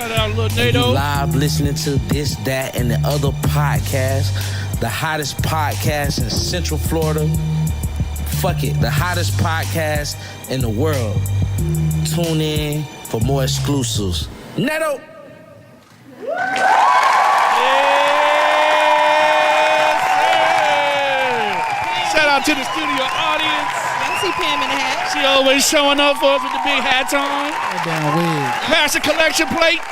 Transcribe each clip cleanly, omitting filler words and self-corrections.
Shout out Lil And NATO. you live listening to this, that, and the other podcast. The hottest podcast in Central Florida. Fuck it, the hottest podcast in the world. Tune in for more exclusives. Neto! Shout out to the studio audience. Y'all see Pam in the hat? She always showing up for us with the big hats on. That damn wig. Pass the collection plate.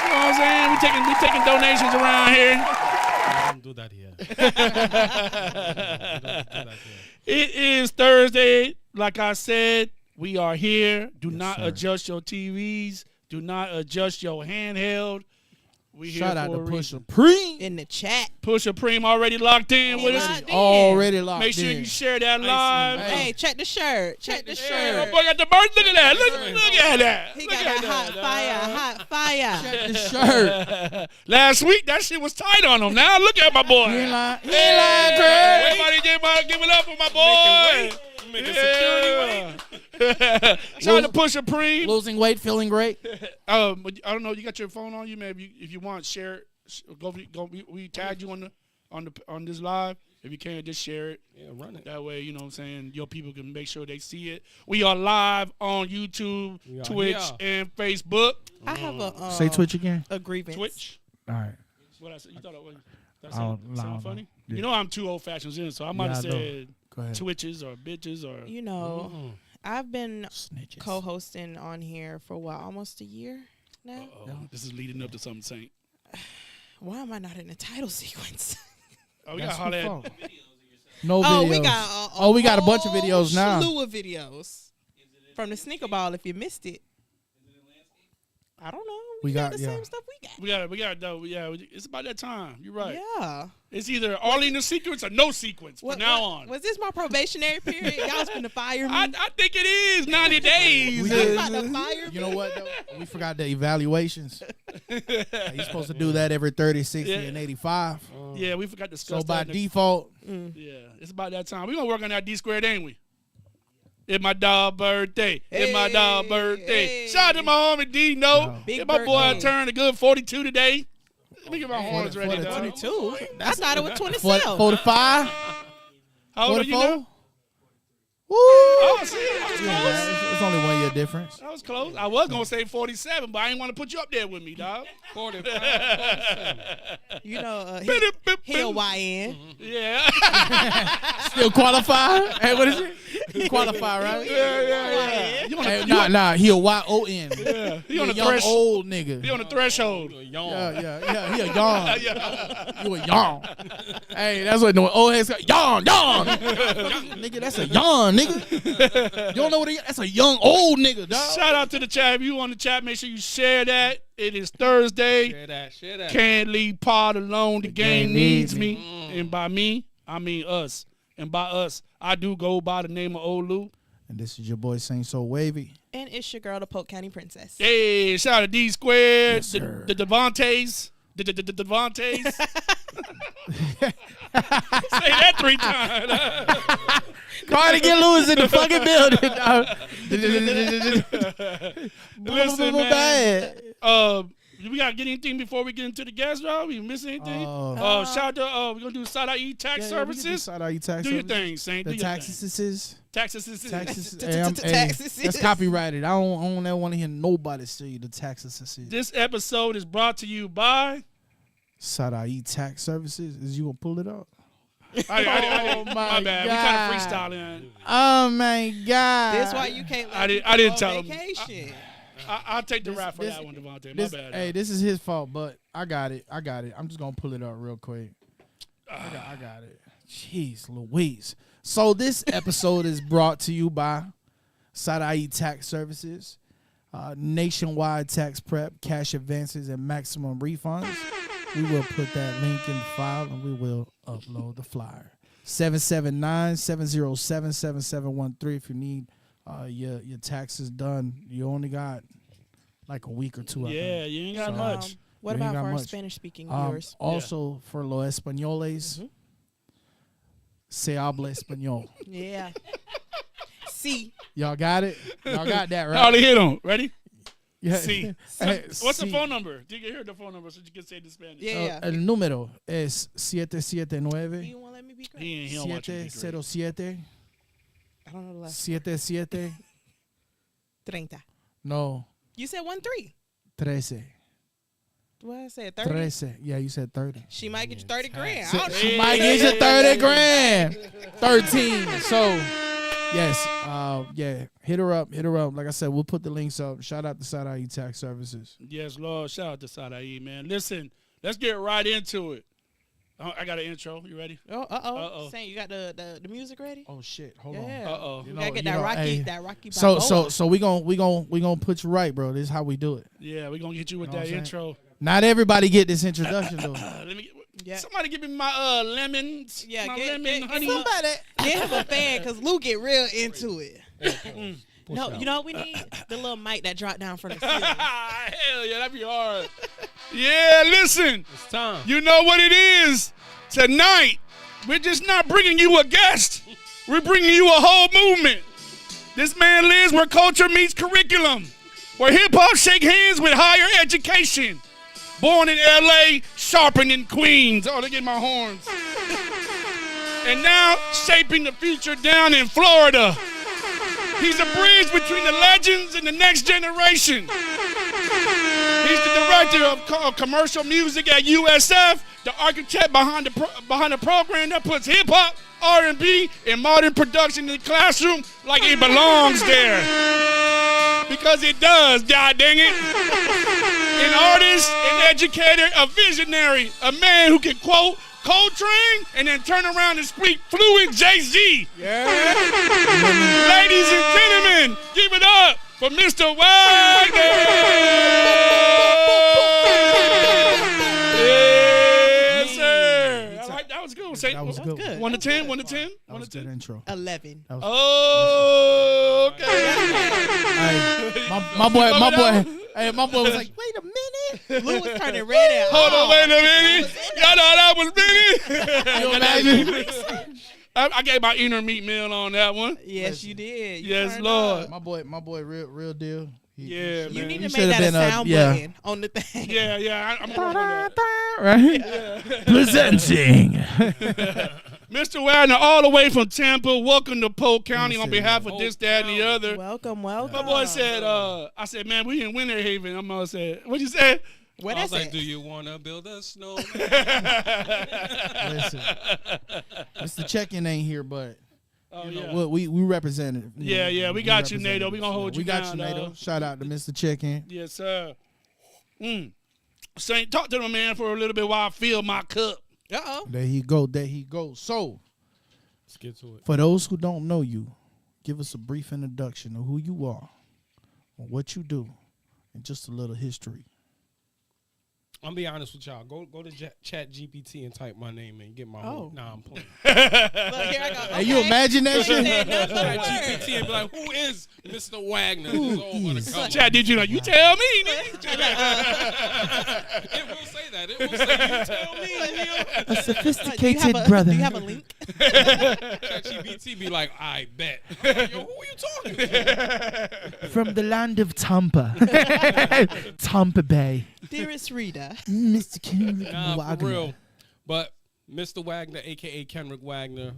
You know what I'm saying? We taking donations around here. Don't do that here. It is Thursday. Like I said, we are here. Do not sir. adjust your TVs. Do not adjust your handheld. We Shout here out for to a Pusha reason. Preem. In the chat. Pusha Preem already locked in with us. Locked in. Already locked Make sure in. you share that live. Hey, check the shirt. Check the Yeah, shirt. my boy got the bird. Look at that. Look at that. He Look got at a hot fire. Check the shirt. Last week, that shit was tight on him. Now look at my boy. He ain't lying. He ain't lying, Craig. Everybody give it up for my boy. Making security wait. Shout out to Pusha Preem. Losing weight, feeling great. I don't know. You got your phone on you, man. If you want, share it. Go. We tagged you on this live. If you can, just share it. Yeah, run it. That way, you know what I'm saying, your people can make sure they see it. We are live on YouTube, We are Twitch, here. and Facebook. I have a Say Twitch again. a grievance. Twitch. All right. What I said? You thought that I sound don't funny? know. Yeah. You know I'm too old fashioned in, so I might have Yeah, I know. said Go ahead. Twitches or bitches or. You know, I've been Snitches. co-hosting on here for what, almost a year now? This is leading up to something, Saint. Why am I not in the title sequence? Oh, we That's got who to fault. No Oh, videos. we got we got a bunch of videos now. Slew of videos from the sneaker ball. If you missed it, I don't know. We got- the yeah. same stuff we got. We got though. Yeah, it's about that time. You're right. Yeah. It's either all in the sequence or no sequence from now on. Was this my probationary period? Y'all was finna fire me. I think it is 90 days. We Y'all did. about to fire me. You know what, though? We forgot the evaluations. You're supposed to do that every 30, 60, Yeah. and 85. Yeah, we forgot to discuss So by that. default, Yeah, it's about that time. We're going to work on that D squared, ain't we? It's my dog birthday. It's my dog Hey, birthday. hey. Shout out to my homie D-No. Big It's my boy birthday. turned a good 42 today. Let me get my horns ready, dog. 22. I thought it was 27. 45, How old are you 44. now? Woo! Oh, see, I was Yeah, close. it's only 1 year difference. I was close. I was going to say 47, but I didn't want to put you up there with me, dog. 45. You know, he a YN. Yeah. Still qualify? Hey, what is it? He qualify, right? Yeah. You on Hey, the, nah, he a YON. yeah. He You on a the young thresh. old nigga. You on the threshold. Yeah, he a yawn. Yeah. You a yawn. Hey, that's what the old heads got. Yawn. Nigga, that's a yawn, nigga. You don't know what that's a young old nigga, dog. Shout out to the chat. If you on the chat, make sure you share that. It is Thursday. Share that. Can't leave Pod alone. The game needs me. And by me, I mean us. And by us, I do go by the name of Olu. And this is your boy Saint So Wavy. And it's your girl, the Polk County Princess. Hey, shout out to D Squared, Yes, sir. the Devontaes. The Devontaes. Say that 3 times. Cardi get Lewis in the fucking building, dog. Listen, man. We gotta get anything before we get into the guest, dog? We miss anything? Shout out to we're gonna do Side Eye Tax Services. Side Eye Tax Do your Services. thing, Saint. The Do your thing. taxes. Taxes. Taxes. That's copyrighted. I don't ever want to hear nobody say the taxes. This episode is brought to you by. Side Eye Tax Services. Is you gonna pull it up? I Oh, my my bad. God. We kind of freestyling. Oh my God! That's why you can't let I didn't people tell on him. vacation. I'll take the rap for this- that one, Devontae. My This, bad. hey, this is his fault, but I got it. I'm just gonna pull it up real quick. I got it. Jeez Louise. So this episode is brought to you by Side Eye Tax Services, nationwide tax prep, cash advances, and maximum refunds. We will put that link in the file and we will upload the flyer. 779-707-7713 if you need your taxes done. You only got like a week or two. I Yeah, think. you ain't got So, much. What We ain't about got for our much. Spanish-speaking viewers? Also, for los españoles, se habla español. Yeah. See. Y'all got it? Y'all got that, I right? already hit him. Ready? Yeah. See. Eh, What's the sí. phone number? You can hear the phone number so you can say it in Spanish. Yeah. El número es 779 You won't let me be great. He don't want you to be great. 707 I don't know the last. 77 30. no You said 13. 13 What I said 30. 13. Yeah, you said 30. She might get you 30 grand. I So don't know. she might get you 30 grand. 13. So, yes, yeah, hit her up. Like I said, we'll put the links up. Shout out to Side-Eye Tax Services. Yes, Lord. Shout out to Sadae, man. Listen, let's get right into it. I got an intro. You ready? Oh, Uh-oh. Saying you got the music ready? Oh shit, hold Yeah. Uh-oh. You You gotta know- get you that know, Rocky, hey, that Rocky. So Balboa. we gonna put you right, bro. This is how we do it. Yeah, we're going to get you with Know what that I'm saying? intro. Not everybody get this introduction though. Let me get, Yeah. Somebody give me my lemons. Yeah, my get lemon, honey. somebody. Get him a fan because Lou get real into it. No, you know what we need? The little mic that dropped down from the ceiling. Hell yeah, that'd be hard. Yeah, listen. It's time. You know what it is. Tonight, we're just not bringing you a guest. We're bringing you a whole movement. This man lives where culture meets curriculum, where hip-hop shake hands with higher education. Born in L.A., sharpened in Queens. Oh, look at my horns. And now shaping the future down in Florida. He's a bridge between the legends and the next generation. He's the director of commercial music at USF, the architect behind the program that puts hip-hop, R&B, and modern production in the classroom like it belongs there. Because it does, god dang it. An artist, an educator, a visionary, a man who can quote Coltrane and then turn around and speak fluent Jay-Z. Yeah. Ladies and gentlemen, give it up for Mister Wagner. Yes, sir. I like that. Was good. Say, That was good. good. 1 to 10. 1 to 10. That 1 was to a good 10. intro. 11. That was, Oh, okay. hey, my boy. Hey, my boy was like, wait a minute. Lou was turning red at Hold on, wait a minute. Y'all know that was Benny. You imagine? I gave my inner meat meal on that one. Yes, you did. You Yes, turned Lord. up. My boy, real deal. Yeah, You man. need He to should've make that a been, sound yeah. button on the thing. Yeah, I'm going with that. Right? Presenting. Mr. Wagner, all the way from Tampa. Welcome to Polk County on behalf of Polk this, that, and the other. Welcome. My boy said, I said, man, we in Winter Haven. I'm gonna say, what'd you say? What I is was like, it? do you want to build a snowman? Listen, Mr. Check-in ain't here, but Oh, you know, yeah. we represented. Yeah, we got you, NATO. We gonna hold you We got down, you, NATO. dog. Shout out to Mr. Check-in. Yes, sir. Saint, talk to the man for a little bit while I fill my cup. Uh-oh. There he go. So, Let's get to it. for those who don't know you, give us a brief introduction of who you are, or what you do, and just a little history. I'm be honest with y'all. Go to Chat GPT and type my name and get my whole. Nah, I'm playing. Look, here I go. Hey, you imagine that You ain't shit? said nothing but a Chat word. GPT and be like, who is Mr. Wagner? This is all gonna is- come. Chad, did you know? You tell me, nigga. It will say that. It will say, you tell me. A sophisticated Do brother. you have a link? Chat GPT be like, I bet. I'm like, yo, who are you talking to? From the land of Tampa. Tampa Bay. Dearest reader. Mr. Kenrick Nah, Wagner. for real. But Mr. Wagner, a.k.a. Kenrick Wagner,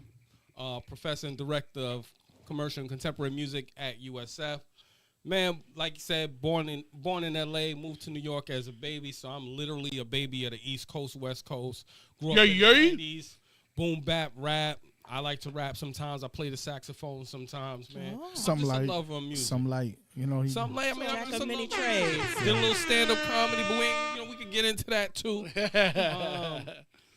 professor and director of commercial and contemporary music at USF. Man, like you said, born in L.A., moved to New York as a baby, so I'm literally a baby of the East Coast, West Coast. Grew up in the 90s, boom, bap, rap. I like to rap sometimes. I play the saxophone sometimes, man. Oh. I'm Some just light. a lover of music. Some light. You know, Something like, I mean, I'm Jack just of a many lover. trades. Did a little stand-up comedy, but we ain't, we could get into that too.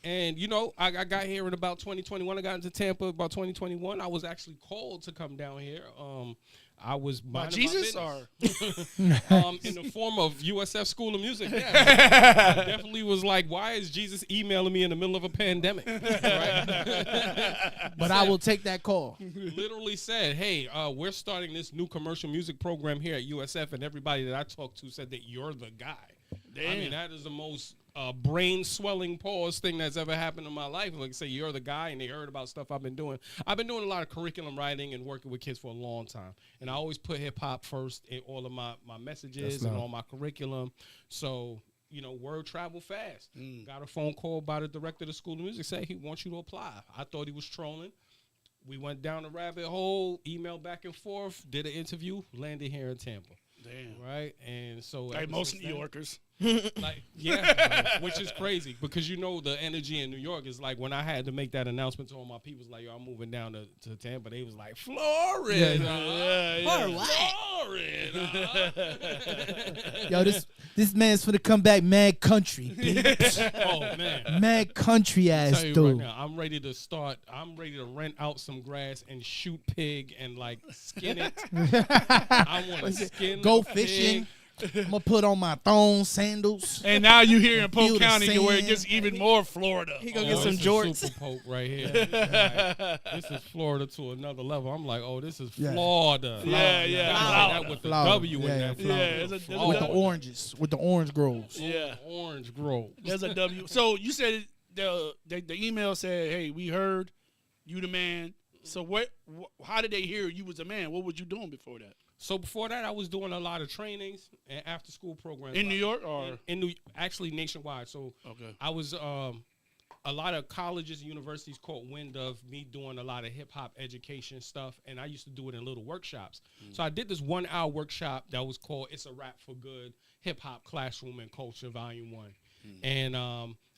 And I got here in about 2021. I got into Tampa about 2021. I was actually called to come down here. I was By minding my Jesus business. or In the form of USF School of Music. Yeah, I definitely was like, why is Jesus emailing me in the middle of a pandemic? Right? but I will take that call. Literally said, hey, we're starting this new commercial music program here at USF, and everybody that I talked to said that you're the guy. Damn. I mean, that is the most brain swelling pause thing that's ever happened in my life. Like I say, you're the guy, and they heard about stuff I've been doing. I've been doing a lot of curriculum writing and working with kids for a long time. And I always put hip hop first in all of my messages and all my curriculum. So, you know, word travel fast. Got a phone call by the director of the School of Music, say he wants you to apply. I thought he was trolling. We went down the rabbit hole, emailed back and forth, did an interview, landed here in Tampa. Damn. Right? And so Like most New Yorkers. Like, yeah, which is crazy because you know the energy in New York is like when I had to make that announcement to all my people, like, yo, I'm moving down to Tampa. They was like, Florida. Or what? Florida. Yo, this man's finna come back mad country. Bitch. Oh, man. Mad country ass Tell you dude. right now, I'm ready to rent out some grass and shoot pig and like skin it. I want to skin Go the fishing. pig. I'm gonna put on my thong sandals. And now you here in Feel Polk the County where it sand. gets even more Florida. He gonna get some This is jorts. Super Poke right here. Like, this is Florida to another level. I'm like, oh, this is Florida. Yeah, yeah. I say that with the Florida. W in Yeah, that. Florida. Yeah, there's a Florida. With the oranges, with the orange groves. Yeah. Orange Grove. There's a W. So you said the email said, "Hey, we heard you the man." So how did they hear you was a man? What was you doing before that? So before that, I was doing a lot of trainings and after school programs In New York or actually nationwide. So okay. I was a lot of colleges and universities caught wind of me doing a lot of hip hop education stuff, and I used to do it in little workshops. So I did this 1 hour workshop that was called "It's a Rap for Good: Hip Hop Classroom and Culture, Volume 1," and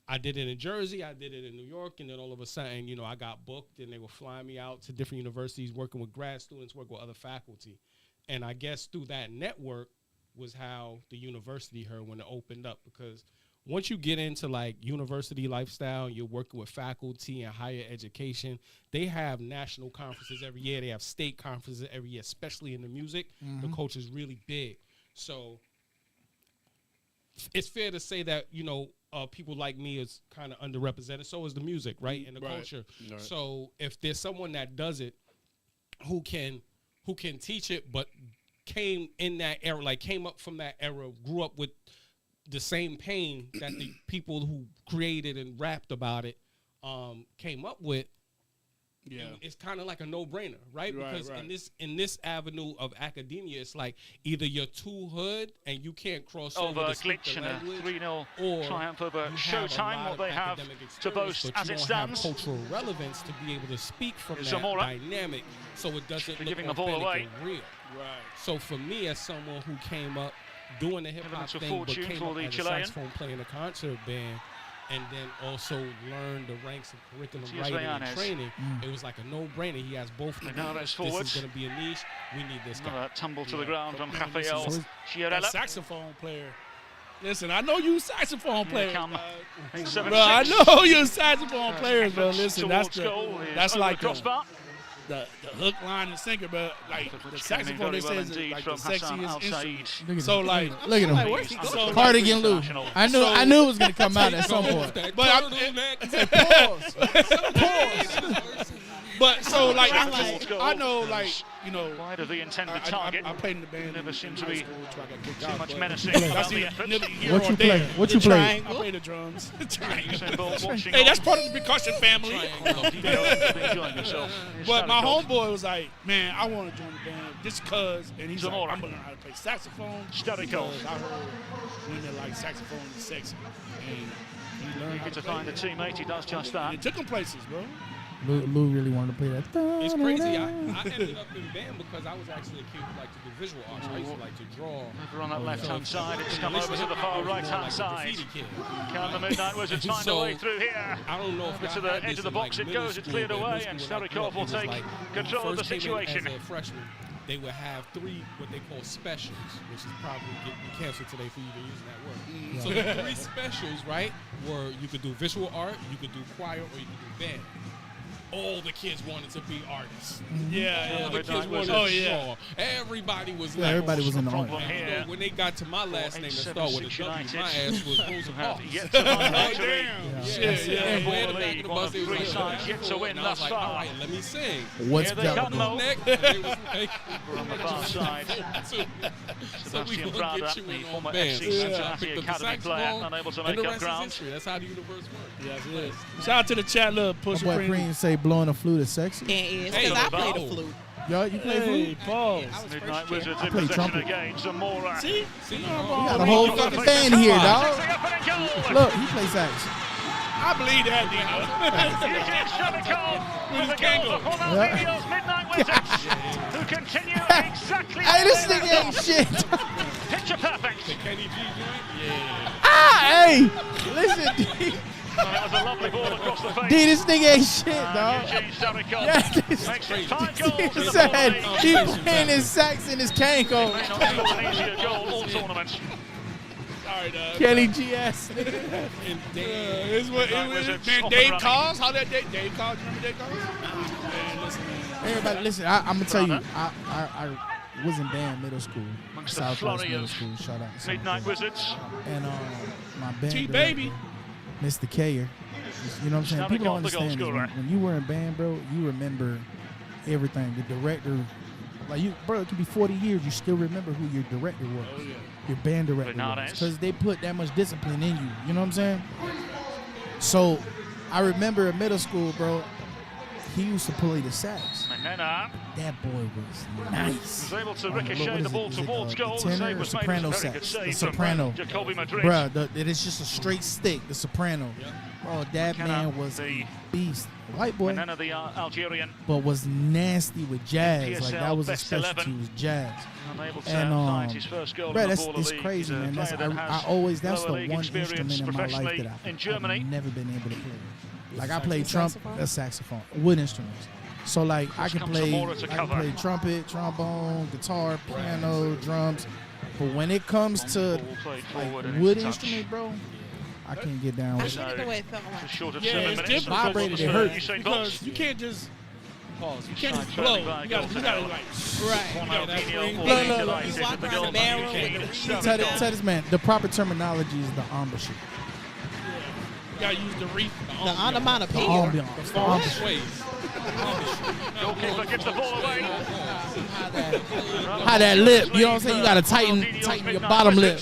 I did it in Jersey, I did it in New York, and then all of a sudden, you know, I got booked, and they were flying me out to different universities, working with grad students, working with other faculty. And I guess through that network was how the university heard when it opened up, because once you get into like university lifestyle, you're working with faculty and higher education, they have national conferences every year. They have state conferences every year, especially in the music. The culture is really big. So it's fair to say that, you know, people like me is kind of underrepresented. So is the music, right? And the culture. Right. So if there's someone that does it who can teach it, but came in that era, like came up from that era, grew up with the same pain that the people who created and rapped about it came up with, it's kind of like a no-brainer, right? Because in this avenue of academia, it's like either you're too hood and you can't cross over to speak the language, 3-0 triumph over Showtime, what they have to boast as it stands. Have cultural relevance to be able to speak from that Zamora. dynamic, so it doesn't look giving the authentic ball away. and real. Right. So for me, as someone who came up doing the hip hop Elements of thing, but fortune came for up the as a Chilean. saxophone player in a concert band, and then also learned the ranks of curriculum Matias writing and Leones. training, it was like a no-brainer. He has both. Leones This forwards. is going to be a niche. We need this guy. Another tumble to the ground from Rafael That Chiarella. saxophone player. Listen, I know you saxophone players. Come Bro, I know you saxophone players, bro. Listen, that's like the hook, line, and sinker, but like the saxophone, they say is like the sexiest instrument. So like, Look at him. Where's he going? so Cardigan Lou. I knew it was gonna come out at some point. But so like I know like you know wide of the intended target. I played in the band. Never seemed to be too too much menacing about the effort. What you play? What you play? I play the drums. Usain Bolt watching Hey, that's part of the percussion family. enjoying yourself. But my homeboy was like, man, I want to join the band just because. And he's like, I'm going to learn how to play saxophone. Because I heard women like saxophone is sexy. And he learned how Eager to play find a it. teammate, he does just And that. it took him places, bro. Lou really wanted to play that. It's crazy. I ended up in band because I was actually a kid who liked to do visual arts. I used to like to draw. Over on that left-hand side, it's come over to the far right-hand side. Can the Midnight Wizards find a way through here? I don't know if Over to the edge of the box it goes, it's cleared away, and Starikov will take control of the situation. As a freshman, they would have 3 what they call specials, which is probably getting canceled today for even using that word. So the 3 specials, right, were you could do visual art, you could do choir, or you could do band. all the kids wanted to be artists. Yeah, All the yeah. kids wanted Oh, to yeah. draw. Everybody was Yeah, like, everybody was in the Problem art. here. when they got to my last name that start with a W, my United. ass was Rosa Have Parks. yet to find Oh, victory. damn. Yeah, Shit, yeah. In Way in the the back league, of the one bus, of they was three like, sides yet to win and I was thus like, all far. right, let me sing. What's Here they come, Gallo? though. Neck, and they was like, We're on the far side. so we Sebastian gonna Prada, get you the in on former bands. FC Cincinnati Picked up the Academy player, saxophone, unable to and make the up rest is ground. history. That's how the universe works. Yes, it is. Shout out to the chat, little My Pusha boy Cream. Cream say blowing a flute is sexy. And is Hey, because I play the no. flute. Yo, you play Hey, flute? pause. I was Midnight first chair. Wizards I in play possession trumpet. again. Zamora. See? See, We got a whole Got fucking the band here, It's dog. the opening goal. Look, he plays sax. I believe that, Dino. Eugene Shabikov with the Kango. goal for Ronaldinho's Midnight Wizards, who continue exactly Hey, this where they nigga ain't left shit. off. Picture perfect. Kenny G joint? Yeah. Hey, listen, D. And it was a lovely ball across the face. D, this nigga ain't shit, dog. Eugene Shabikov Yeah, this makes it 5 he goals in the said ball he league. playing his sax and his kanko. May not score an easier goal all tournament. Sorry, dog. Kelly GS. And damn. It's what, Midnight Wizards man, off Dave and running. Calls. How that Dave Calls? Remember Dave Calls? Man, listen, man. Everybody, listen. I'm gonna tell you, I was in band middle school, Amongst the Southwest flurry Middle of School. Shout out to Midnight Southwest. Wizards. And my band T director, baby. Mr. Kayer. You know what I'm saying? Shabikov, People don't the goal understand this. scorer. When you were in band, bro, you remember everything. The director, like you, bro, it could be 40 years, you still remember who your director was. Oh, yeah. Your band director was. Bernardes. Because they put that much discipline in you. You know what I'm saying? So I remember in middle school, bro, he used to play the sax. Menena That boy was nice. was able to What ricochet is the it? ball Is it, towards the goal. The tenor save or was made. soprano It was a very sax? good The save soprano. from Jacoby Madrid. Bruh, it is just a straight stick, the soprano. Bro, that McKenna, man was the a beast. White boy, Menena, the Algerian, but was nasty with jazz. Like PSL that was his best specialty, 11. was jazz. unable to And find his first goal bro, in the that's Baller it's League. crazy, He's a man. That's, player that I has always that's the lower league one experience instrument in my life professionally that in Germany. I've never been able to play. Like I played trumpet, that's saxophone, wood instruments. So like I can comes play, Zamora to cover. trumpet, trombone, guitar, piano, drums. But when it comes to Ball played like forward and wood into touch. instrument, bro, I can't get down I with it. hated the way it felt Just like. short of Yeah, 7 it's minutes. different. Vibrated, it hurt. Usain Because Bolt. you can't just pause. You can't just Side blow. turning by You goal gotta to like. hell. Right. Ronaldinho will Look, be look, delighted you walk with the around goal the by barrel Eugene with the Shabikov. Tell this man, the proper terminology is the ambition. You gotta use the reef. The onomatopoeia. The ambiance. The ambition. Ways. Goalkeeper gives the ball away. How that lip, you know what I'm saying? You gotta tighten your bottom lip.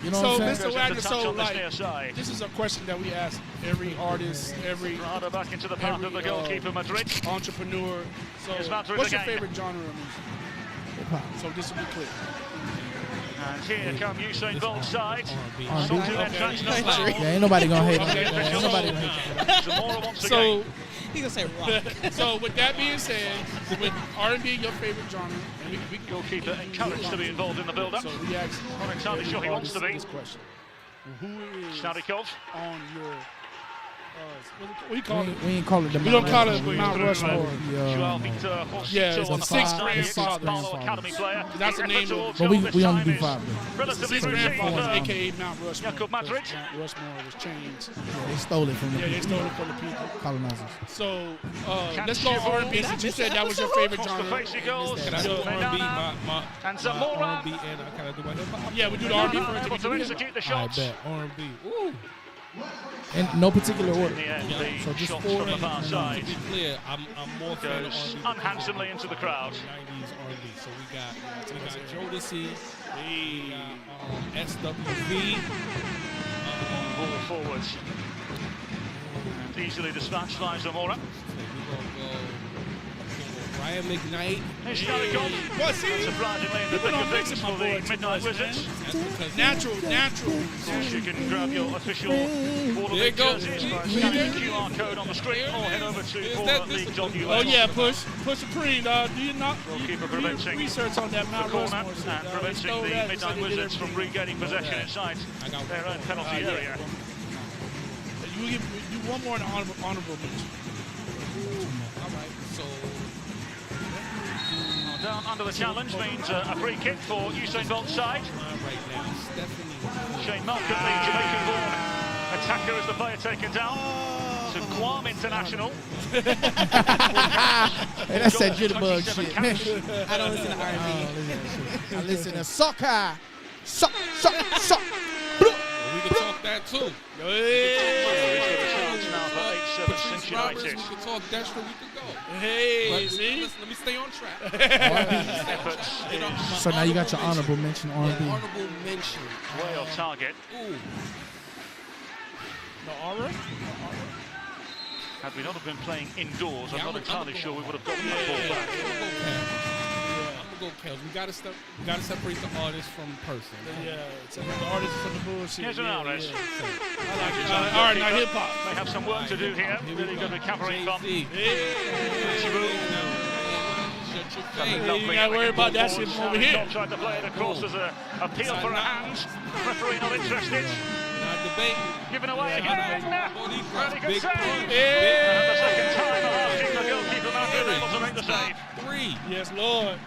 You know So, what I'm Mr. saying? Wagner, Goes into touch so on this like, near side. this is a question that we ask every artist, every Prada back into the path of the goalkeeper, Madrid. entrepreneur. So, Here's Madrid what's your again. favorite genre of music? So this will be clear. And here come Usain Bolt's side. R&B. Some two entrance now. Yeah, ain't nobody gonna hate on Okay, that. Ain't nobody gonna hate Zamora once again. So, He's gonna say rock. so with that being said, with R&B your favorite genre, and we Goalkeeper encouraged to be involved in the build-up. So we ask Not entirely every sure he wants artist to be. this question: who is Shabikov. on your what do you call it? that. We ain't call it the We don't call it Rushmore. Mount Rushmore. Joao Victor Horst Yeah, it's Tito on the the sixth far side. grandfather. Barlow Academy player. That's the The name effort of- towards But goal this we only time do is 5. relatively His routine. grandfather, for aka Mount Rushmore. Jacob Madrid. because Mount Rushmore was changed. Yeah, they stole it from the Yeah, they stole it from the people. colonizers. So Can't let's go you R&B. Since you said that was your favorite Across the genre. face he goes. Can I do R&B? And My Zamora. R&B and can I do my hip hop? Yeah, we do the R&B Able first. to execute the I shots. bet R&B. Ooh. In no particular order. In the end, So the just shots four from the and- far To side be clear, I'm more fan of goes R&B. unhandsomely into the crowd. 90s R&B. So we got Jodeci, we got SWV. Ball forwards. And easily dispatched by Zamora. We gonna go Ryan McKnight. Here's Shabikov. What, see? Surprisingly in the People thick don't of mix things it, my for boy, the too Midnight much, man. Wizards. That's because Natural. Of course, you can grab your official Baller There League it goes. jerseys by scanning the QR code on the screen or head over to Is that ballerleague.us. Oh yeah, push Supreme, dog. Do you not? Goalkeeper do preventing research on that the Mount corner Rushmore shit, and dog. preventing Stole the that, Midnight said they did Wizards from everything. regaining possession inside I got their own penalty yeah. area. You do one more in the honorable mention. all right. So Down under the challenge means a free kick for Usain Bolt's side. right now, Stephanie. Shane Malcolm, the Jamaican-born attacker, is the player taken down. to Guam International. Hey, that's that jitterbug 27 shit. caps. I don't listen to R&B. I listen to soccer. Sock. We can talk that too. He's got a chance now for 8-7 Patrice Since Roberts, United. we can talk Destra, we can go. Hey, But see? listen, let me stay on track. Efforts You know, is my So now you got your honorable mention Yeah, R&B. honorable mention. way off target. Ooh. No aura? Had we not have been playing indoors, I'm Yeah, not I'm entirely gonna sure go- we would have gotten that ball back. I'm gonna go Kels. We gotta separate the artist from the person. Yeah, it's the artist from the bullshit. Here's an outlet. I like it. All right, now hip hop. May have some work to do here. Really good recovery from Jay-Z. Giroud. Shut your Hey, face. you gotta worry about that shit from over here. Tried to play it across as an appeal for a hand. Referee not interested. Not debating. Given away again. Really good Big save. punch. And the second time, asking the goalkeeper Madrid able to make the Top save. 3. Yes, Lord.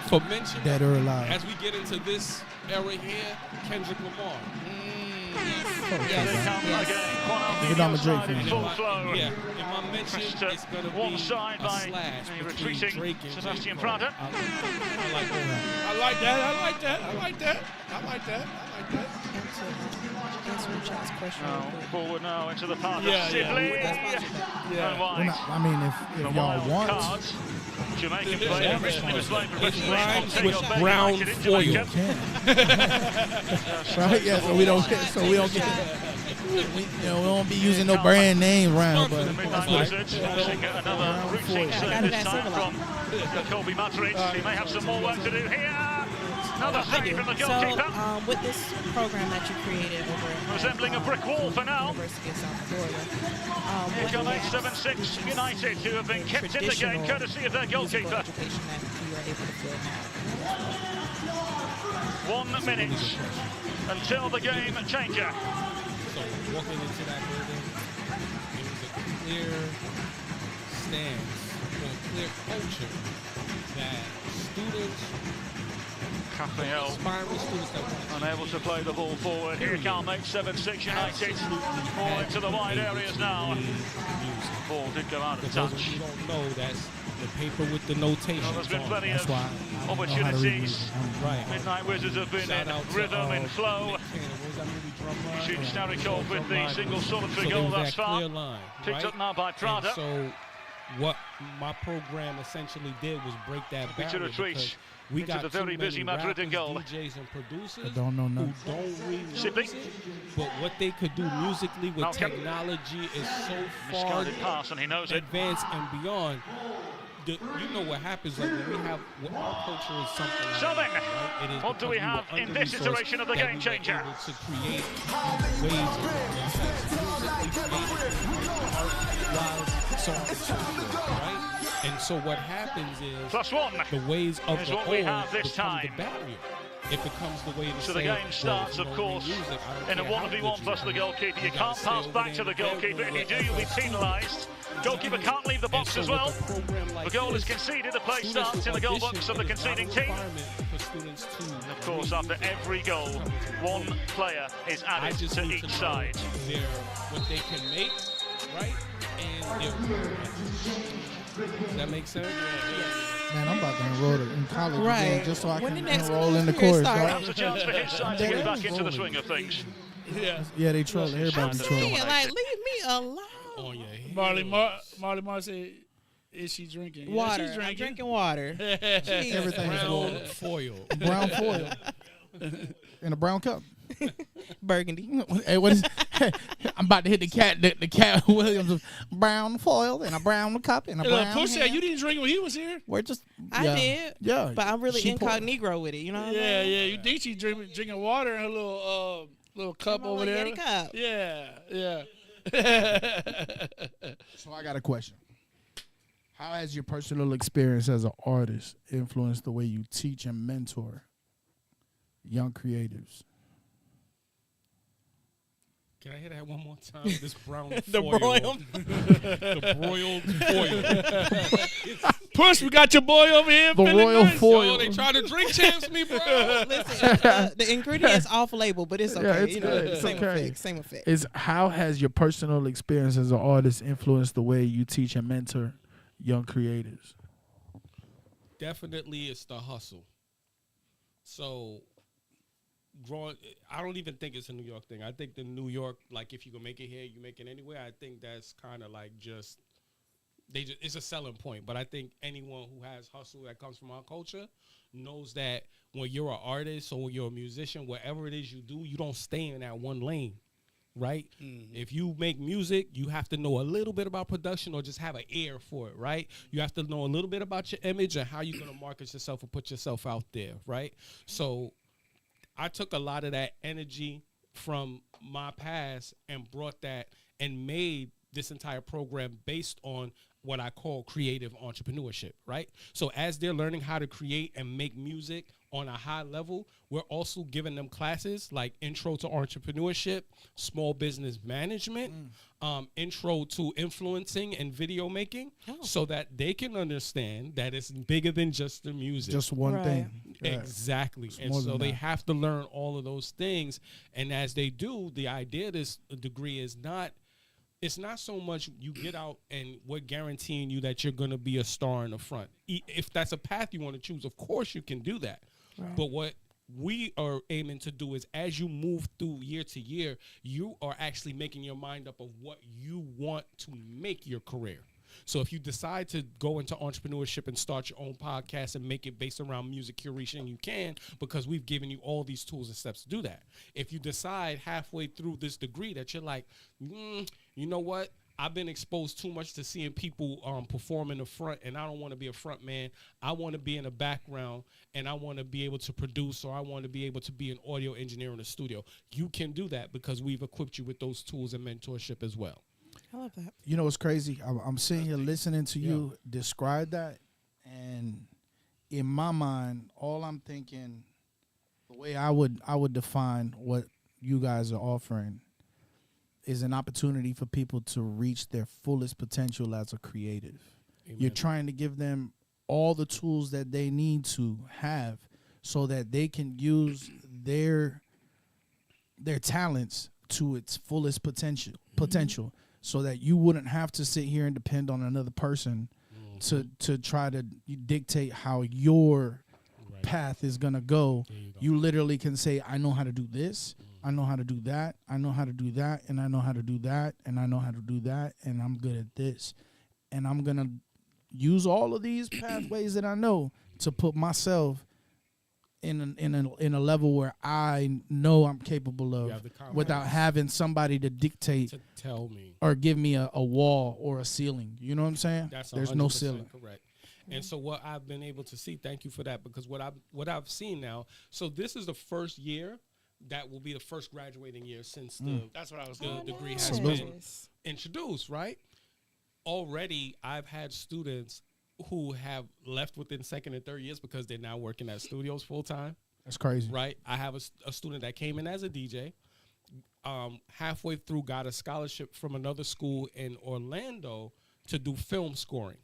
For mention, Dead or alive. as we get into this era here, Kendrick Lamar. Here they come again. One out Nigga, the I'm a other Drake side in fan. full flow. Yeah, in my mention, Pressed it's gonna be one side a by slash a between retreating Drake and Sebastian J. Cole. Prada. I like that. I like that. I like that. I like that. I like that. I like that. Answer Richard's question. Now, forward now into the path Yeah, of Sibley. yeah. And Well, wide. not- I mean, if The y'all wild want, cards. Jamaican player originally was playing It professionally. rhymes Montego with Bay brown United in foil. Jamaica. can. Right? Yeah. So we don't get. We don't be using no brand name around. But The Midnight Wizards forcing another routine I serve got this that time silver from Kobe Madrid. He may have some more work to do here. Another I save do. from the So, goalkeeper. with this program that you created over at Resembling a brick wall for now. University of South Florida, Here come what 8-7-6 United, who have been kept in the game traditional courtesy of their musical goalkeeper. education that you are able to fill now? 1 minute until the game changer. So walking into that building, it was a clear stance or a clear culture that students, Raphael aspiring students that want to unable to play the ball forward. Here come 8-7-6 United. More into the wide areas now. Ball did go out of For those of touch. you who don't know, that's the paper with the notation. Well, there's been plenty that's of why I know how to read opportunities. music. Right. Midnight Wizards have been Shout in out to, rhythm, in flow. Nick Cannon. What was that movie, Drumline? Shoots Starikov with the Drumline. single solitary So goal there was thus that far. clear line, Picked right? up now by Prada. And so what my program essentially did was break that Happy to barrier retreat because we into got the very too many busy Madrid rappers, and goal. DJs and producers I don't know who nothing. don't read Sibley. music, but what they could do musically with Malcolm. technology is so far Misguided pass, and he knows it. advanced and beyond. You know what happens, like when we have what our culture is something like So then, that, right? It is what do we because have were in this under-resourced iteration of the that game we were changer? able to create ways of so on and so forth, right? And so what happens is +1. the ways of Here's the what we old have this become time. the barrier. It becomes the way to So say, the game well, starts, if you of don't course, read music, I don't in a care how 1v1 good plus you the are. goalkeeper. You gotta can't stay pass over back there to in the goalkeeper. If you do, bedroom you'll be with penalised. Goalkeeper can't leave the And box so as with well. a program like The goal is this, conceded. The play students starts in the goal audition, box of the and it's not a conceding team. requirement for students to Of course, after every goal, one player is I added just to need each to know side. what they can make, right? And does that make sense? Man, I'm about to enroll in college Right. again just so I When can the next enroll in the school year course. starts? Perhaps a chance for his side to get back into the swing of things. Yeah. Yeah, they troll. Everybody Shot troll. Man, like, leave me alone. On your head. Marley Mar said, "Is she drinking? Yeah, Water. she's I'm drinking. drinking water. Jeez. Everything is Brown gold. foil. Brown foil in a brown cup. Burgundy. Hey, what is? I'm about to hit the cat Williams brown foil and a brown cup and a Hey, look, brown. Push said hand. you didn't drink when he was here. We're just. I yeah. did. Yeah, But I'm really She poured- incognito with it, you know what I'm Yeah, saying? yeah. You think she drinking water in her little cup My over little there? Yeti cup. Yeah, yeah. So I got a question. How has your personal experience as an artist influenced the way you teach and mentor young creatives? Can I hear that one more time? This brown The foil. broiled. The broiled foil. Push, we got your boy over here. The feeling royal nice. foil. Yo, they try to drink champs me, bro. Listen, the ingredients off label, but it's okay. Yeah, it's you know, good. It's same okay. effect. Same effect. Is how has your personal experience as an artist influenced the way you teach and mentor young creators? Definitely, it's the hustle. So, I don't even think it's a New York thing. I think the New York, like, if you can make it here, you make it anywhere. I think that's kind of like it's a selling point. But I think anyone who has hustle that comes from our culture knows that when you're an artist or you're a musician, whatever it is you do, you don't stay in that one lane, right? Mm-hmm. If you make music, you have to know a little bit about production or just have an ear for it, right? You have to know a little bit about your image and how you're going to market yourself or put yourself out there, right? So I took a lot of that energy from my past and brought that and made this entire program based on what I call creative entrepreneurship, right? So as they're learning how to create and make music on a high level, we're also giving them classes like Intro to Entrepreneurship, Small Business Management, Intro to Influencing and Video Making, so that they can understand that it's bigger than just the music. Just one Right. thing. Exactly. And so they have to learn all of those things. And as they do, the idea of this degree is it's not so much you get out and we're guaranteeing you that you're going to be a star in the front. If that's a path you want to choose, of course you can do that. Right. But what we are aiming to do is as you move through year to year, you are actually making your mind up of what you want to make your career. So if you decide to go into entrepreneurship and start your own podcast and make it based around music curation, you can, because we've given you all these tools and steps to do that. If you decide halfway through this degree that you're like, you know what? I've been exposed too much to seeing people perform in the front, and I don't want to be a front man. I want to be in the background, and I want to be able to produce, or I want to be able to be an audio engineer in the studio. You can do that because we've equipped you with those tools and mentorship as well. I love that. You know what's crazy? I'm sitting here listening to you describe that, and in my mind, all I'm thinking, the way I would define what you guys are offering is an opportunity for people to reach their fullest potential as a creative. Amen. You're trying to give them all the tools that they need to have so that they can use their talents to its fullest potential. So that you wouldn't have to sit here and depend on another person to try to dictate how your path is going to go. You literally can say, I know how to do this, I know how to do that, I know how to do that, and I know how to do that, and I know how to do that, and I'm good at this. And I'm going to use all of these pathways that I know to put myself in a level where I know I'm capable of without having somebody to dictate to tell me or give me a wall or a ceiling. You know what I'm saying? There's no ceiling. Correct. And so what I've been able to see, thank you for that, because what I've seen now, so this is the first year that will be the first graduating year since that's what I was the doing. degree has been introduced, right? Already I've had students who have left within second and third years because they're now working at studios full time. That's crazy. Right? I have a student that came in as a DJ, halfway through got a scholarship from another school in Orlando to do film scoring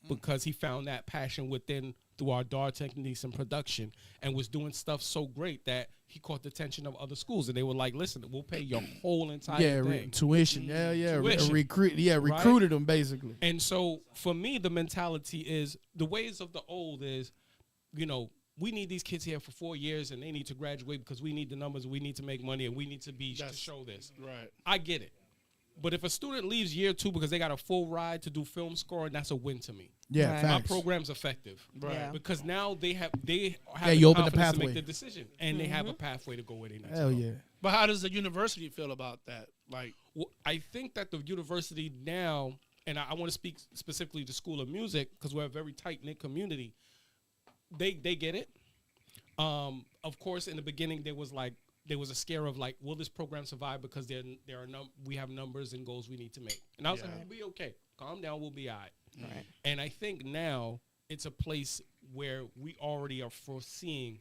because he found that passion within through our DAR techniques and production and was doing stuff so great that he caught the attention of other schools, and they were like, listen, we'll pay your whole entire thing. Tuition. Tuition. Recruited them basically. And so for me, the mentality is the ways of the old is, we need these kids here for 4 years and they need to graduate because we need the numbers, we need to make money, and we need to be to show this. Right. I get it. But if a student leaves year 2 because they got a full ride to do film scoring, that's a win to me. Yeah, right. facts. My program's effective. Right. Yeah. Because now they have the you open the confidence pathway to make the decision. And they have a pathway to go where they need to go. Hell yeah. But how does the university feel about that? Like, Well, I think that the university now, and I want to speak specifically to School of Music because we're a very tight-knit community, they get it. Of course, in the beginning, there was a scare of like, will this program survive because we have numbers and goals we need to make. And I was like, we'll be okay. Calm down, we'll be all right. Right. And I think now it's a place where we already are foreseeing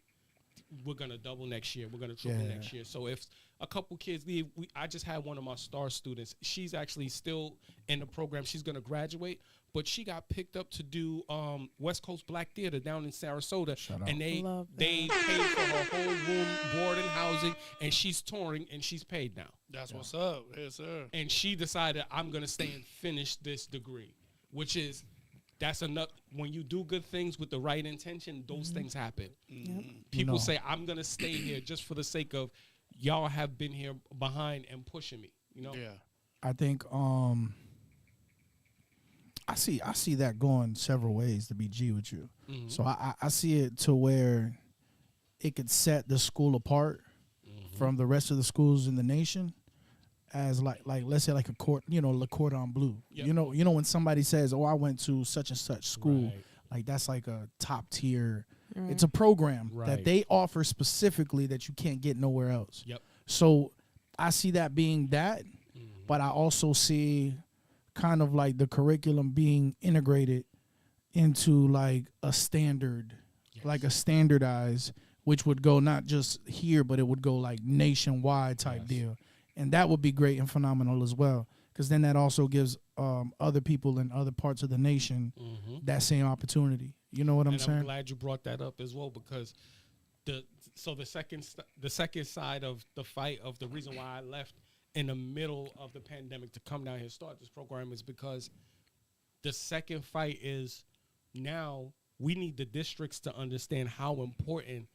we're gonna double next year. We're gonna triple next year. So if a couple kids leave, I just had one of my star students. She's actually still in the program. She's gonna graduate, but she got picked up to do West Coast Black Theater down in Sarasota, and they paid for her whole room, board, and housing, and she's touring and she's paid now. That's what's up. Yes, sir. And she decided, I'm gonna stay and finish this degree, which is. That's enough. When you do good things with the right intention, those things happen. People say, I'm going to stay here just for the sake of y'all have been here behind and pushing me, you know? Yeah. I think I see that going several ways, to be G with you. So I see it to where it could set the school apart from the rest of the schools in the nation. As like let's say like a court, Le Cordon Bleu. Yep. You know when somebody says, "Oh, I went to such and such school," like that's like a top tier. It's a program that they offer specifically that you can't get nowhere else. Yep. So I see that being that, but I also see kind of like the curriculum being integrated into like a standard, like a standardized, which would go not just here, but it would go like nationwide type deal. And that would be great and phenomenal as well, because then that also gives other people in other parts of the nation that same opportunity. You know what I'm saying? I'm glad you brought that up as well, because the second side of the fight of the reason why I left in the middle of the pandemic to come down here and start this program is because the second fight is now we need the districts to understand how important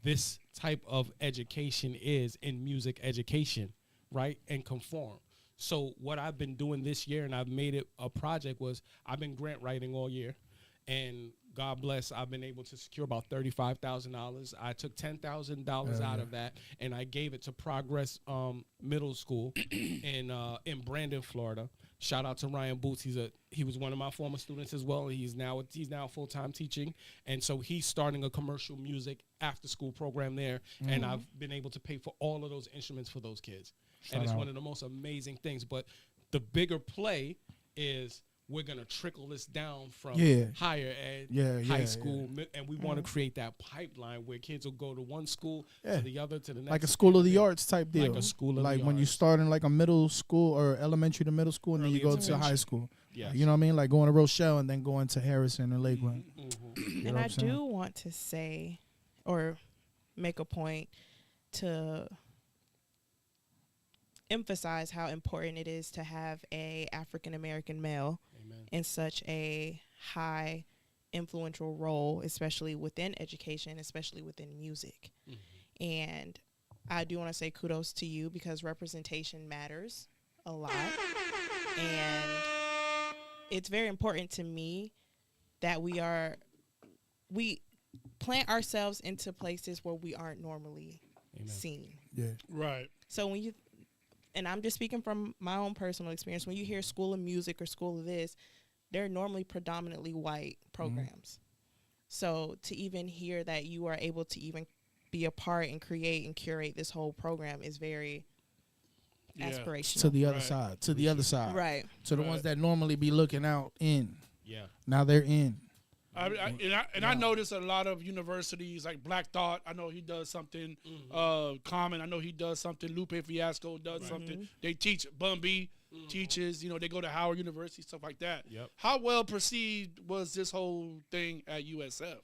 this type of education is in music education. Right, and conform. So what I've been doing this year, and I've made it a project, was I've been grant writing all year, and God bless, I've been able to secure about $35,000. I took $10,000 out of that, and I gave it to Progress Middle School in Brandon, Florida. Shout out to Ryan Boots. He was one of my former students as well. He's now full-time teaching, and so he's starting a commercial music after-school program there, and I've been able to pay for all of those instruments for those kids. And it's one of the most amazing things. But the bigger play is we're going to trickle this down from higher ed, high school, and we want to create that pipeline where kids will go to one school to the other to the next. Like a school of the arts type deal. Like a school of the Like when you arts. start in like a middle school or elementary to middle school, and then you go to high school. Yes. You know what I mean? Like going to Rochelle and then going to Harrison or Lakeland. You know And what I I'm saying? do want to say or make a point to emphasize how important it is to have a African American male in such a high influential role, especially within education, especially within music. And I do want to say kudos to you, because representation matters a lot. And it's very important to me that we plant ourselves into places where we aren't normally seen. Yeah. Right. So when you, and I'm just speaking from my own personal experience, when you hear School of Music or School of this, they're normally predominantly white programs. So to even hear that you are able to even be a part and create and curate this whole program is very aspirational. To the other side. To the other side. Right. To the ones that normally be looking out in. Yeah. Now they're in. I notice a lot of universities like Black Thought. I know he does something. Common. I know he does something. Lupe Fiasco does something. They teach. Bun B teaches. They go to Howard University, stuff like that. Yep. How well perceived was this whole thing at USF?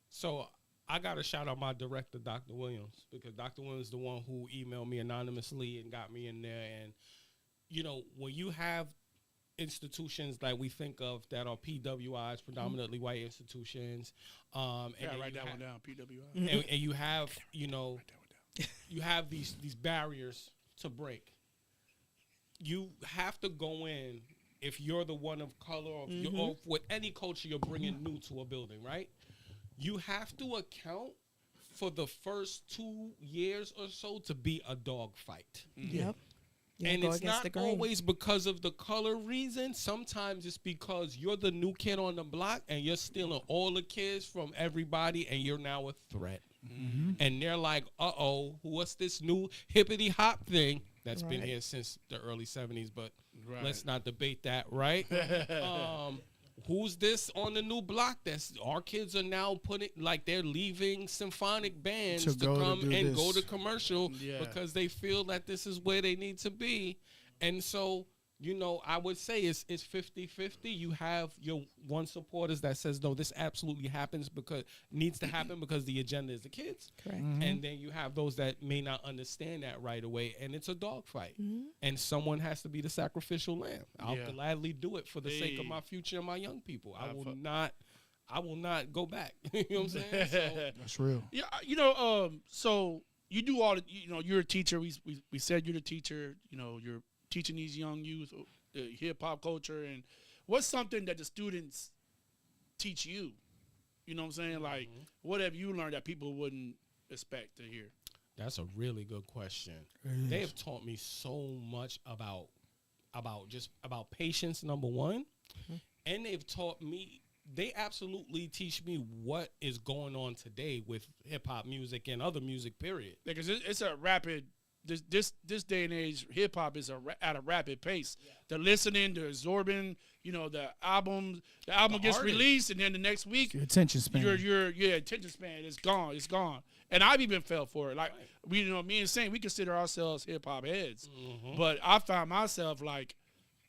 So I got to shout out my director, Dr. Williams, because Dr. Williams is the one who emailed me anonymously and got me in there. And, when you have institutions like we think of that are PWIs, predominantly white institutions. And write that one down, PWI. And you have, you have these barriers to break. You have to go in, if you're the one of color or, or with any culture you're bringing new to a building, right? You have to account for the first 2 years or so to be a dog fight. Yep. And it's not always because of the color reason. Sometimes it's because you're the new kid on the block and you're stealing all the kids from everybody and you're now a threat. And they're like, uh-oh, what's this new hippity hop thing that's been here since the early 70s, but let's not debate that, right? who's this on the new block? That's our kids are now putting like they're leaving symphonic bands to come and go to commercial because they feel that this is where they need to be. And so, you know, I would say it's 50-50. You have your one supporters that says, no, this absolutely needs to happen because the agenda is the kids. Correct. And then you have those that may not understand that right away, and it's a dogfight. And someone has to be the sacrificial lamb. I'll gladly do it for the sake of my future and my young people. I will not go back. You know what I'm saying? So, That's real. Yeah, you know, so you do all the, you know, you're a teacher. We said you're the teacher. You know, you're teaching these young youth the hip hop culture, and what's something that the students teach you? You know what I'm saying? Like, what have you learned that people wouldn't expect to hear? that's a really good question. They have taught me so much about patience, number one, and they've taught me. They absolutely teach me what is going on today with hip hop music and other music. Period. Because it's a rapid. This day and age, hip hop is at a rapid pace. Yeah. The listening, the absorbing, you know, the album gets released, and then the next week, your attention span, your attention span is gone. It's gone. And I've even fell for it. Like me and Saint, we consider ourselves hip hop heads, but I found myself like,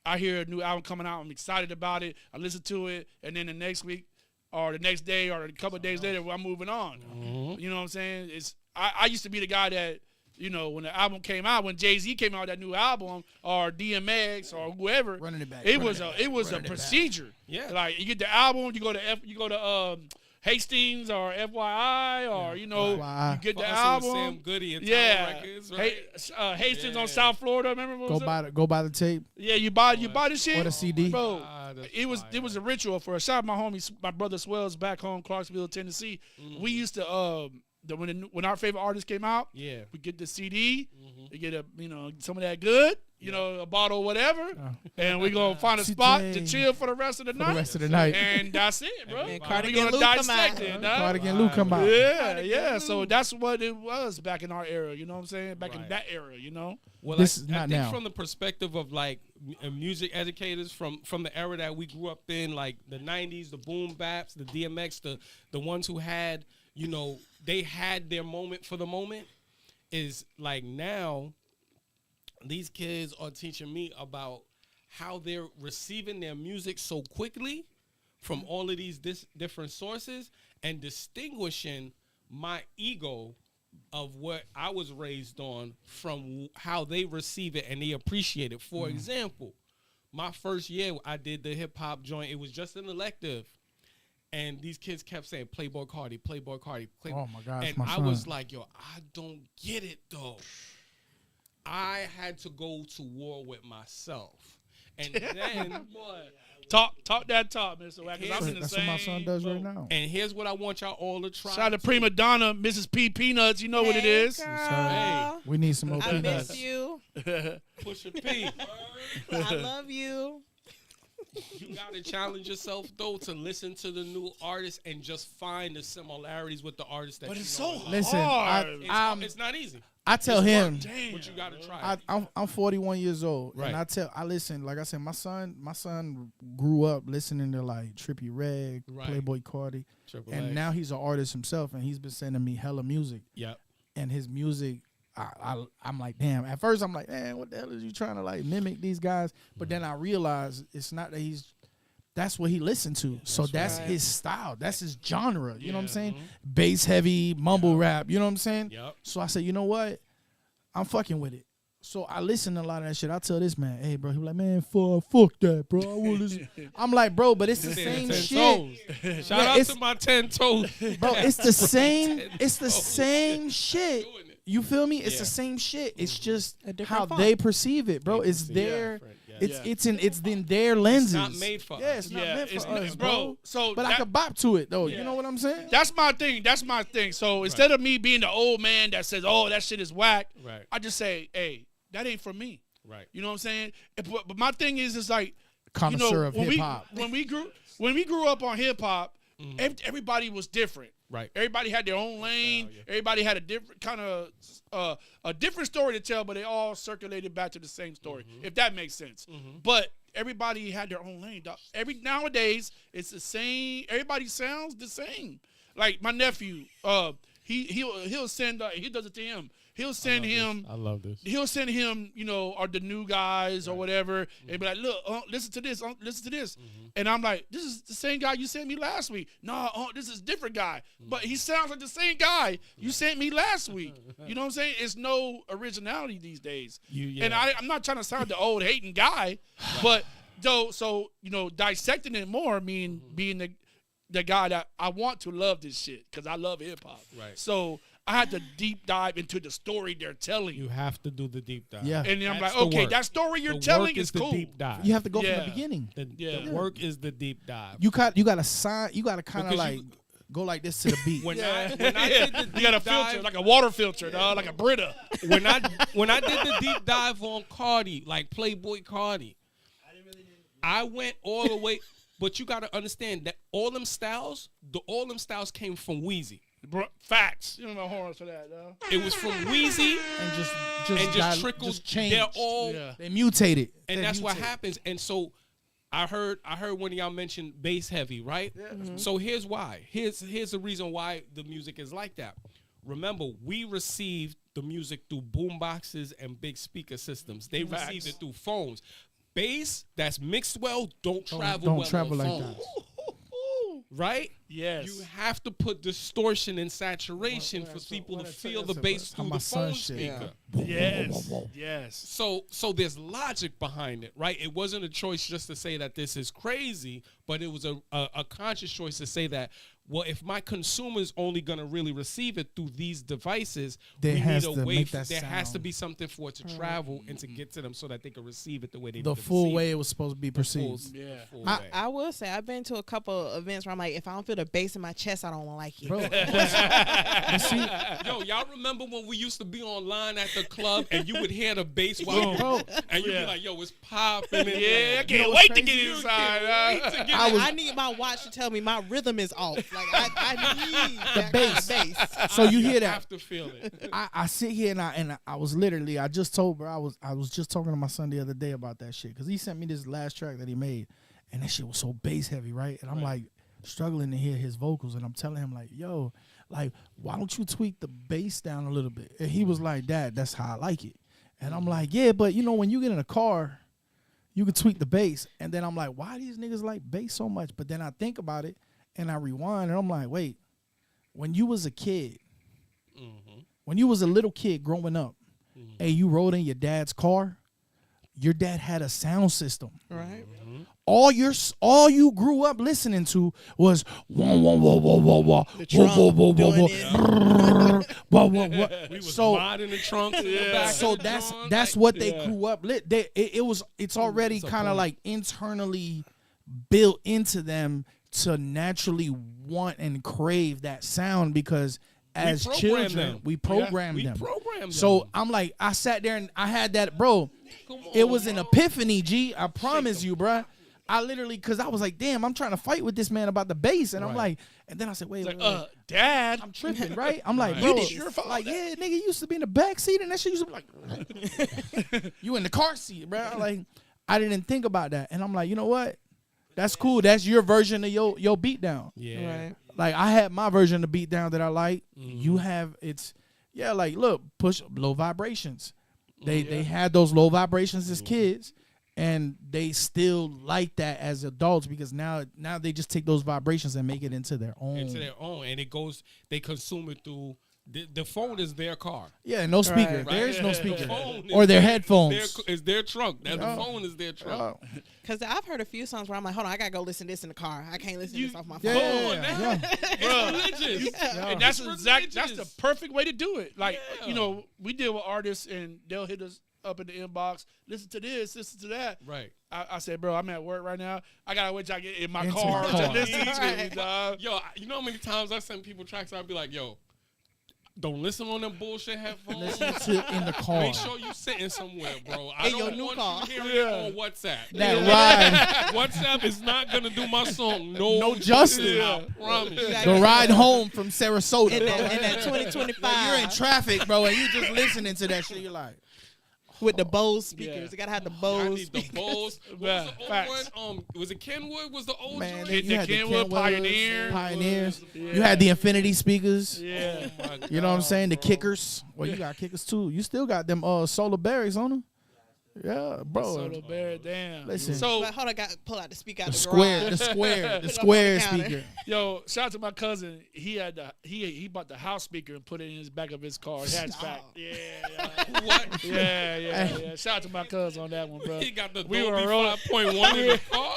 I hear a new album coming out, I'm excited about it. I listen to it, and then the next week, or the next day, or a couple of days later, I'm moving on. You know what I'm saying? I used to be the guy that, you know, when the album came out, when Jay-Z came out with that new album, or DMX or whoever, running it back. It was a procedure. Yeah, like you get the album, you go to Hastings or FYI, or you know, you get the album. Sam Goody and Tower Records, right? Hastings on South Florida. Remember? Go buy the tape. Yeah, you buy the shit or the CD, bro. It was a ritual for a shout out my homies, my brother Swells back home, Clarksville, Tennessee. We used to when our favorite artist came out, we get the CD, we get some of that good, a bottle or whatever, and we gonna find a spot to chill for the rest of the night. And that's it, bro. And we gonna dissect it. Cardigan Lou come out. Yeah. So that's what it was back in our era. You know what I'm saying? Back in that era. Well, this is I not think now. From the perspective of like music educators from the era that we grew up in, like the 90s, the boom baps, the DMX, the ones who had, they had their moment for the moment, is like now these kids are teaching me about how they're receiving their music so quickly from all of these different sources and distinguishing my ego of what I was raised on from how they receive it and they appreciate it. For example, my first year I did the hip hop joint. It was just an elective. And these kids kept saying, Playboy Cardi, Playboy Cardi. Oh, my gosh, and I was like, yo, I don't get it, though. I had to go to war with myself. And then, Talk that talk, Mr. Wagner. That's what my son does right now. And here's what I want y'all all to try. Shout out to prima donna, Mrs. P. Peanuts. You know what it is. Hey, we need some more I peanuts. miss you. Push a P. I love you. You gotta challenge yourself though to listen to the new artists and just find the similarities with the artists that. But you it's know. so hard. Listen, it's not easy. I tell him, but you gotta try. I'm 41 years old, right. and I listen. Like I said, my son grew up listening to like Trippie Redd, Playboy Cardi, and now he's an artist himself, and he's been sending me hella music. Yep. And his music, I'm like, damn. At first, I'm like, man, what the hell is you trying to like mimic these guys? But then I realized it's not that that's what he listened to. So that's his style. That's his genre. You know what I'm saying? Bass heavy, mumble rap. You know what I'm saying? Yep. So I said, you know what? I'm fucking with it. So I listen to a lot of that shit. I tell this man, hey, bro. He was like, man, fuck that, bro. I will listen. I'm like, bro, but it's the same shit. Shout out to my 10 toes. Bro, it's the same. It's the same shit. You feel me? It's the same shit. It's just how they perceive it, bro. It's their, it's in their lenses. It's not made for us. Yeah, it's not meant for us, bro. So, but I could bop to it though. You know what I'm saying? That's my thing. So instead of me being the old man that says, "Oh, that shit is whack," I just say, "Hey, that ain't for me." Right. You know what I'm saying? But my thing is like, connoisseur of hip hop. When we grew up on hip hop, everybody was different. Right. Everybody had their own lane. yeah. Everybody had a different kind of a different story to tell, but they all circulated back to the same story, if that makes sense. But everybody had their own lane. Dog. Nowadays, it's the same. Everybody sounds the same. Like my nephew, he'll send. He does it to him. He'll send him. I love this. He'll send him, or the new guys or whatever, and be like, "Look, listen to this. Listen to this." And I'm like, "This is the same guy you sent me last week." No, this is a different guy, but he sounds like the same guy you sent me last week. You know what I'm saying? It's no originality these days. And I'm not trying to sound the old hating guy, but dissecting it more, being the guy that I want to love this shit because I love hip hop. Right. So I had to deep dive into the story they're telling. You have to do the deep dive. Yeah. And then I'm That's like, the okay, work. that story you're The telling work is the cool. deep dive. You have to go from Yeah. the beginning. The work is the deep dive. You got to sign. You got to kind of Because like you- go like this to the beat. when I did the deep You got a dive, filter, like a water filter, dog, like a Brita. when I did the deep dive on Cardi, like Playboy Cardi, I went all the way. But you got to understand that all them styles came from Weezy. Bro, facts. You don't know horns for that, dog. It was from Weezy, and and just trickled. just changed. They're all, Yeah. They mutated, and They that's what mutated. happens. And so, I heard one of y'all mention bass heavy, right? So here's why. Here's the reason why the music is like that. Remember, we received the music through boom boxes and big speaker systems. They received it through phones. Bass that's mixed well don't travel well on like phones. that. Right? Yes. You have to put distortion and saturation for people to feel the bass how through my the phone son shit. speaker. Yes. Yes. So there's logic behind it, right? It wasn't a choice just to say that this is crazy, but it was a conscious choice to say that, well, if my consumer's only gonna really receive it through these devices, There we has need a to way. make that There has to sound. be something for it to travel and to get to them so that they can receive it the way they The need to full receive way it. it was supposed to be perceived. Yeah. Full I- way. I will say I've been to a couple of events where I'm like, if I don't feel the bass in my chest, I don't like it. Bro, but see, Yo, y'all remember when we used to be online at the club and you would hear the bass while bro, and you'd Yeah. be like, yo, it's popping. Yeah, I can't what's wait to crazy? get inside. I need my watch to tell me my rhythm is off. Like I need that bass. kind of bass. so you hear You that? have to feel it. I sit here and I was literally, I just told bro, I was just talking to my son the other day about that shit because he sent me this last track that he made, and that shit was so bass heavy, right? And I'm like struggling to hear his vocals, and I'm telling him like, yo, like why don't you tweak the bass down a little bit? And he was like, Dad, that's how I like it. And I'm like, yeah, but when you get in a car, you can tweak the bass. And then I'm like, why these niggas like bass so much? But then I think about it and I rewind and I'm like, wait, when you was a kid, when you was a little kid growing up, and you rode in your dad's car, your dad had a sound system. Right. All you grew up listening to was wah wah wah wah wah wah trunk wah wah wah doing wah it. wah wah wah wah. We was So modding the trunks in the back. so of the that's John, that's like, what they grew up lit. It's already That's a kind of point. like internally built into them to naturally want and crave that sound because as program children them. we program we them. program So them. I'm like, I sat there and I had that, bro. Come on, It was an bro. epiphany, G. I promise you, bruh. I literally, because I was like, damn, I'm trying to fight with this man about the bass. And I'm Right. like, and then I said, wait, Like, wait, wait. Dad. I'm tripping, right? I'm like, Right. bro, You did your fault. like, yeah, nigga used to be in the back seat and that shit used to be like, you in the car seat, bro. Like, I didn't think about that. And I'm like, you know what? That's cool. That's your version of your beat down. Yeah. Right. Like, I had my version of beat down that I like. You have, like, look, push low vibrations. They had those low vibrations as kids. And they still like that as adults because now they just take those vibrations and make it into their own. Into their own, and they consume it through the phone is their car. Yeah, no speaker. Right. There is no The speaker. phone Or their is headphones. Is their trunk. Now Yeah. the phone is their trunk. Oh, Because I've heard a few songs where I'm like, hold on, I gotta go listen to this in the car. I can't listen to this off my yeah, phone. yeah, yeah. It's religious. And that's It's that's the religious. perfect way to do it. Like, Yeah. we deal with artists and they'll hit us up in the inbox, listen to this, listen to that. Right. I said, bro, I'm at work right now. I gotta wait till I get in my Into car my to car. listen to it, Right. dog. Yo, you know how many times I send people tracks? I'd be like, yo, Don't listen on them bullshit headphones. Listen to in the car. Make sure you sitting somewhere, bro. I In your don't new want car. you hearing it on WhatsApp. That ride, WhatsApp is not gonna do my song no justice. I promise. Yeah. the ride home from Sarasota. In bro. that 2025. Like, you're in traffic, bro, and you just listening to that shit. You're like, with the Bose speakers. Yeah. You gotta have the I Bose need the speakers. Bose. What was Yeah, the old facts. one? Was it Kenwood? Was the old man, joint? The Kenwood Pioneer. Pioneers. Yeah. You had the Infinity speakers. Yeah. Oh my You know what I'm God, saying? The bro. kickers. Well, you got kickers too. You still got them solar berries on them. Yeah, bro. Solo Bear, damn. Listen. So, But hold on, got pull out the speaker out The the square, garage. the square, the Put it up on the square counter. speaker. yo, shout out to my cousin. He had he bought the house speaker and put it in his back of his car. It had back. Yeah, What? yeah. Shout out to my cousin on that one, bro. He got the We were Dolby rolling- 5.1 in the car.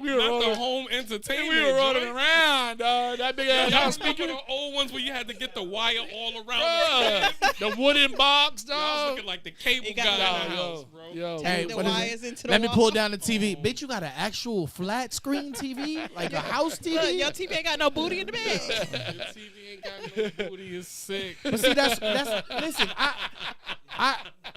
We were Not the rolling. home entertainment. We were rolling joint. around, dog. That big ass Y'all house remember speaker. the old ones where you had to get the wire all around Bruh, the wooden box, Y'all was dog. looking like the cable He guy got in the Yo, house, bro. yo, Hey, The what is it? wires into the Let me wall. pull down the TV. Bitch, you got an actual flat screen TV? Like a house Look, TV? your TV ain't got no booty in the bed. Your TV ain't got no booty. Is sick. But see, that's listen,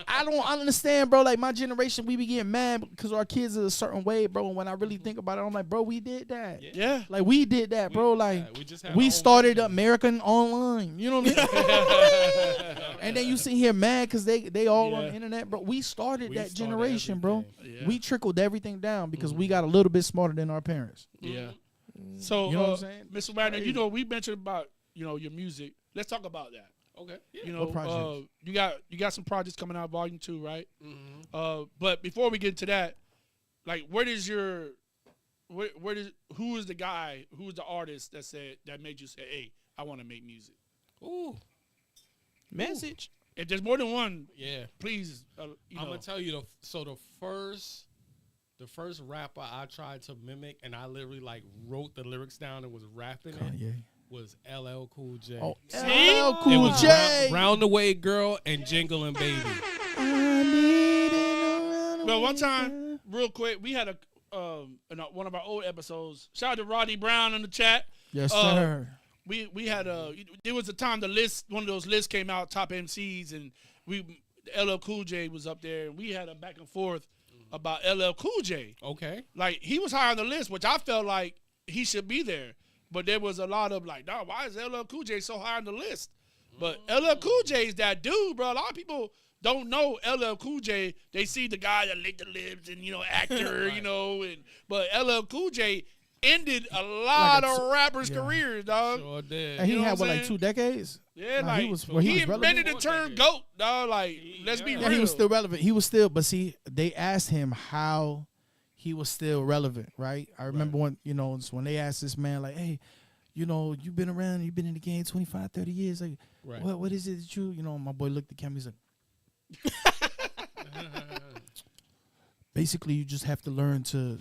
I don't understand, bro. Like my generation, we be getting mad because our kids are a certain way, bro. And when I really think about it, I'm like, bro, we did that. Yeah. Like we did that, bro. did Like that. We just had we our own started version. American Online. You know what I mean? And then you sit here mad because they all on Yeah. the internet, bro. We started We that started generation, bro. everything. Yeah. We trickled everything down because we got a little bit smarter than our parents. Yeah. So, You know what I'm saying? Mr. Wagner, you know, we mentioned about, your music. Let's talk about that. Okay. Yeah. You know, What projects? you got some projects coming out, Volume 2, right? Mm-hmm. But before we get into that, like, who is the guy, who is the artist that made you say, hey, I want to make music? Ooh. Message. If there's more than one, Yeah. please, I'm know. gonna tell you the first rapper I tried to mimic and I literally like wrote the lyrics down and was rapping it Kanye. was LL Cool J. Oh, See? LL It Cool was J. Round the Way Girl and Jingling Baby. Well, one time, real quick, we had in one of our old episodes. Shout out to Rodney Brown in the chat. Yes, Uh, sir. We had there was a time one of those lists came out, top MCs, and LL Cool J was up there, and we had a back and forth about LL Cool J. Okay. Like, he was high on the list, which I felt like he should be there. But there was a lot of like, nah, why is LL Cool J so high on the list? But LL Cool J is that dude, bro. A lot of people don't know LL Cool J. They see the guy that licked the lips and, actor, but LL Cool J ended a lot Like of rappers' yeah. careers, dog. Sure did. And he you know had what I'm like saying? 2 decades. Yeah, Nah, like he was relevant. invented the term GOAT, dog. Like, let's be Yeah, real. Yeah, he was still relevant. He was still, but see, they asked him how he was still relevant, right? I remember when they asked this man, like, hey, you've been around, you've been in the game 25, 30 years. Like, Right. what is it that my boy looked at the camera, he's like, basically, you just have to learn to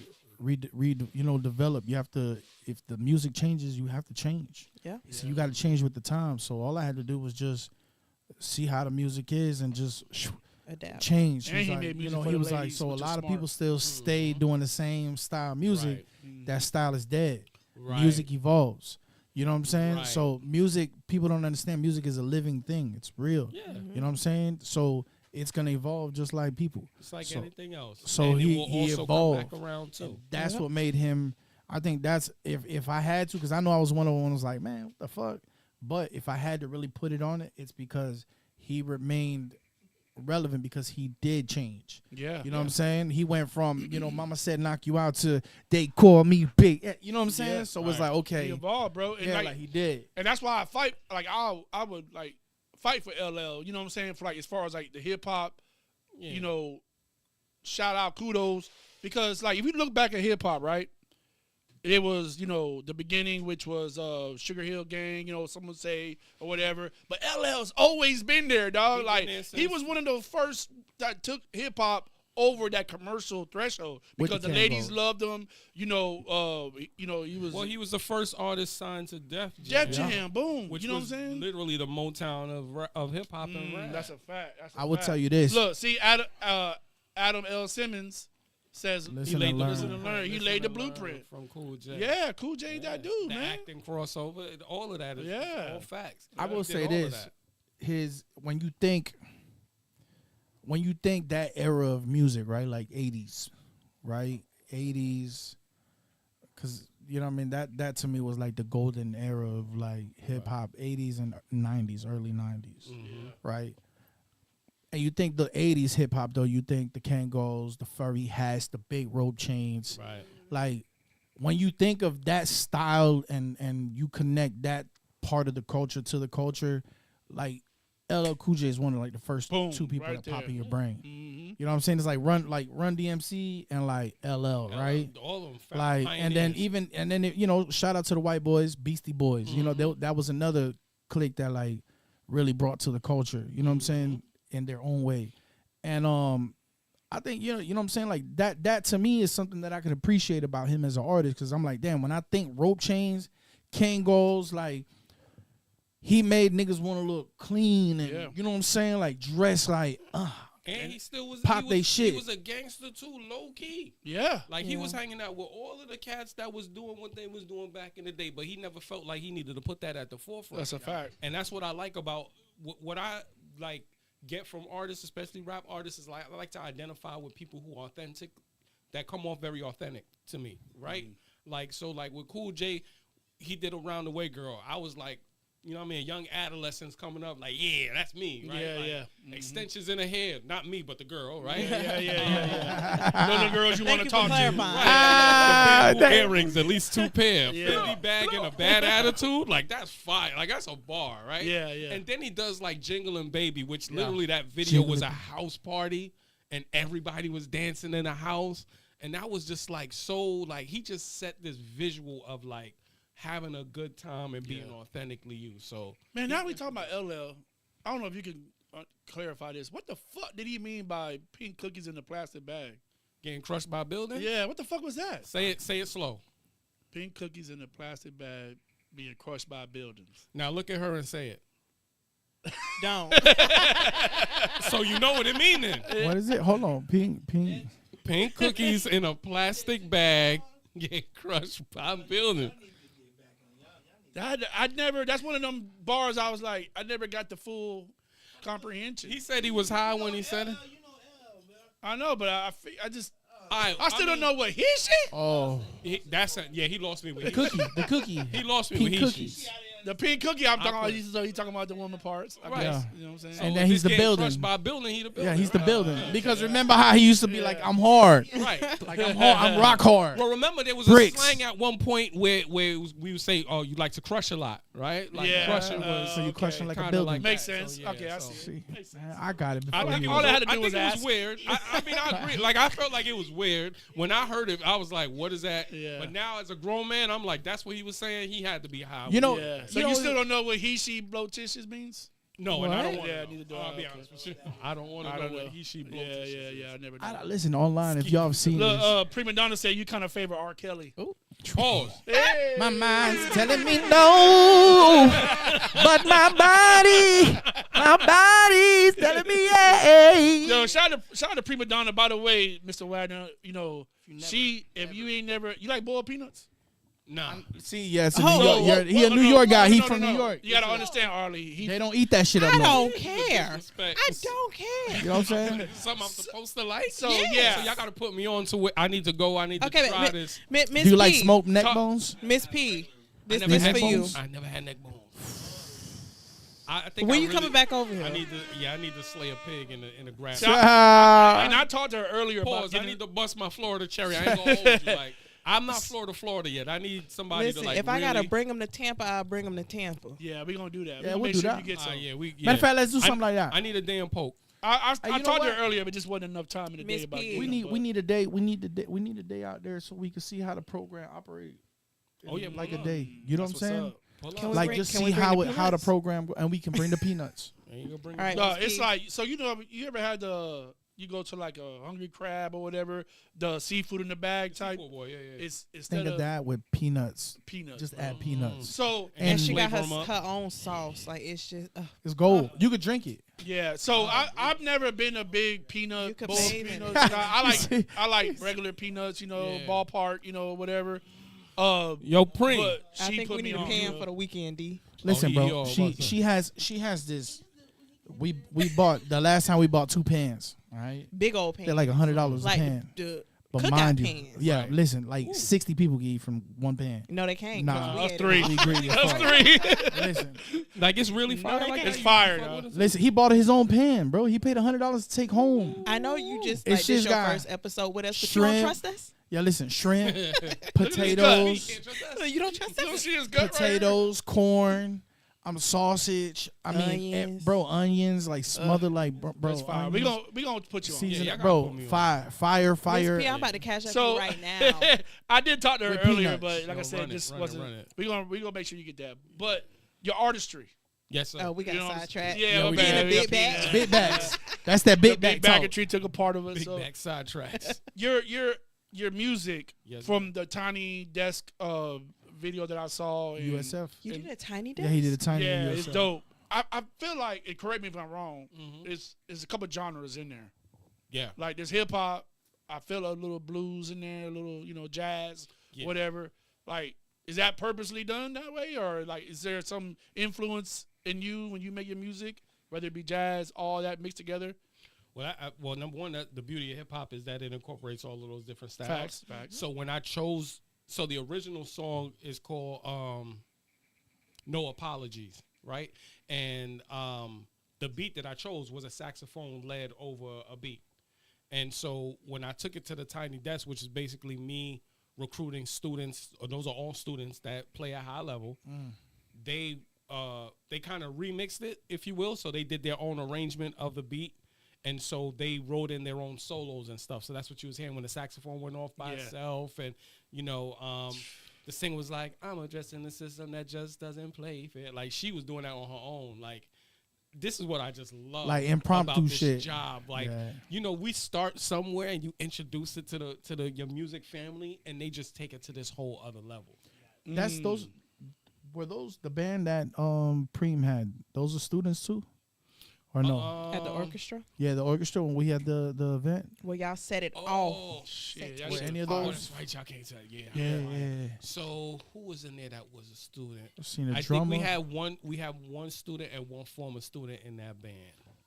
develop. You have to, if the music changes, you have to change. Yeah. So you got to change with the time. So all I had to do was just see how the music is and just Adapt. change. And He's he like, made music he for the was like, ladies, so a which is lot of smart. people still stay doing the same style music. Right. That style is dead. Right. Music evolves. You know what I'm saying? Right. So music, people don't understand music is a living thing. It's real. Yeah. You know what I'm saying? So it's gonna evolve just like people. It's like So- anything else. so and he- it will he also evolved. come back around too. That's what made him. I think that's if I had to, because I know I was one of the ones who was like, man, what the fuck? But if I had to really put it on it, it's because he remained relevant because he did change. Yeah. You know what I'm saying? He went from, Mama said knock you out to they call me big. You know what I'm saying? Yeah, So it was right. like, okay. He evolved, bro. And Yeah, like, like he did. and that's why I fight. Like, I would like fight for LL. You know what I'm saying? For like, as far as like the hip hop, Yeah. shout out, kudos, because like if you look back at hip hop, right? It was, the beginning, which was Sugar Hill Gang, some would say, or whatever. But LL's always been there, dog. He Like, been there he since- was one of the first that took hip hop over that commercial threshold With because the the ladies Kenvo. loved him. He was Well, he was the first artist signed to Def Def Jam, Jam, boom. which you know was what I'm saying? literally the Motown of hip hop and rap. That's a fact. That's a I would fact. tell you this. Look, see, Adam L. Simmons says Listen he laid and the learn. listen and learn. He Listen laid the and learn blueprint. from Cool J. Yeah, Cool J, that dude, the man. acting crossover, all of that is all facts. I will He did say all of this: that. when you think that era of music, right, like 80s, right, 80s, because you know what I mean, that to me was like the golden era of like hip hop, 80s and 90s, early 90s, right. And you think the 80s hip hop though, you think the Kangos, the furry hats, the big rope chains, Right. like when you think of that style and you connect that part of the culture to the culture, like LL Cool J is one of like the first Boom, two people right that pop there. in your brain. Mm-hmm. You know what I'm saying? It's like Run DMC and like LL, right? All of them. Like and then you know, shout out to the white boys, Beastie Boys. You know, that was another clique that like really brought to the culture. You know what I'm saying? In their own way. And I think you know what I'm saying, like that to me is something that I could appreciate about him as an artist, because I'm like, damn, when I think rope chains, Kangos, like he made niggas want to look clean and you know what I'm saying, like dress like and he still was pop he they was, shit. He was a gangster too, low key. Yeah. Like he was hanging out with all of the cats that was doing what they was doing back in the day, but he never felt like he needed to put that at the forefront. That's a fact. And that's what I like about what I like get from artists, especially rap artists, is like I like to identify with people who are authentic, that come off very authentic to me, right? Like so, like with Cool J, he did Around the Way Girl. I was like, you know what I mean, young adolescents coming up, like, yeah, that's me, right? Yeah, like, yeah. Extensions in her hair, not me, but the girl, right? Yeah. Those are the girls you want to talk to. Right. The bamboo earrings, at least 2 pair. Yeah. Philly bag and a bad attitude, like that's fire. Like that's a bar, right? Yeah, yeah. And then he does like Jingling Baby, which literally that video was a house party and everybody was dancing in a house. And that was just like so, like he just set this visual of like having a good time and being authentically you. So Man, now we talking about LL. I don't know if you can clarify this. What the fuck did he mean by pink cookies in a plastic bag? getting crushed by a building? Yeah, what the fuck was that? Say it slow. Pink cookies in a plastic bag being crushed by buildings. Now look at her and say it. Don't. So you know what it means then. What is it? Hold on. Pink cookies in a plastic bag get crushed by a building. I never, that's one of them bars I was like, I never got the full comprehension. He said he was high when he said it. I know, but I just, I still mean, don't know what he said. Oh, He lost me with the cookie. He lost me Pink with cookies. The pink cookie I'm talking about, he's talking about the woman parts. I Right. guess, Yeah. you know what I'm saying? So And if then he's it's the getting building. crushed by a building, he the building. Yeah, he's the right? building. Because remember how he used to be like, I'm hard. Right. Like, I'm hard. I'm rock hard. Well, remember there was Bricks. a slang at one point where we would say, "Oh, you like to crush a lot," right? Like Yeah. crushing was So you crushing like a kinda building. like Makes that. sense. So, yeah, Okay, I so- see. Man, I got it. I Before think you. it All was, I had to I do think was it was ask. weird. I mean, I agree. Like, I felt like it was weird. When I heard it, I was like, what is that? Yeah. But now, as a grown man, I'm like, that's what he was saying. He had to be high. You know, Yeah. So you you know, still don't know what he, she, blow tissues means? No, and I don't What? want to Yeah, know. neither do I. I'll be Okay. honest with you. I don't want to I know don't what know. he, she, blow Yeah, tissues yeah, is. yeah. I never know. listen online if y'all have seen Look, this. Prima Donna said you kind of favor R. Kelly. Pause. Hey. My mind's telling me no, but my body's telling me yeah. Yo, shout out to Prima Donna. By the way, Mr. Wagner, you know, if you ain't never, you like boiled peanuts? Nah. See, yes, Oh, he a New York guy. He from New York. You gotta understand, Arlie. They don't eat that shit up I north. don't care. Disrespect. I don't care. You know what I'm saying? Something I'm supposed to like. So Yeah. yeah, So y'all got to put me on to it. I need to go. I need to Okay, try this. Miss Do you like P, smoked neck Talk- bones? Miss P, this I never for had you. bones. I never had neck bones. I think When I you really- coming back over here? I need to slay a pig in the grass. and I talked to her earlier about Pause. I getting, need to bust my Florida cherry. I ain't gonna hold you. Like, I'm not Florida yet. I need somebody Listen, to like. if I gotta really- bring them to Tampa, I'll bring them to Tampa. yeah, we gonna do that. Yeah, We'll we'll make do sure that. you get some. yeah, we. Yeah. Matter of fact, let's do something like that. I need a damn poke. I Hey, you know talked to what? her earlier, but just wasn't enough time in the Miss day about P. getting We them, need but- we need a day. We need a day out there so we can see how the program operate. Oh, yeah, like a pull day. You know what I'm That's what's saying? up. Pull Can up. we Like bring- just can see we bring how the it how the peanuts? program go, and we can bring the peanuts. And you gonna bring All right. No, Miss it's P. like so. You know, you ever had the you go to like a Hungry Crab or whatever, the seafood in the bag type. Boy, yeah. It's instead Think of that with peanuts. peanuts. Just add peanuts. So And she got flavor 'em up. her own sauce. Like it's just It's gold. You could drink it. yeah, so I've never been a big You peanut could bowl. bathe in Peanuts. it. I like regular peanuts. Yeah. Ballpark. Whatever. Yo, Preem. But I she think put we me need a on pan to for the weekend, D. Listen, he bro. all She about she has this. We bought the last time we bought 2 pans. All right, Big old pan. they're like $100 a like pan. the But cookout mind you, pans. yeah, Right. listen, like 60 people can eat from 1 pan. No, they can't. Nah. 'cause we had Three. it. We greedy as That's fuck. 3. Listen, Like it's really fire. they Like can't. It's that? fire, You fuck dog. with us? listen. He bought his own pan, bro. He paid $100 to take home. I know you just It's like this just your got first episode with us, but you don't shrimp, trust us. Yeah, listen, shrimp, You potatoes, can't trust us. You don't trust You don't us. see his gut potatoes, corn. sausage. I mean, Onions. bro, onions like smothered like bro. That's fire. We onions, gonna put you on. season, Yeah, y'all gotta bro. put me on. Fire. Miss P, I'm about to cash up So you right now. I did talk to her With earlier, peanuts. but like Yo, I said, run it, this run it, wasn't. run it. We gonna make sure you get that. But your artistry. Yes, sir. Oh, we got You know what I'm sidetracked. saying? Yeah, Yeah, my we bad. did. We Big bag. got Big bags. That's that big the bag big talk. baggatry took a part of it. Big So back side tracks. your music Yes, from the Tiny Desk video that I saw. And, USF. You did a tiny desk? Yeah, he did a tiny. Yeah, USF. it's dope. I feel like, and correct me if I'm wrong, Mhm. it's a couple genres in there. Yeah. Like there's hip hop. I feel a little blues in there, a little jazz, Yeah. whatever. Like, is that purposely done that way, or like, is there some influence in you when you make your music, whether it be jazz, all that mixed together? Well, number one, the beauty of hip hop is that it incorporates all of those different styles. Facts. So when I chose, the original song is called "No Apologies," right? And the beat that I chose was a saxophone led over a beat. And so when I took it to the Tiny Desk, which is basically me recruiting students, or those are all students that play at high level, they kind of remixed it, if you will. So they did their own arrangement of the beat. And so they wrote in their own solos and stuff. So that's what you was hearing when the saxophone went off by itself. And, the singer was like, I'm addressing the system that just doesn't play fair. Like, she was doing that on her own. Like, this is what I just love. Like impromptu about this shit. job. Like, Yeah. we start somewhere and you introduce it to your music family, and they just take it to this whole other level. That's those. Were those the band that Preem had? Those are students too, or no? At the orchestra? Yeah, the orchestra when we had the event. Well, y'all set it Oh, off. shit. Set Were it any of Oh, those? that's right. Y'all can't tell. Yeah. Yeah. So who was in there that was a student? I've seen a I drummer. think we have one student and one former student in that band.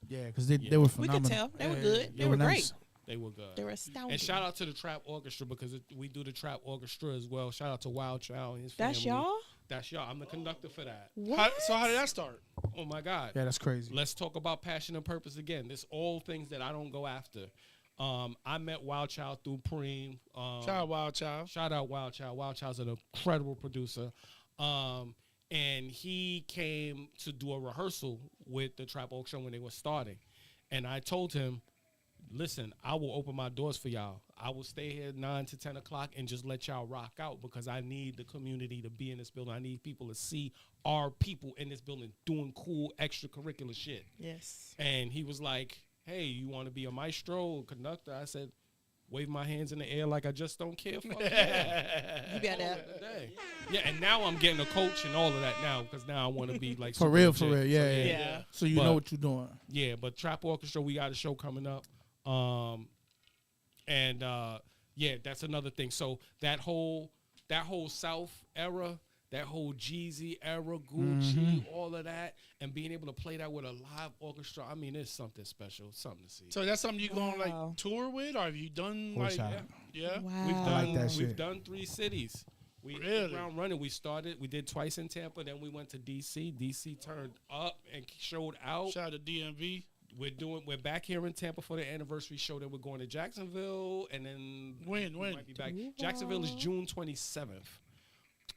Yeah, because they were We phenomenal. could tell. They were Yeah, good. They were great. nice. They were good. They were astounding. And shout out to the Trap Orchestra, because we do the Trap Orchestra as well. Shout out to Wild Child and his family. That's y'all? That's y'all. I'm the conductor for that. What? So how did that start? Oh my God. Yeah, that's crazy. Let's talk about passion and purpose again. This all things that I don't go after. I met Wild Child through Preem. Shout out Wild Child. Shout out Wild Child. Wild Child's an incredible producer. And he came to do a rehearsal with the Trap Orchestra when they were starting. And I told him, listen, I will open my doors for y'all. I will stay here 9 to 10 o'clock and just let y'all rock out, because I need the community to be in this building. I need people to see our people in this building doing cool extracurricular shit. Yes. And he was like, hey, you want to be a maestro or conductor? I said, wave my hands in the air like I just don't care. Fuck yeah. You got Call that. it a day. Yeah, and now I'm getting a coach and all of that now, because now I want to be like For super real, legit. yeah, So, yeah. Yeah. So you But- know what you're doing. Yeah, but Trap Orchestra, we got a show coming up. That's another thing. So that whole South era, that whole Jeezy era, Gucci, all of that, and being able to play that with a live orchestra, I mean, it's something special, something to see. So that's something you gonna Wow. like tour with, or have you done Horse like? out. Yeah. Wow. We've done, like that we've shit. done 3 cities. We hit Really? the ground running. We did twice in Tampa, then we went to DC. DC turned up and showed out. Shout out to DMV. We're back here in Tampa for the anniversary show. Then we're going to Jacksonville, and then When? we might be back. Jacksonville is June 27th.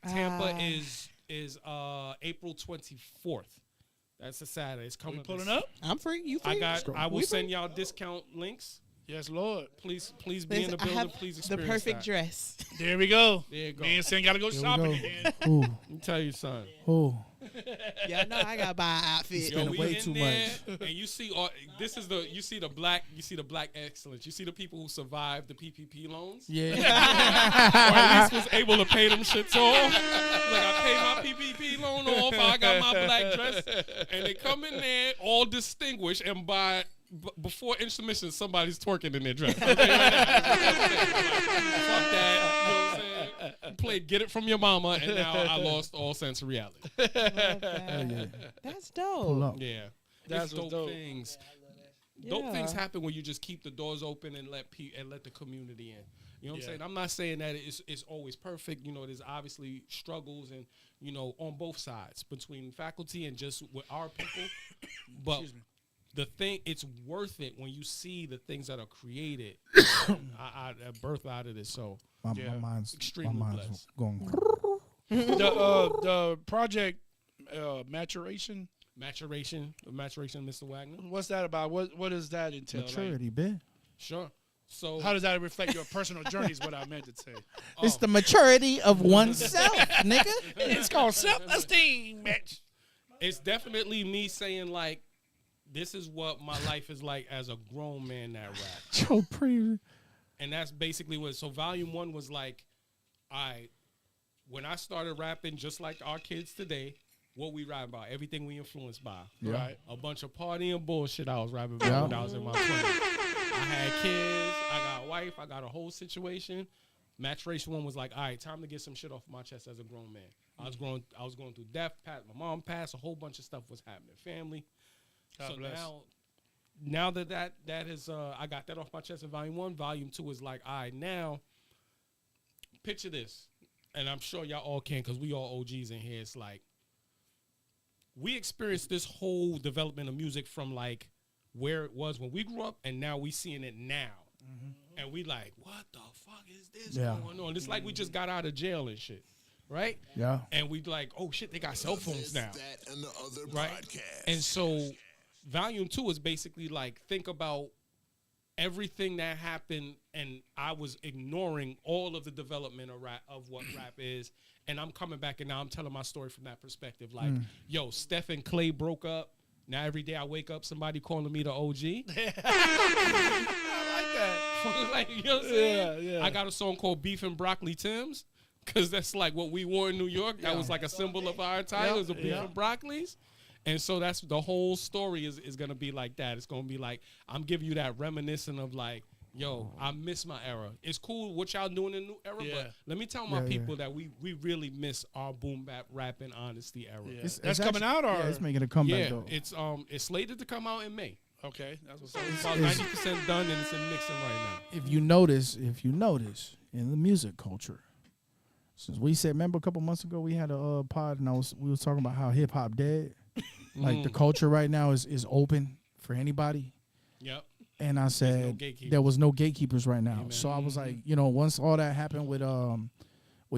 Tampa is April 24th. That's a Saturday. It's We coming. pulling up? I'm free. You free? I will We send free? y'all discount links. Yes, Lord. Please be in the I building. have Please the experience perfect that. dress. There we go. There you go. Man saying gotta go There we shopping go. again. Ooh, Let me tell you, son. ooh. Yeah, no, I gotta buy an outfit. Spend we way in too there, much. and you see you see the black excellence. You see the people who survived the PPP loans. Yeah. Or at least was able to pay them shits off. Like I paid my PPP loan off. I got my black dress, and they come in there all distinguished, and before intermission, somebody's twerking in their dress. Fuck that. You know what I'm saying? Played Get It From Your Mama, and now I lost all sense of reality. Love that. That's dope. Pull up. Yeah, That's it's what's dope dope. things. Yeah. Dope things happen when you just keep the doors open and let the community in. You know what I'm saying? I'm not saying that it's always perfect. You know, there's obviously struggles and on both sides between faculty and just with our people. But the thing, it's worth it when you see the things that are created, I birth out of this. So My mind's extremely blessed. going. The project maturation. Maturation of Mr. Wagner. What's that about? What does that entail? Maturity, bitch. Sure. So How does that reflect your personal journey? Is what I meant to say. It's the maturity of oneself, nigga. It's called self-esteem, bitch. it's definitely me saying like, this is what my life is like as a grown man that rap. Joe Pre. And that's basically what. So volume 1 was like, when I started rapping, just like our kids today, what we rap about, everything we influenced by. Yeah. Right. A bunch of partying bullshit I was rapping about Yeah. when I was in my 20s. I had kids, I got a wife, I got a whole situation. Maturation 1 was like, all right, time to get some shit off my chest as a grown man. I was going through death, my mom passed, a whole bunch of stuff was happening, family. God So bless. now that is I got that off my chest in volume 1. Volume 2 is like, all right, now picture this, and I'm sure y'all all can because we all OGs in here. It's like we experienced this whole development of music from like where it was when we grew up, and now we seeing it now, and we like, what the fuck is this going on? It's like we just got out of jail and shit, right? Yeah. And we like, oh shit, they got cell phones now, That and the other right? podcast. And so volume 2 is basically like, think about everything that happened, and I was ignoring all of the development of what rap is, and I'm coming back and now I'm telling my story from that perspective. Like, yo, Steph and Clay broke up. Now every day I wake up, somebody calling me the OG. I like that. Like, you know what I'm saying? Yeah. I got a song called Beef and Broccoli Tim's, because that's like what we wore in New York. That was like a symbol of our time. It was a beef and broccolis. And so that's the whole story is going to be like that. It's going to be like, I'm giving you that reminiscent of like, yo, I miss my era. It's cool what y'all doing in the new era, but let me tell my people that we really miss our boom bap rapping honesty era. Yeah. It's That's actually- coming out, or Yeah, it's making a comeback Yeah, though. it's slated to come out in May. okay? That's what's up. It's about 90% done, and it's in mixing right now. If you notice in the music culture, since we said, remember a couple months ago we had a pod and we was talking about how hip hop dead. Like the culture right now is open for anybody. Yep. And I said gatekeepers. there was no gatekeepers right now. Amen. So I was like, once all that happened with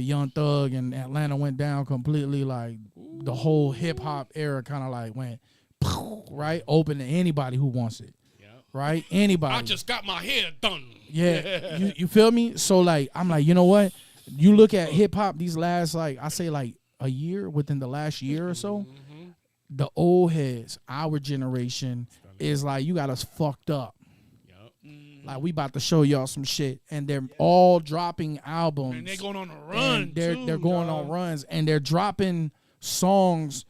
Young Thug and Atlanta went down completely, like the whole hip hop era kind of like went right open to anybody who wants it. Yep. Right? Anybody. I just got my hair done. Yeah. you feel me? So like I'm like, you know what? You look at hip hop these last I say like a year, within the last year or so, the old heads, our generation, is like, you got us fucked up. Yep. Like, we about to show y'all some shit. And they're all dropping albums. And they're going on a run. And they're too, going dog. on runs. And they're dropping songs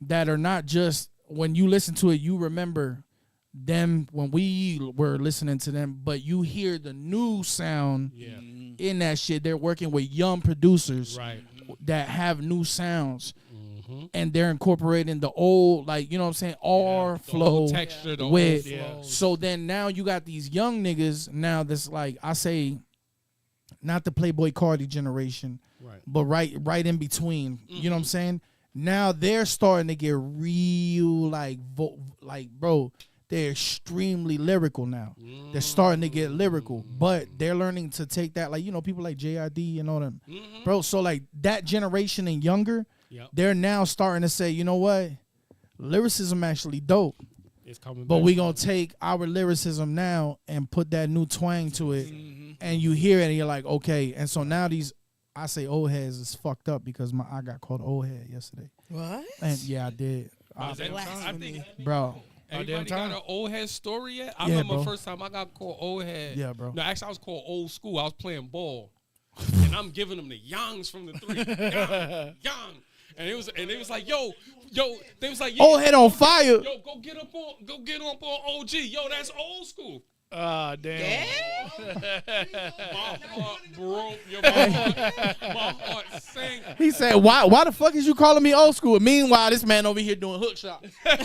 that are not just, when you listen to it, you remember them when we were listening to them. But you hear the new sound in that shit. They're working with young producers Right. that have new sounds. And they're incorporating the old, like, you know what I'm saying, our flow texture, the with. old flows. So then now you got these young niggas now that's like, I say, not the Playboy Cardi generation, Right. but right in between. You know what I'm saying? Now they're starting to get real, like bro, they're extremely lyrical now. They're starting to get lyrical, but they're learning to take that, like, people like JID and all them. Bro, so like that generation and younger, Yep. they're now starting to say, you know what? Lyricism actually dope. It's coming But back. we gonna take our lyricism now and put that new twang to it, and you hear it and you're like, okay. And so now I say old heads is fucked up because I got called old head yesterday. What? And yeah, I did. I think, Bro. everybody got an old head story yet? I Yeah, remember bro. the first time I got called old head. Yeah, bro. No, actually, I was called old school. I was playing ball, and I'm giving them the youngs from the 3. Young. And it was like, yo, they was like, yeah, Old head on fire. yo, go get up on OG. Yo, that's old school. Ah, damn. My heart broke. Yo, my heart sank. He said, why the fuck is you calling me old school? Meanwhile, this man over here doing hook shots. You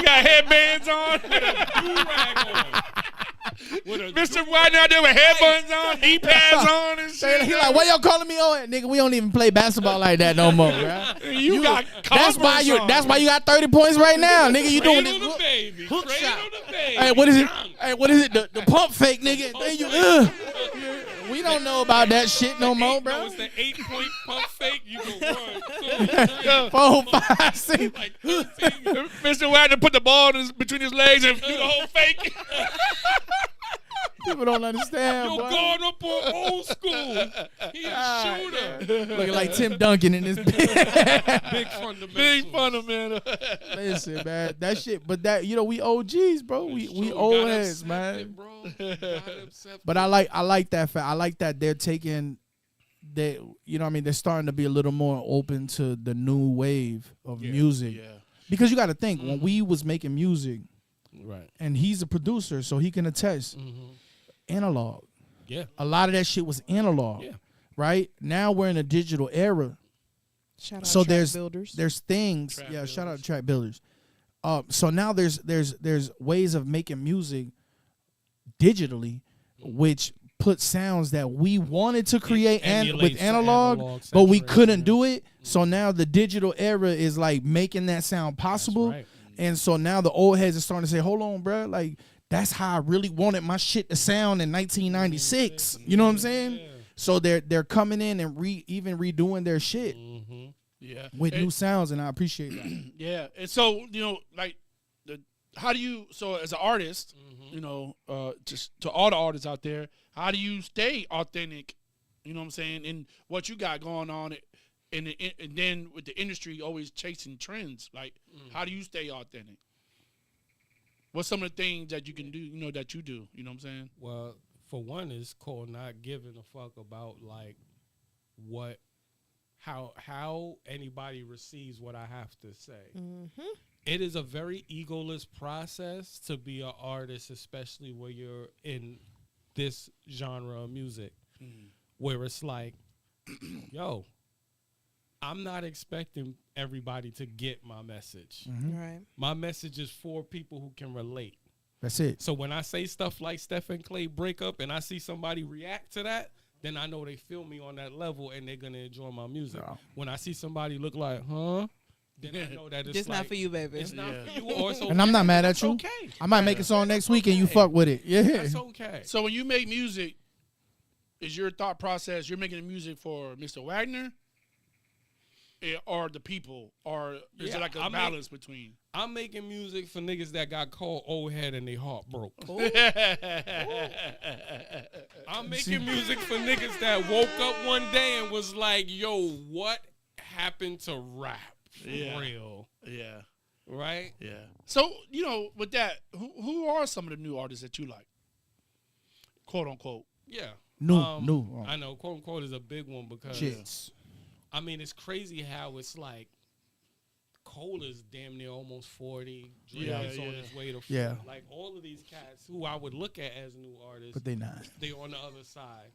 got headbands on. Do-rag on. Mr. Wagner out there with headbands on, knee pads on and shit. He like, why y'all calling me old head? Nigga, we don't even play basketball like that no more, right? You got That's why you. on. That's why you got 30 points right now, nigga. You doing Cradle this the baby. hook Cradle shot. the baby. Hey, what is it? Young. Hey, what is it? The pump fake, nigga. Then you, we don't know about that shit no more, No, bro. it's the 8-point pump fake. You go 1, 2, 3, 4, 5, 6. like 13. Mr. Wagner put the ball between his legs and do the whole fake. People don't understand, Yo, boy. going up on old school. He a shooter. Looking like Tim Duncan in this bitch. Big fundamental. Big fundamental. Listen, man, that shit. But that, we OGs, bro. We old heads, man. But I like that fact. I like that they're taking that. You know what I mean? They're starting to be a little more open to the new wave of music. Yeah. Because you got to think when we was making music, Right. and he's a producer, so he can attest. Analog. Yeah. A lot of that shit was analog. Yeah. Right? Now we're in a digital era. Shout out So track builders. there's things. Shout out to track builders. So now there's ways of making music digitally, which put sounds that we wanted to create and with analog, but we couldn't do it. So now the digital era is like making that sound possible. Right. And so now the old heads are starting to say, hold on, bro, like that's how I really wanted my shit to sound in 1996. You know what I'm saying? So they're coming in and even redoing their shit Yeah. with new sounds, and I appreciate that. Yeah. And so, like, how do you, so as an artist, just to all the artists out there, how do you stay authentic, you know what I'm saying, in what you got going on, and then with the industry always chasing trends, like, how do you stay authentic? What's some of the things that you can do, that you do, you know what I'm saying? Well, for one, it's called not giving a fuck about, like, how anybody receives what I have to say. It is a very egoless process to be an artist, especially where you're in this genre of music, where it's like, yo, I'm not expecting everybody to get my message. Right. My message is for people who can relate. That's it. So when I say stuff like Steph and Clay break up and I see somebody react to that, then I know they feel me on that level and they're going to enjoy my music. No. When I see somebody look like, then I know that it's Just like, not for you, baby. It's not for you, or it's okay. And I'm not mad at It's you. okay. I might make a song next week and you fuck with it. Yeah. That's okay. So when you make music, is your thought process, you're making the music for Mr. Wagner? Or the people, or is it like a balance between? I'm making music for niggas that got called old head and they heart broke. I'm making music for niggas that woke up one day and was like, yo, what happened to rap? For real. Yeah. Right? Yeah. So, with that, who are some of the new artists that you like? Quote unquote. Yeah. New. I know, quote unquote is a big one because Shits. I mean, it's crazy how it's like Cole is damn near almost 40. Dre's on his way to 40. Yeah. Like all of these cats who I would look at as new artists, But they not. they're on the other side.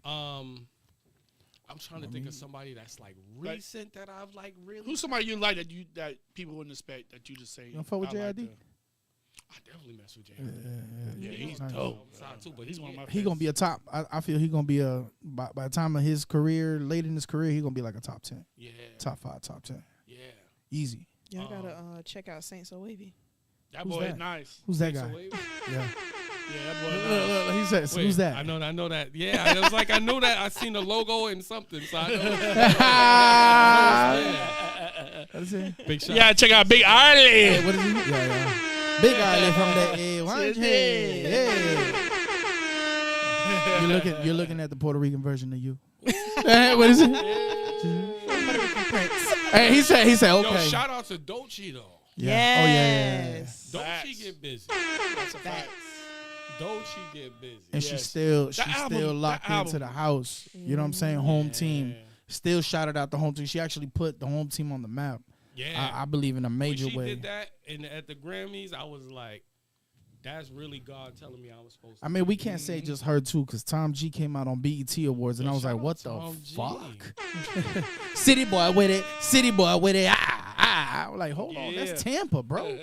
I'm trying to think of somebody that's like recent that I've like really. Who's somebody you like that people wouldn't expect that you just say? You don't fuck with JID? I definitely mess with JID. Yeah, he's Nice. dope. Side too, but He's one of my He gonna be a top. I feel he gonna be by the time of his career, late in his career, he gonna be like a top 10, Yeah. top 5, top 10, Yeah. easy. Y'all gotta check out Saint So Wavy. That Who's boy that? is nice. Who's that So guy? wait, Yeah. Yeah, that boy is nice. He said, wait, "Who's that?" I know that. Yeah, I was like, I know that. I seen the logo and something, so I know. That's it. Big shot. Yeah, check out Big Arlie. What is he? Yeah. Big Island from the 100. Yeah. You're looking at the Puerto Rican version of you. What is it? Hey, he said Yo, okay. shout out to Dolce though. Yeah. Oh yeah. Dolce get busy. That's a fact. Dolce get busy. And she's still locked into the house. You know what I'm saying? Home team. Still shouted out the home team. She actually put the home team on the map. Yeah. I believe in a major when she way. did that at the Grammys, I was like, that's really God telling me I was supposed to. I mean, we can't say just her too, because Tom G came out on BET Awards, and I was like, what the fuck? City boy with it. City boy with it. I'm like, hold on. That's Tampa, bro.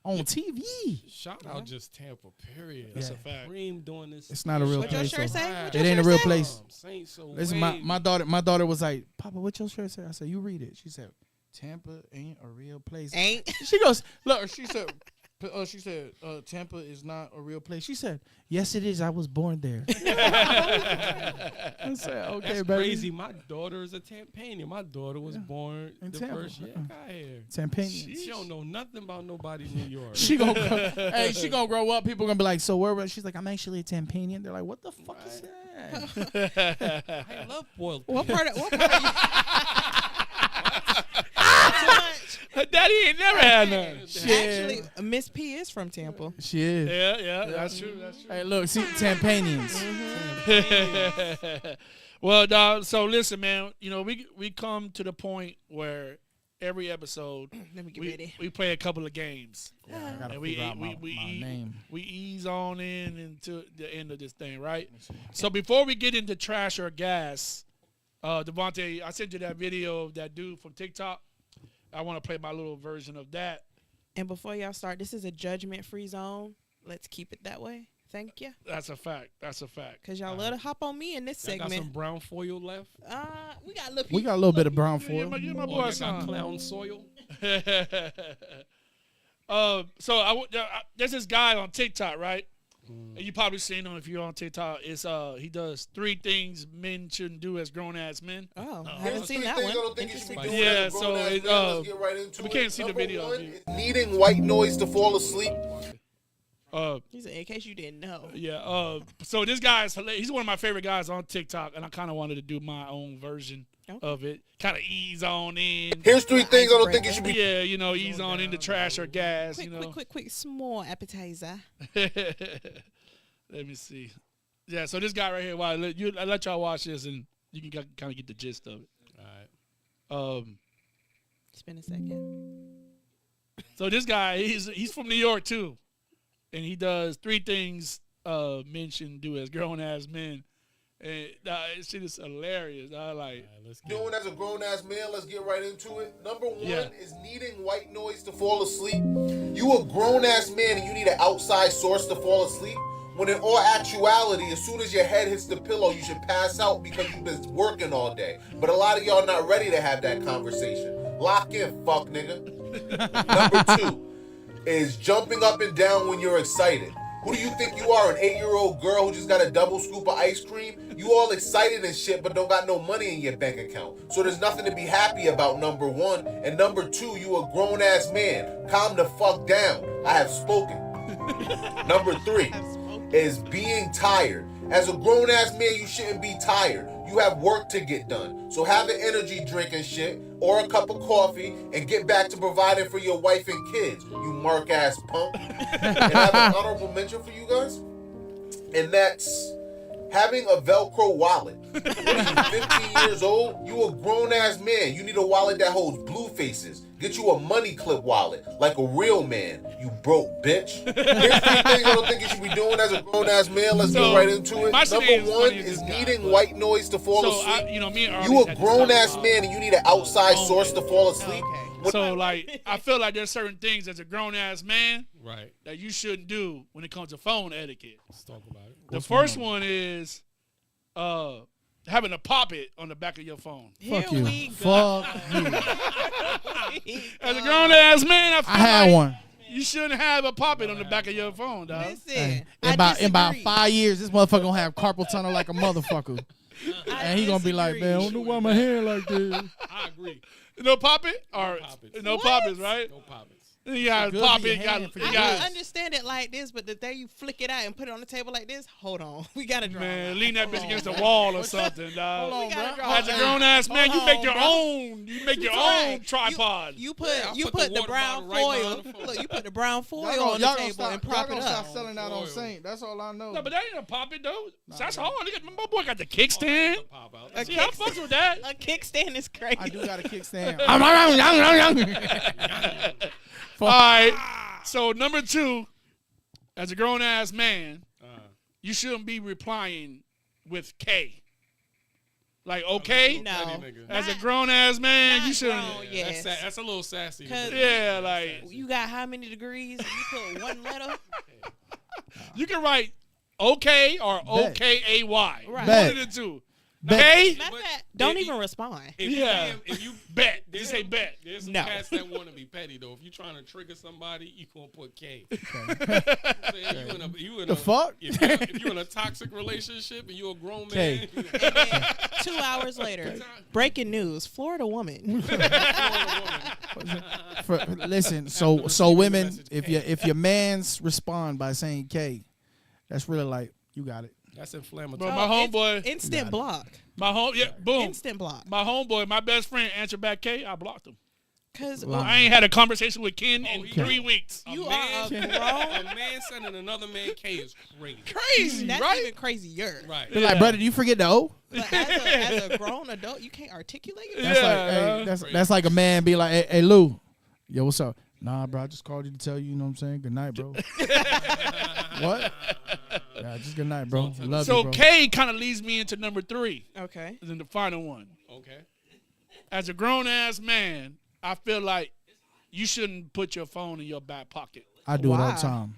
On TV. Shout out just Tampa, period. That's a fact. Cream doing this. It's not a real What your place. shirt though. say? It ain't a real place. So Listen, my daughter was like, Papa, what your shirt say? I said, you read it. She said, Tampa ain't a real place. Ain't. She goes, look, she said, Tampa is not a real place. She said, yes, it is. I was born there. I said, okay, that's baby. crazy. My daughter is a Tampanian. My daughter was born In the Tampa. first year I got here. Tampanian. She don't know nothing about nobody in New York. She gonna grow up. People gonna be like, so where? She's like, I'm actually a Tampanian. They're like, what the fuck is that? I love boiled. What part of you? Her daddy ain't never had none. Actually, Miss P is from Tampa. She is. Yeah, that's true. That's true. Hey, look, see, Tampanians. Well, dog. So listen, man. You know, we come to the point where every episode Let me get ready. we play a couple of games. I gotta And figure out my name. we ease on into the end of this thing, right? So before we get into trash or gas, Devontae, I sent you that video of that dude from TikTok. I want to play my little version of that. And before y'all start, this is a judgment-free zone. Let's keep it that way. Thank you. That's a fact. That's a fact. Because y'all love to hop on me in this Y'all got some segment. brown foil left? We got a little We got a little bit of brown Yeah, foil. my Oh, boy y'all got son. clown soil? So there's this guy on TikTok, right? And you probably seen him if you're on TikTok. It's he does 3 things men shouldn't do as grown ass men. Oh, I haven't seen that I one. don't think you should be Interesting. doing Yeah, as a so grown-ass it, man. Let's get right into we it. can't see the Number video. one is needing white noise to fall asleep. He said, in case you didn't know. Yeah. So this guy is hilarious. He's one of my favorite guys on TikTok, and I kind of wanted to do my own version of it. Kind of ease on in. Here's 3 things I don't think you should be. Yeah, you know, ease on into trash or gas. Quick, you know. quick, small appetizer. Let me see. Yeah, so this guy right here, I let y'all watch this, and you can kind of get the gist of it. All right. It's been a second. So this guy, he's from New York too, and he does 3 things men shouldn't do as grown ass men, and this shit is hilarious. I like Doing as a grown ass man, let's get right into it. Number 1 is needing white noise to fall asleep. You a grown ass man and you need an outside source to fall asleep. When in all actuality, as soon as your head hits the pillow, you should pass out because you've been working all day. But a lot of y'all not ready to have that conversation. Lock in, fuck nigga. Number 2 is jumping up and down when you're excited. Who do you think you are, an 8-year-old girl who just got a double scoop of ice cream? You all excited and shit, but don't got no money in your bank account. So there's nothing to be happy about, number 1. And number 2, you a grown-ass man. Calm the fuck down. I have spoken. Number 3 is being tired. As a grown-ass man, you shouldn't be tired. You have work to get done. So have an energy drink and shit, or a cup of coffee, and get back to providing for your wife and kids, you mark-ass punk. And I have an honorable mention for you guys, and that's having a Velcro wallet. What are you, 15 years old? You a grown-ass man. You need a wallet that holds blue faces. Get you a money clip wallet, like a real man, you broke bitch. Here's 3 things I don't think you should be doing as a grown-ass man. Let's get right into it. Number 1 is needing white noise to fall asleep. You a grown-ass man and you need an outside source to fall asleep. Okay. So like, I feel like there's certain things as a grown ass man Right. that you shouldn't do when it comes to phone etiquette. Let's talk about it. The first one is having a pop-it on the back of your phone. Fuck Here you. we go. Fuck you. As a grown ass man, I feel I had like one. you shouldn't have a pop-it on the back of your phone, dog. Listen, In about 5 years, this motherfucker gonna have carpal tunnel like a motherfucker. And he gonna be like, man, I don't know why my hair like this. I agree. No pop-it? Or poppets. no poppets, right? No poppets. You got Good pop for your it. hand for I your don't eyes. understand it like this, but the day you flick it out and put it on the table like this, hold on. We got to draw. Man, lean that bitch against the wall or something, dog. Hold on, We gotta bro. draw. As a grown ass man, you Hold make on, your bro. own. You make your own tripod. You put Yeah, I you put put the the water brown bottle right foil. behind the phone. Look, you put the brown foil Y'all on gonna the stop, table and y'all prop gonna it stop up. selling that on Oil. Saint. That's all I know. No, but that ain't a pop it though. That's hard. Look at my boy got the kickstand. Pop out. See, I fucks with that. A kickstand is crazy. I do got a kickstand. All right. So number 2, as a grown ass man, you shouldn't be replying with K. Like okay. No. Petty nigga. As a grown ass man, you shouldn't. grown, yes. That's a little sassy. 'Cause- Yeah, like You got how many degrees? And you put one letter. you can write okay or Bet. OKAY. Right. Bet. One of the two. Bet. K, Matter of But fact, don't if even you- respond. If you bet. Just say bet. There's some No. cats that want to be petty though. If you're trying to trigger somebody, you gonna put K. You in The fuck? If you're in a toxic relationship and you're a grown man, K. And then 2 hours later, breaking news: Florida woman. Listen, so women, if your man's respond by saying K, that's really like you got it. that's inflammatory. Bro, my homeboy, Instant block. boom. Instant block. My homeboy, my best friend, answered back K. I blocked him. Because I ain't had a conversation with Ken in he- 3 weeks. you a are a man, grown. a man sending another man K is crazy. Crazy, That's right? even crazier. Right. They're like, brother, do you forget the O? But as a grown adult, you can't articulate it. That's like, hey, that's like a man be like, hey, Lou, yo, what's up? Nah, bro, I just called you to tell you, you know what I'm saying? Good night, bro. What? Yeah, just good night, bro. Love So you, bro. K kind of leads me into number 3, Okay. and then the final one. Okay. As a grown ass man, I feel like you shouldn't put your phone in your back pocket. I do it all Why? the time.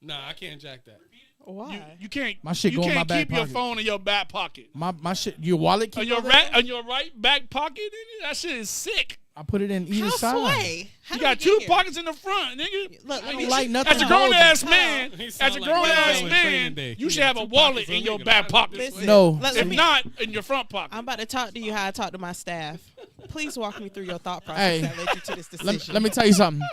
Nah, I can't jack that. Why? You can't. My shit you go in can't my back keep your pocket. phone in your back pocket. My shit, your wallet On keep your over there? on your right back pocket, nigga, that shit is sick. I put it in either How side. sway? How You did got we 2 get here? pockets in the front, nigga. Look, I don't like nothing. As a to grown hold ass How? man, He as sound a like grown Denzel ass in man, Training Day. you He should got have a 2 wallet pockets in on your nigga. back How pocket. this Listen, way? No. let If me- not, in your front pocket. I'm about to talk to you how I talk to my staff. Please walk me through your thought process Hey. that led you to this decision. Let me tell you something.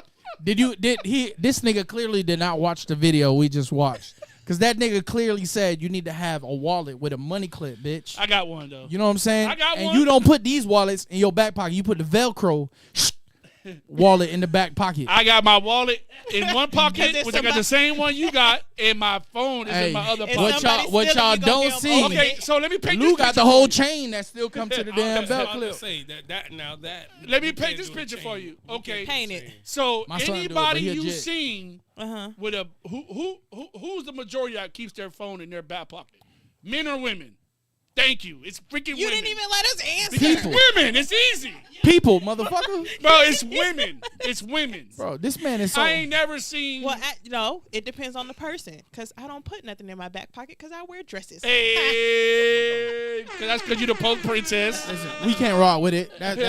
This nigga clearly did not watch the video we just watched. Cause that nigga clearly said you need to have a wallet with a money clip, bitch. I got one though. You know what I'm saying? I got and one. you don't put these wallets in your back pocket. You put the Velcro wallet in the back pocket. I got my wallet in one pocket, there's which I got the same one you got, and my phone is Hey, in my other If pocket. somebody what steal y'all it, we gonna don't be on see- bullet. Okay, so let me paint Lou this got picture the whole for you. chain that still come to the damn I belt was clip. to say that now that. Let me you paint can't this do the picture chain. for you. Okay. Paint it. So My son do it, anybody but he a you jit. seen Uh-huh. with a who's the majority that keeps their phone in their back pocket? Men or women? Thank you. It's freaking You women. didn't even let us answer. People. Women. It's easy, People, motherfucker. bro. It's women. It's women. Bro, this man is so. I ain't never seen. Well, no, it depends on the person. Because I don't put nothing in my back pocket because I wear dresses. Hey, that's because you the Pope princess. Listen, we can't rock with it. That's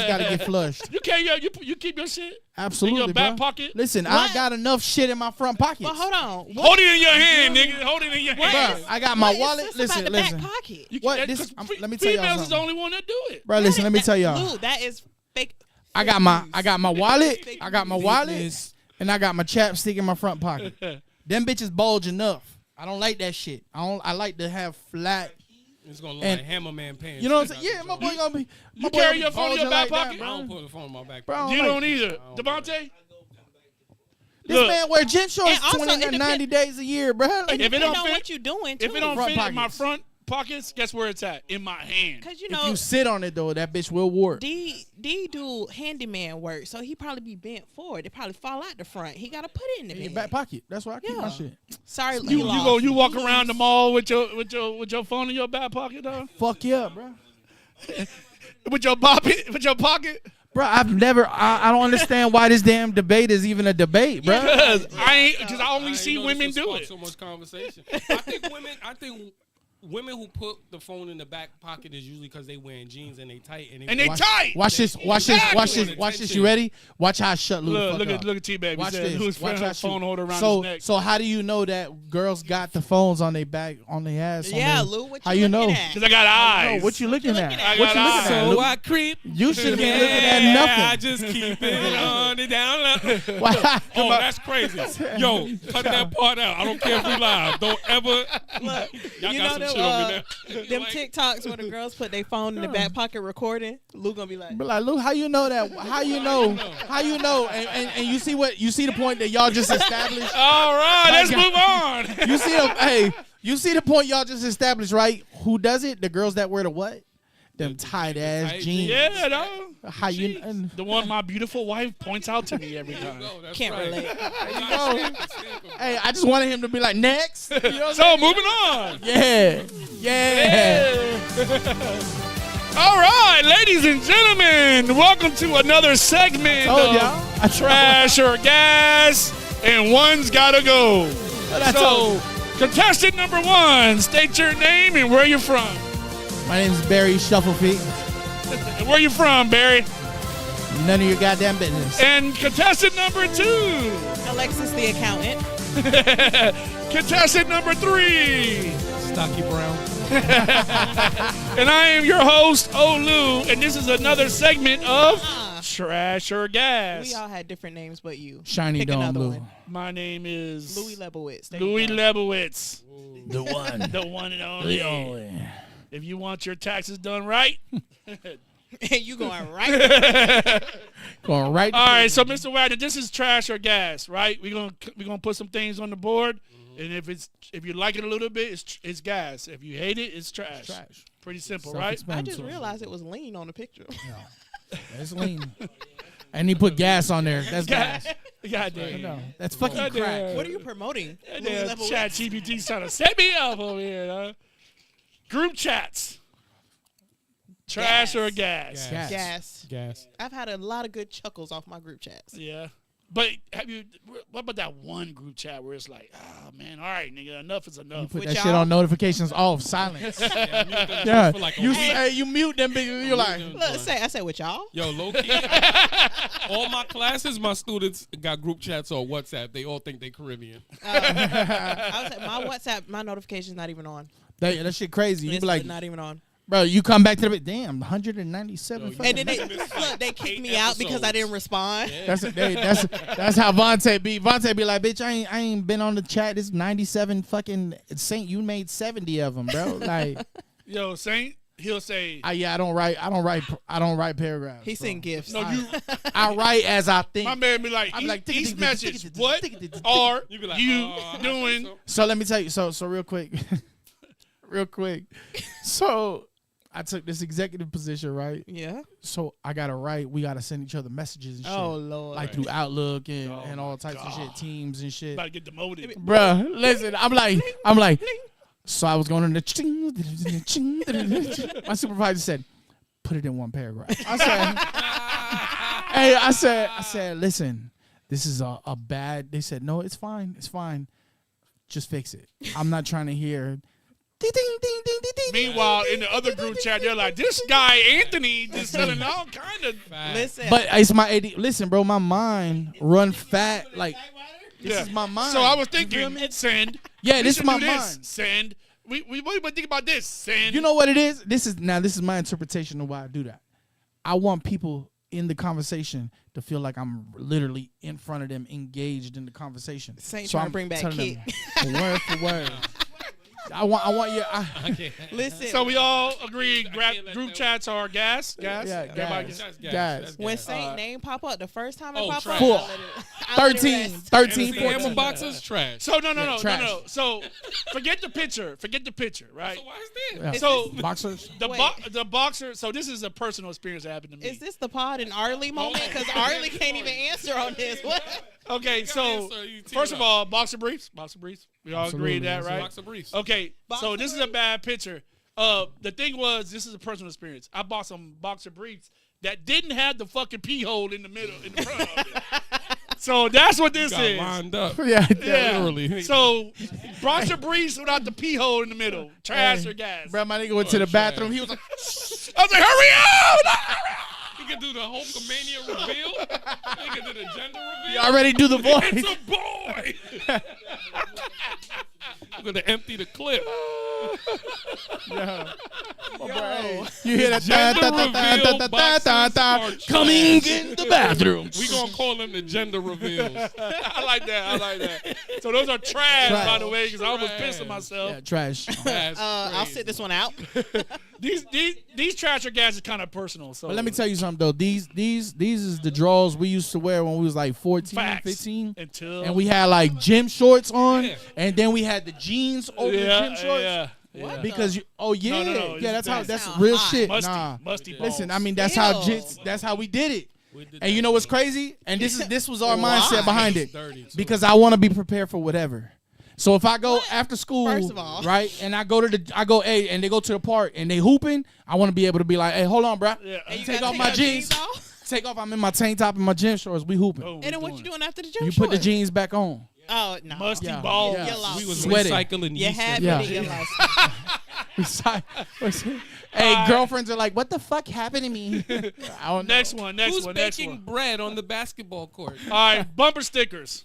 got to get flushed. You can't. You keep your shit Absolutely, in your back bro. pocket. Listen, What? I got enough shit in my front pockets. Well, hold on. Hold it in your hand, nigga. Hold it in your What hand. is- Bro, I got my what is wallet. this Listen, about the listen. back pocket? You What? can't- This- 'cause let me tell y'all females is the something. only one that do it. Bro, listen, let me tell y'all. Lou, that is fake. I got my wallet. Fake I got my news. wallet, and I got my chapstick in my front pocket. Them bitches bulge enough. I don't like that shit. I like to have flat. It's gonna look And- like Hammerman pants. You know what I'm saying? Yeah, my boy gonna be. My boy carry gonna be your phone in your bulging back like that, pocket? I bro. don't put the phone in my back. Bro, I You like- don't either, Devontae. This Look. man wear gym shorts And also, 20 it to 90 days a year, bro. Like, If it Depending don't on fit- what you doing, too. If it don't Front fit in my pockets. front pockets, guess where it's at? In my hand. Because, you if know, you sit on it though, that bitch will warp. D do handyman work, so he probably be bent forward. It probably fall out the front. He got to put it in the In your bed. back pocket. That's where I keep my Yeah. shit. Sorry, You walk around the mall with your phone in your back pocket, though. Fuck yeah, bro. With your pocket. Bro, I don't understand why this damn debate is even a debate, bro. Because I only I see ain't know women this do would it. spark So much conversation. I think women who put the phone in the back pocket is usually because they wearing jeans and they tight tight. Watch this. You ready? Watch how I shut Lou the fuck up. Look at T-Baby. Watch this. Watch how phone holder around so, his neck. So how do you know that girls got the phones on their back, on their ass? Yeah, Lou, what you how you know? Because I got eyes. What you looking at? I What got you looking eyes. at? So I creep. You should have been looking at nothing. I just keep it on the down low. Why? Oh, that's crazy. Yo, cut that part out. I don't care if we live. Don't ever. Look, Y'all you got know some them, shit over there. them TikToks where the girls put their phone in the back pocket recording. Lou gonna be like, But like, Lou, how you know that? How you know? How you know? And you see what? You see the point that y'all just established? All right, let's move on. You see you see the point y'all just established, right? Who does it? The girls that wear the what? Them tight ass tight jeans. Yeah, no. How you? The one my beautiful wife points out to me every time. can't relate. Hey, I just wanted him to be like next. You know what So moving on. Yeah. All right, ladies and gentlemen, welcome to another segment Told of y'all. Trash or Gas, and one's gotta go. So, contestant number 1, state your name and where you're from. My name's Barry Shufflefeet. And where you from, Barry? None of your goddamn business. And contestant number 2. Alexis the accountant. Contestant number 3. Stocky Brown. And I am your host, Olu, and this is another segment of Trash or Gas. We all had different names, but you. Shiny Pick Dome another Blue. one. My name is Louis Lebowitz. There Louis you go. Lebowitz. The one. The one and only. If you want your taxes done right. You going right? Going right. All right, so Mr. Wagner, this is Trash or Gas, right? We're gonna put some things on the board, and if you like it a little bit, it's gas. If you hate it, it's trash. Pretty simple, right? I just realized it was lean on the picture. That's lean. And he put gas on there. That's gas. Goddamn. No, that's fucking Goddamn. crack. What are you promoting? Louis Goddamn, Lebowitz? Chat GPT's trying to set me up over here, huh? Group chats. Trash or gas? Gas. I've had a lot of good chuckles off my group chats. Yeah. But what about that one group chat where it's like, oh, man, all right, nigga, enough is enough. You put With that y'all? shit on notifications off, silence. Yeah. For like a week. You mute them bitches. You're like, Look, I said with y'all. Yo, low key. All my classes, my students got group chats on WhatsApp. They all think they Caribbean. I was like, my WhatsApp, my notification's not even on. that shit crazy. You It's be like, not even on. bro, you come back to the damn 197. Yo, And then Like they kicked 8 me out because I episodes. didn't respond. That's how Vontae be. Vontae be like, bitch, I ain't been on the chat. This 97 fucking Saint. You made 70 of them, bro. Like, Yo, Saint, he'll say, I don't write paragraphs. He bro. sent gifts. no, you. I write as I think. My man be like, I'm like, each message, tick-a-tick-a-tick-a-tick-a-tick-a-tick. what are You be like, you I think doing? so. So let me tell you. So real quick, So I took this executive position, right? Yeah. So I gotta write. We gotta send each other messages and shit. Oh Lord. Like through Outlook and, Oh and all types of shit, Teams and shit. About to get demoted. Bruh, listen, I'm like, so I was going in the my supervisor said, put it in one paragraph. I said, hey, I said, listen, this is a bad. They said, no, it's fine. Just fix it. I'm not trying to hear. Meanwhile, in the other group chat, they're like, this guy, Anthony, just selling all kind of. Listen. But it's my AD. Listen, bro, my mind run fat. Like, this is my mind. So I was You feel thinking, me? send. Yeah, We this is should my do mind. Send. What do you think about this? Send. You know what it is? This is my interpretation of why I do that. I want people in the conversation to feel like I'm literally in front of them, engaged in the conversation. Saint So trying to I'm bring back telling Kit. them word for word. I want you. Listen. So we all agree can't let group that- chats are gas? Gas? Yeah, Everybody gas. gets- Guys, when Saint name pop up, the first time it Oh, pop trash. up, Four. I let it 13, rest. 13, See, Hammer 14. boxes trash. So no. trash. So forget the picture, right? So why is this? Yeah. So Boxers. the boxer. So this is a personal experience that happened to me. Is this the Pod and Arlie moment? Because Arlie can't even answer on this. What? Okay, so answer, you tee first it of up. all, boxer briefs. We all agree Absolutely. that, right? Box of briefs. Okay, so Boxer this is a bad picture. The thing was, this is a personal experience. I bought some boxer briefs that didn't have the fucking pee hole in the middle, in the front of it. So that's what this Got is. lined up. Yeah. Yeah. Literally. So brought your breeze without the pee hole in the middle. Trash or gas. Bro, my nigga went to the bathroom. He was like, I was like, hurry up! He can do the Hulkamania reveal. He can do the gender reveal. you already do the voice. It's a boy. I'm gonna empty the clip. Yeah. You hear that? Gender reveal boxes are Coming trash. in the bathroom. We gonna call them the gender reveals. I like that. So those are trash, by the way, because I was pissing myself. Yeah, trash. That's I'll crazy. sit this one out. These trash or gas is kind of personal. So But let me tell you something though. These is the drawers we used to wear when we was like 14, Facts. 15. Until And we had like gym shorts on, Yeah. and then we had the jeans over the gym shorts. yeah. Because No, that's how that that's sound real hot. shit. Musty balls. Listen, I mean that's Ew. how we did it. We did And you that know what's shit. crazy? And this was our Why? mindset behind it. Dirty, too. Because I want to be prepared for whatever. So if I go after school, First of all. right, and I go and they go to the park and they hooping, I want to be able to be like, hey, hold on, bro. Yeah. And you Take gotta off my your jeans. off? Take off. I'm in my tank top and my gym shorts. We hooping. Oh, And then what you doing after the gym You put the shorts? jeans back on. Oh, no. Musty Yeah. balls. Yeah. You lost We was me. Sweating. recycling You yeast had and me Yeah. to get lost. Hey, girlfriends are like, what the fuck happened to me? I don't know. Next one. Who's Next baking one. bread on the basketball court? All right, bumper stickers.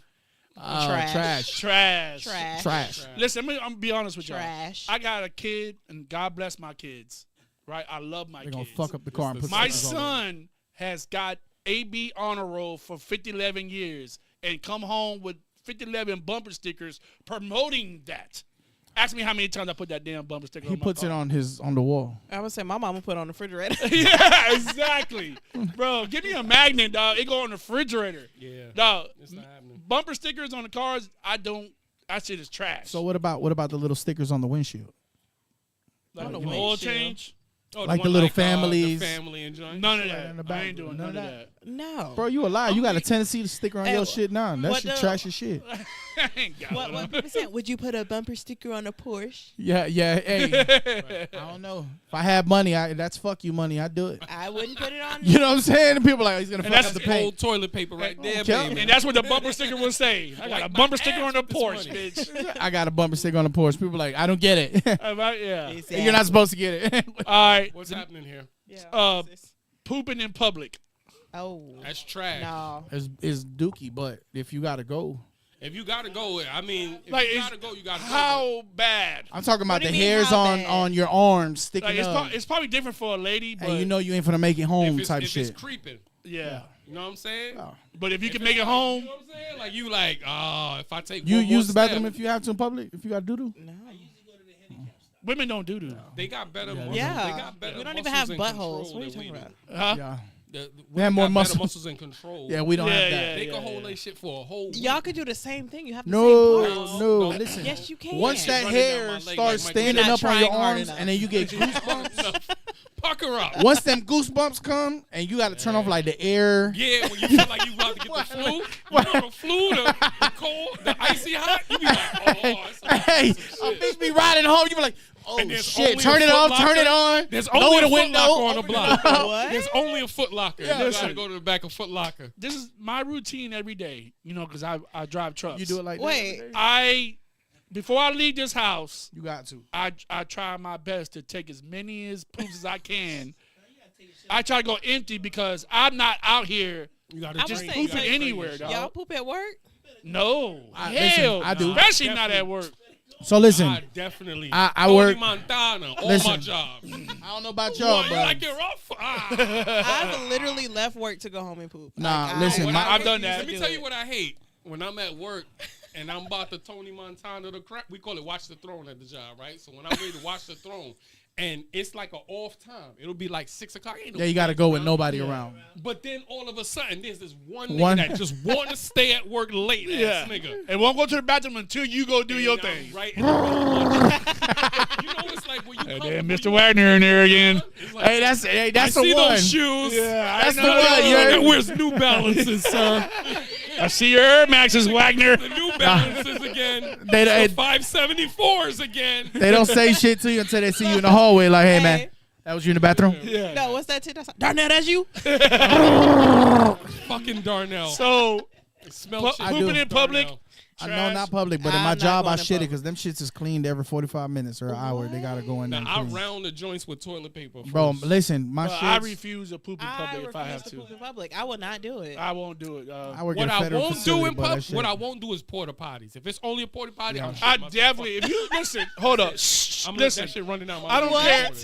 Oh, Trash. Trash. Trash. Listen, I'm gonna be honest with y'all. Trash. I got a kid, and God bless my kids. Right, I love my They're going kids. to fuck up the car and put My stickers on it. son has got AB honor roll for 5011 years and come home with 5011 bumper stickers promoting that. Ask me how many times I put that damn bumper sticker He on my puts it car. on the wall. I would say my mama put it on the refrigerator. Yeah, exactly. Bro, give me a magnet, dog. It go on the refrigerator. Yeah. Dog, It's not happening. bumper stickers on the cars, that shit is trash. So what about the little stickers on the windshield? like on the the oil windshield. change? Oh, Like the one little the families. family and joint. None of Right that. in the I back. ain't doing none of that. No. Bro, you a lie. You got a Tennessee sticker on Hey, your shit now. That what shit the- trash as shit. I ain't got What one. people said? Would you put a bumper sticker on a Porsche? Yeah. Hey, I don't know. If I had money, that's fuck you money. I'd do it. I wouldn't put it on. You know what I'm saying? And people are like, he's gonna And fuck that's up the the paint. Old toilet paper right there, Okay. baby. And that's what the bumper sticker will say. I got a Wipe bumper my sticker ass on the with this Porsche, money. bitch. I got a bumper sticker on the Porsche. People are like, I don't get it. Yeah. Exactly. You're not supposed to get it. All right. What's happening here? Yeah. Pooping in public. Oh. That's trash. No. It's dookie, but if you gotta go, If you gotta go, I mean, if Like, you it's- gotta go, you gotta go. How bad? I'm talking about What do the you mean, hairs how on bad? your arms sticking Like up. it's probably different for a lady, but And you know you ain't finna make it home If type it's shit. creeping, yeah. you know what I'm saying? Oh. But if you If can it's make it like, home, You know what I'm saying? Like you like, if I take You one more use the bathroom step, if you have to in public. If you got doo doo. No. women don't do that. they got better. Yeah. Muscles. Yeah. They got better We don't even muscles have and buttholes. control What are you than we talking do. about? Huh? Yeah. The They have women more got muscle. better muscles and control. Yeah, we don't Yeah, have yeah. that. They can hold their shit for a whole week. Y'all could do the same thing. You have the No, same parts. no, No. listen. Yes, you can. Once that Running down my hair leg starts like Michael standing Jackson. up on your You're not trying hard arms, enough. and then you get goosebumps. Pucker up. Once them goosebumps come, and you got to turn off like the air. Yeah, when you feel like you about to get the flu, you know the flu, the cold, the icy hot, you be like, it's a Hey, a bitch be riding home. You be like, oh And there's shit, only turn a it off, Foot turn it Locker. on. There's lower only the a Foot window. Locker on the block. What? There's only a Foot Locker. Yeah, You listen. gotta go to the back of Foot Locker. This is my routine every day, because I drive trucks. You do it like Wait. that? Before I leave this house, You got to. I try my best to take as many poops as I can. I try to go empty because I'm not out here You gotta I was just saying, pooping so anywhere, dog. Y'all poop at work? No. listen, Hell, I do. Especially not at work. So listen, I definitely. I Tony work- Montana, all Listen. my jobs. I don't know about Boy, y'all, you bro. like it rough? I've literally left work to go home and poop. Nah, Like, listen, What my- I I've hate done is- that. Let me Do tell it. you what I hate. When I'm at work and I'm about to Tony Montana the crap, we call it watch the throne at the job, right? So when I'm ready to watch the throne, and it's like an off time, it'll be like 6 o'clock. Ain't no Yeah, you got to go with nobody around. But then all of a sudden, there's this one One- nigga that just want to stay at work late, Yeah. ass nigga. And won't go to the bathroom until you go do your And I'm thing. Right in the middle of lunch. You know, it's like when you And come then when Mr. you- Wagner in there again. It's like, Hey, that's I the see one. those shoes. Yeah, That's I the know. one. You heard? That wears New Balances, sir. I see your Air Maxes, Wagner. The New Balances again. They- the they- 574s again. They don't say shit to you until they see you in the hallway. Like, hey, Hey. man, that was you in the bathroom? Yeah. No, what's that? Darnell, that's you? Fucking Darnell. So Smell shit. Pooping in public. I know not public, but in I'm my not job I going to shit it public. because them shits is cleaned every 45 minutes or an hour. They gotta go in there. Now, and I clean. round the joints with toilet paper. Bro, first. listen, my I shit. refuse to poop in I public if I have refuse to to. poop in public. I will not do it. I won't do it. I work What at a I federal won't do facility, in but that public, shit- what I won't do is porta potties. If it's only a porta potty, I'm I shitting myself. definitely. If you listen, hold up. Shh, I'm gonna let listen. that shit running down my I don't nose. care. That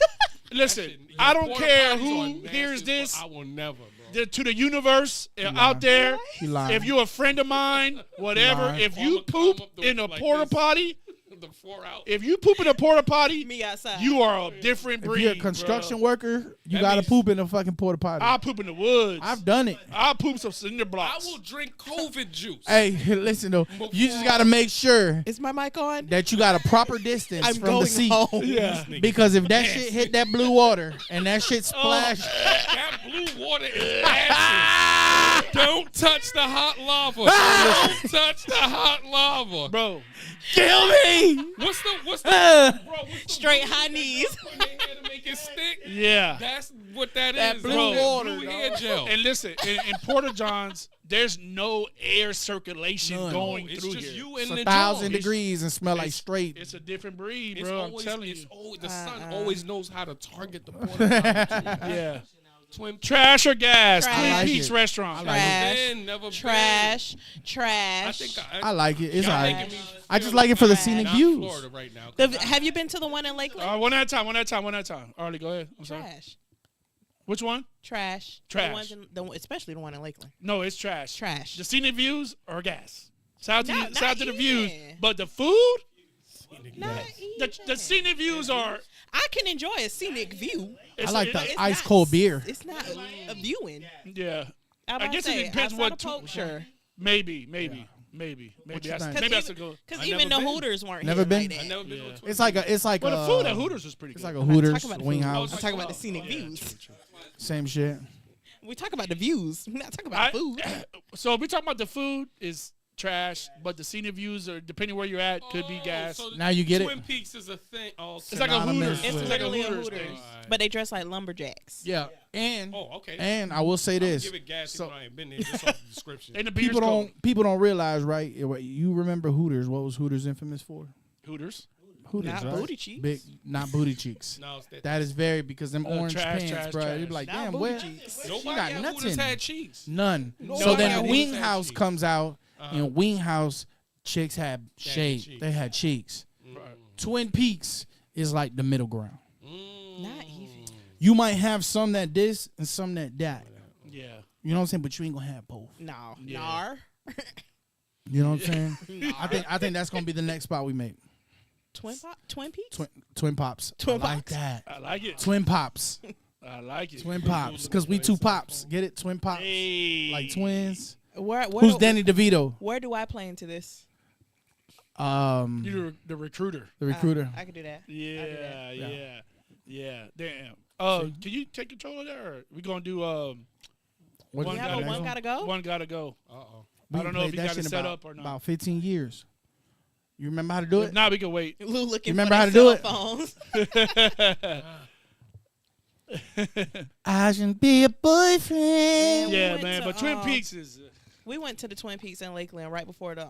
Listen, shit- I don't porta care potties who are nasty hears as fuck. this. I will never, bro. To the universe out there. You lying. If you're a friend of mine, whatever. Lying. If I'ma you climb poop up the- in a like porta this. potty, The 4 out. if you poop in a porta potty, Me outside. you are a different if breed. you're a construction bruh. worker, you That gotta means- poop in a fucking porta potty. I'll poop in the woods. I've done it. I'll poop some cinder I blocks. will drink COVID juice. Hey, listen though, you just gotta make sure Is my mic on? that you got a proper distance I'm from going the seat. home. Yeah. Because if that shit hit that blue water and that shit splash, That blue water is acid. Don't touch the hot lava. Don't touch the hot lava. Bro, kill me. What's the bro, what's the Straight high knees. in your hair to make it stick? yeah. That's what that That is. blue That's water, blue hair gel. And listen, in Porta Johns, there's no air circulation None. going It's through just here. you and It's the 1,000 Jones. degrees and smell like it's- straight. It's a different breed, It's bro. always, I'm telling it's you. always, the sun always knows how to target the porta potty. Yeah. Twin Trash or gas? Trash. Twin I like Peaks it. restaurant. I like it. Trash. Been, never been. Trash. I Trash. think I like it. It's y'all alright. making me I just feel like it for the I'm scenic not views. Florida right now. Have you been to the one in Lakeland? One at a time. Arlie, go ahead. I'm sorry. Trash. Which one? Trash. Trash. The ones especially the one in Lakeland. No, it's trash. Trash. The scenic views or gas? Shout out Not to the views. even. But the food, Not the even. scenic views are. I can enjoy a scenic view. It's I like a- the It's ice not- cold beer. It's not a viewing. Yeah. I guess say, it depends outside what. of Pope, sure. Maybe. you Maybe think? that's a good. Because I even never the been. Hooters weren't Never here been? like that. I never been Yeah. to a Twin It's like But the food at Hooters was pretty It's good. like a Hooters talking about the wing food. house. I'm talking about the scenic views. Same shit. We talk about the views. We're not talking about the food. So if we talking about the food is trash, but the scenic views are depending where you're at could be gas. So Now you get it. Twin Peaks is a thing. Oh, It's like a synonymous Hooters. with- It's like a literally a Hooters Hooters. thing. But they dress like lumberjacks. Yeah, and Oh, okay. I will say this: Give it gas So- even though I ain't been there. Just off the description. And the beer's people cold. don't realize, right? You remember Hooters? What was Hooters infamous for? Hooters. Hooters, Not right? booty cheeks. Big, not booty cheeks. No, it's that. That is very because them orange trash, pants, bro. trash. You be like, Not damn, booty where? cheeks. She Nobody got at nuts Hooters in. had cheeks. None. Nobody So at then Hooters Wing had House cheeks. comes out, and Wing House chicks had shade. cheeks. They had cheeks. Twin Peaks is like the middle ground. Not even. You might have some that this and some that that. Yeah. You know what I'm saying? But you ain't gonna have both. No. Yeah. Nar. You know what I'm saying? I think that's gonna be the next spot we make. Twin Peaks? Twin Pops. Twin I like Pops? that. I like it. Twin Pops. I like it. Twin Pops. Because we two pops. Get it? Twin Pops. Hey. Like twins. Where Who's Danny DeVito? Where do I play into this? You're the recruiter. The recruiter. I could do that. Yeah. Damn. Can you take control of that, or we gonna do What one is Yeah, that but next one gotta go. One gotta go. Uh-oh. We I don't know if played you that got it shit set about- up or not. About 15 years. You remember how to do If it? not, we can wait. Lou looking You remember for how to their do cell it? phones. I should be a boyfriend. Yeah, went man. to, But Twin Peaks is. We went to the Twin Peaks in Lakeland right before the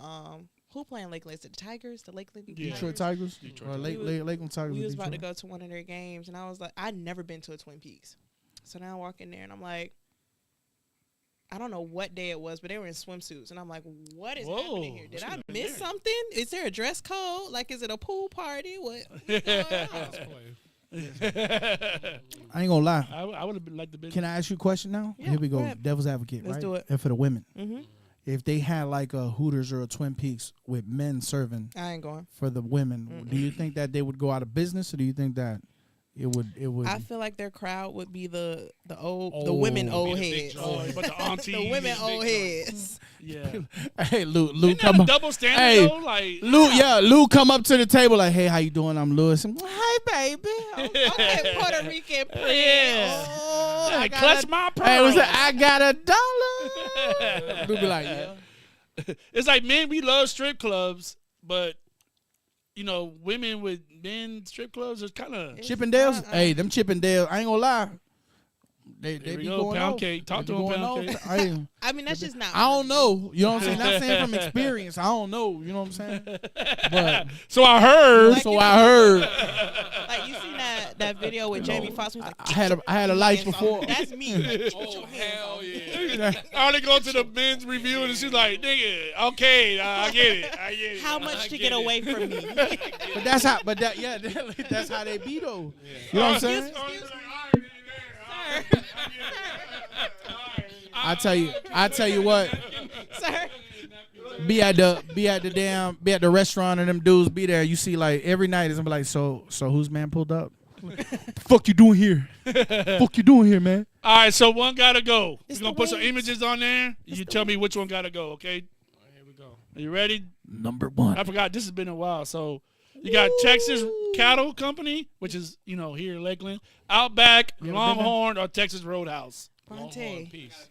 who playing Lakeland? Is it the Tigers? The Lakeland Yeah. Detroit Tigers? Detroit Or Tigers. Lakeland Tigers. We of was about to Detroit. go to one of their games, and I was like, I'd never been to a Twin Peaks. So now I walk in there, and I'm like, I don't know what day it was, but they were in swimsuits, and I'm like, what is happening here? Did I miss something? Is there a dress code? Like, is it a pool party? What? What's going on? I ain't gonna lie. I would have been like the business. Can I ask you a question now? Yeah, Here we go go. ahead. Devil's advocate, Let's right? do it. And for the women. Mm-hmm. If they had like a Hooters or a Twin Peaks with men serving I ain't going. for the women, do you think that they would go out of business, or do you think that it would? I feel like their crowd would be the Oh. women old Be the big heads. joint. But the aunties. The women big old joints. heads. Yeah. Hey, Lou Isn't that come a up. double standard Hey, though? Like, Lou come up to the table like, hey, how you doing? I'm Lewis. Hey, baby. Okay, Puerto Rican print. Yeah. Oh, I got clutch a- my pearl. Hey, what's that? I got $1. Lou be like, yeah. It's like men, we love strip clubs, but women with men strip clubs is kind of Chippendales? Hey, them Chippendales, I ain't gonna lie. They Here we be go, going pound off. cake. Talk They to be him, going pound off. cake. I mean, that's just not. I don't for know. me. You know what I'm saying? Not saying from experience. I don't know. You know what I'm saying? But So I heard. Like, so I heard. Like, you seen that video with Jamie Foxx? Like, I had a life and before. so that's me. Like, Oh, hell yeah. I only go to the men's review and she's like, nigga, okay, I get it. how much to get get it. away from me? But that's how. But that yeah, that's how they be though. You know what I'm saying? I tell you what. Sir, Be at the restaurant and them dudes be there. You see like every night it's gonna be like, so whose man pulled up? Fuck you doing here? Fuck you doing here, man? All right, so one gotta go. It's We're gonna the put some wings. images on there. You tell me which one gotta go, okay? Here we go. Are you ready? Number one. I forgot. This has been a while. So you got Texas Cattle Company, which is here in Lakeland, Outback, ever been Longhorn, or Texas Roadhouse. Longhorn Ponte, piece.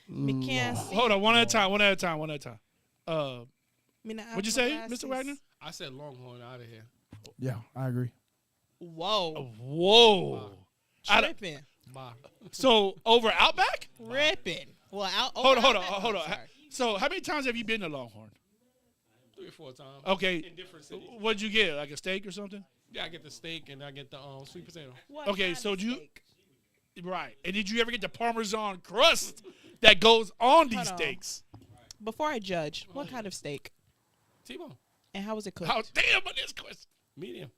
me can't see. Hold on, one at a time. Me not have What'd you my say, glasses. Mr. Wagner? I said Longhorn out of here. Yeah, I agree. Whoa, Whoa. I don't- tripping, Bye. So over Outback? ripping. Well, Hold on. hold on. So how many times have you been to Longhorn? 3 or 4 times. Okay. In different cities. What'd you get? Like a steak or something? Yeah, I get the steak and I get the sweet potato. Okay, so right. And did you ever get the Parmesan crust that goes on these Hold on. steaks? Before I judge, what kind of steak T-bone. and how was it cooked? How damn on this question? Medium.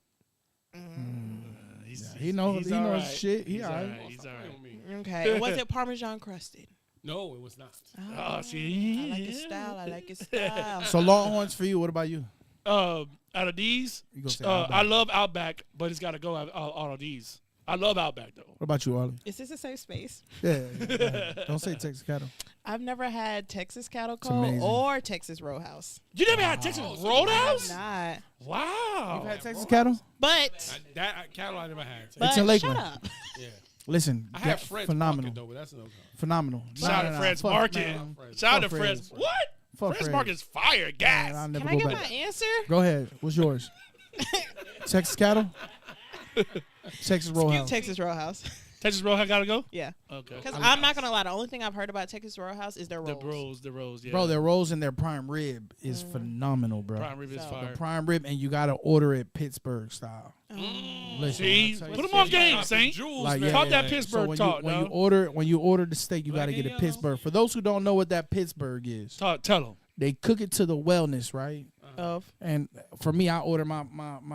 He knows he's he all knows right. shit. He He's all all right. right. He's all right. With me. Okay, and was it Parmesan crusted? No, it was not. Oh, see, I like his style. I like his style. So Longhorns for you. What about you? Out of these, You gonna say I Outback. love Outback, but it's got to go out of these. I love Outback though. What about you, Ollie? Is this a safe space? Yeah. Don't say Texas Cattle. I've never had Texas Cattle Co. amazing. or Texas Roadhouse. You never had Texas Roadhouse? Not. Wow. You had Texas Cattle? But That cattle I never had. but It's in Lakeland. shut up. Yeah. Listen, I had Fred's phenomenal, Market, though, but that's no good. phenomenal. Shout out to Fred's Market. Shout out to Fuck Fred's. Fred's. What? Fuck Fred's Fred's. Market's fire gas. Man, I'll never Can I go get back. my answer? Go ahead. What's yours? Texas Cattle? Texas Roadhouse. Texas Roadhouse. Texas Roadhouse got to go? Yeah. Okay. Because I'm not gonna lie, the only thing I've heard about Texas Roadhouse is their The rolls. rolls, yeah. Bro, their rolls and their prime rib is phenomenal, bro. Prime rib is So- fire. Prime rib, and you gotta order it Pittsburgh style. Listen, See, I'll tell you put them something. on game, Dropping Saint. jewels, Like, man. Talk that Like, Pittsburgh when talk, you dog. when you order the steak, you Black gotta get and a yellow. Pittsburgh. For those who don't know what that Pittsburgh is, Tell them. they cook it to the wellness, right? Of And for me, I order my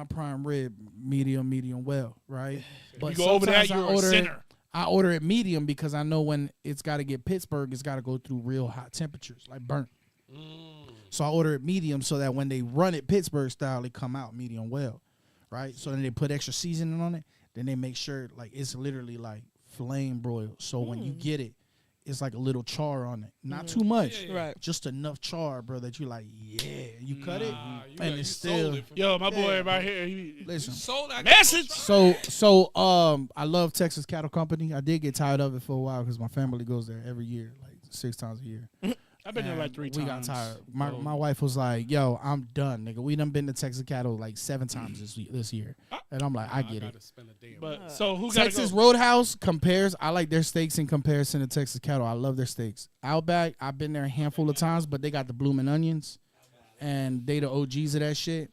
prime rib medium well, right? But You go over that, sometimes you're a sinner. I order it medium because I know when it's got to get Pittsburgh, it's got to go through real hot temperatures, like burnt. So I order it medium so that when they run it Pittsburgh style, it come out medium well, right? So then they put extra seasoning on it. Then they make sure like it's literally like flame broiled. So when you get it, it's like a little char on it, not too much, right. just enough char, bro, that you like, yeah, you cut it, You and you it's sold still. it for me. Yo, my boy right here. He, Listen, Sold that message. so I love Texas Cattle Company. I did get tired of it for a while because my family goes there every year, like 6 times a year. I've been there like 3 times. We got tired. My wife was like, "Yo, I'm done, nigga. We done been to Texas Cattle like 7 times this year," and I'm like, "I get it." Gotta spend a day. But so who got Texas to go? Roadhouse compares. I like their steaks in comparison to Texas Cattle. I love their steaks. Outback, I've been there a handful of times, but they got the blooming onions, and they the OGs of that shit.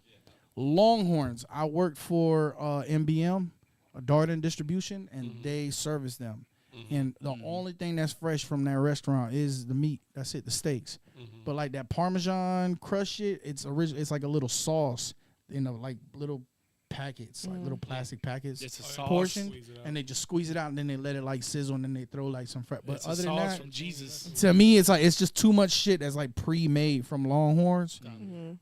Longhorns, I worked for MBM, Darden Distribution, and they service them. And the only thing that's fresh from that restaurant is the meat. That's it, the steaks. But like that Parmesan crust shit, it's original. It's like a little sauce in like little packets, like little plastic packets. It's a sauce. Portion, Squeeze it out. and they just squeeze it out, and then they let it like sizzle, and then they throw like some fresh. But It's a other than sauce that, from Jesus. to me, it's like it's just too much shit that's like pre-made from Longhorns.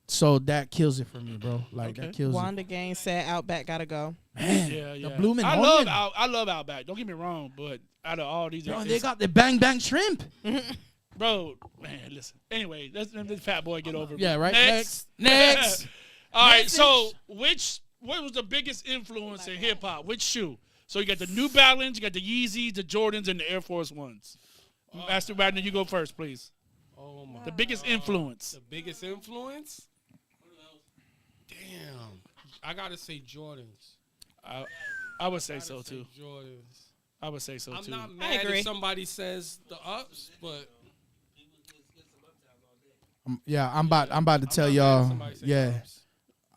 So that kills it for me, bro. Like that kills Wanda Gaines said Outback gotta go. it. Man, Yeah, yeah. the blooming I onion. love Outback. Don't get me wrong, but out of all these, Bro, it's- they got the bang bang shrimp. bro, man, listen. Anyway, let's this fat boy get over. Yeah, right. Next. Next. All right. So, what was the biggest influence in hip hop? Which shoe? So you got the New Balance, you got the Yeezys, the Jordans, and the Air Force Ones. Master Wagner, you go first, please. Oh my. The biggest influence. The biggest influence? Damn. I gotta say Jordans. I would say so too. Jordans. I would say so I'm too. not mad agree. if somebody says the ups, but I'm about to tell not mad if y'all. somebody say Yeah, the ups.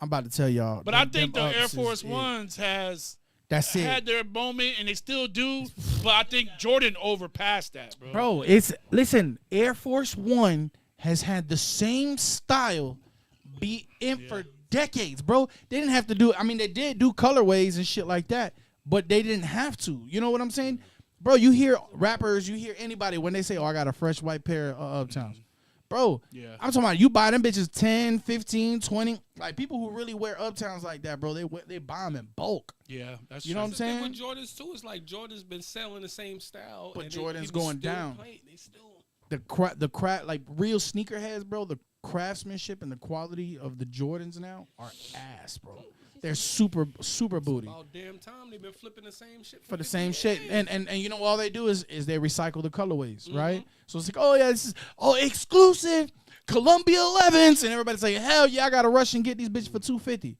I'm about to tell y'all. But I think the them Air ups Force is it. Ones has That's had it, their moment, and they still do. But I think Jordan overpassed that, bro. bro. Listen. Air Force One has had the same style be in for decades, bro. They didn't have to do. I mean, they did do colorways and shit like that, but they didn't have to. You know what I'm saying, bro? You hear rappers, you hear anybody when they say, "Oh, I got a fresh white pair of Uptowns." Bro, Yeah. I'm talking about you buy them bitches 10, 15, 20. Like, people who really wear Uptowns like that, bro, they buy them in bulk. Yeah, that's You know what I'm The thing saying? with Jordans too, it's like Jordan's been selling the same style, But and Jordan's people going still down. They still. The craft, like real sneakerheads, bro, the craftsmanship and the quality of the Jordans now are ass, bro. They're super booty About damn time they've been flipping the same shit for the 50 same shit. years. And you know, all they do is they recycle the colorways, right? So it's like, oh yeah, this is exclusive Columbia 11s, and everybody's like, hell yeah, I gotta rush and get these bitches for $250,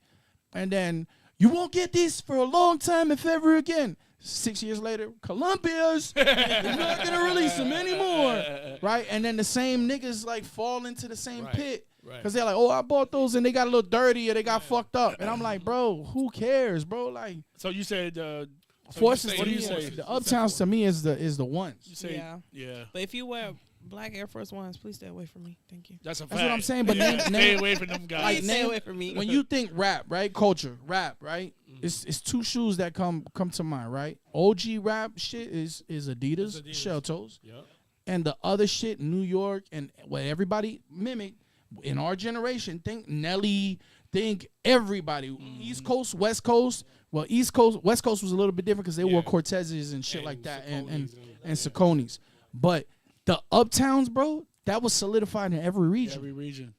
and then you won't get these for a long time, if ever again. 6 years later, Columbia's not gonna release them anymore, right? And then the same niggas like fall into the same Right, pit right. because they're like, oh, I bought those and they got a little dirty or they got fucked up, and I'm like, bro, who cares, bro? Like, So you said, Forces say to the me, Forces. the Uptowns to me is the ones. you say, Yeah. yeah. But if you wear black Air Force Ones, please stay away from me. Thank you. That's a fact. That's what I'm saying. But Stay name, away from them guys. like, Please stay name- away from me. when you think rap, right? Culture, rap, right? It's two shoes that come to mind, right? OG rap shit is Adidas, Adidas. shell toes, Yeah. and the other shit, New York, and what everybody mimic in our generation. Think Nelly, think everybody, East Coast, West Coast. Well, West Coast was a little bit different because they wore Cortezes and shit And like that, Sauconys and Sauconys. But the Uptowns, bro, that was solidified in every region. Every region.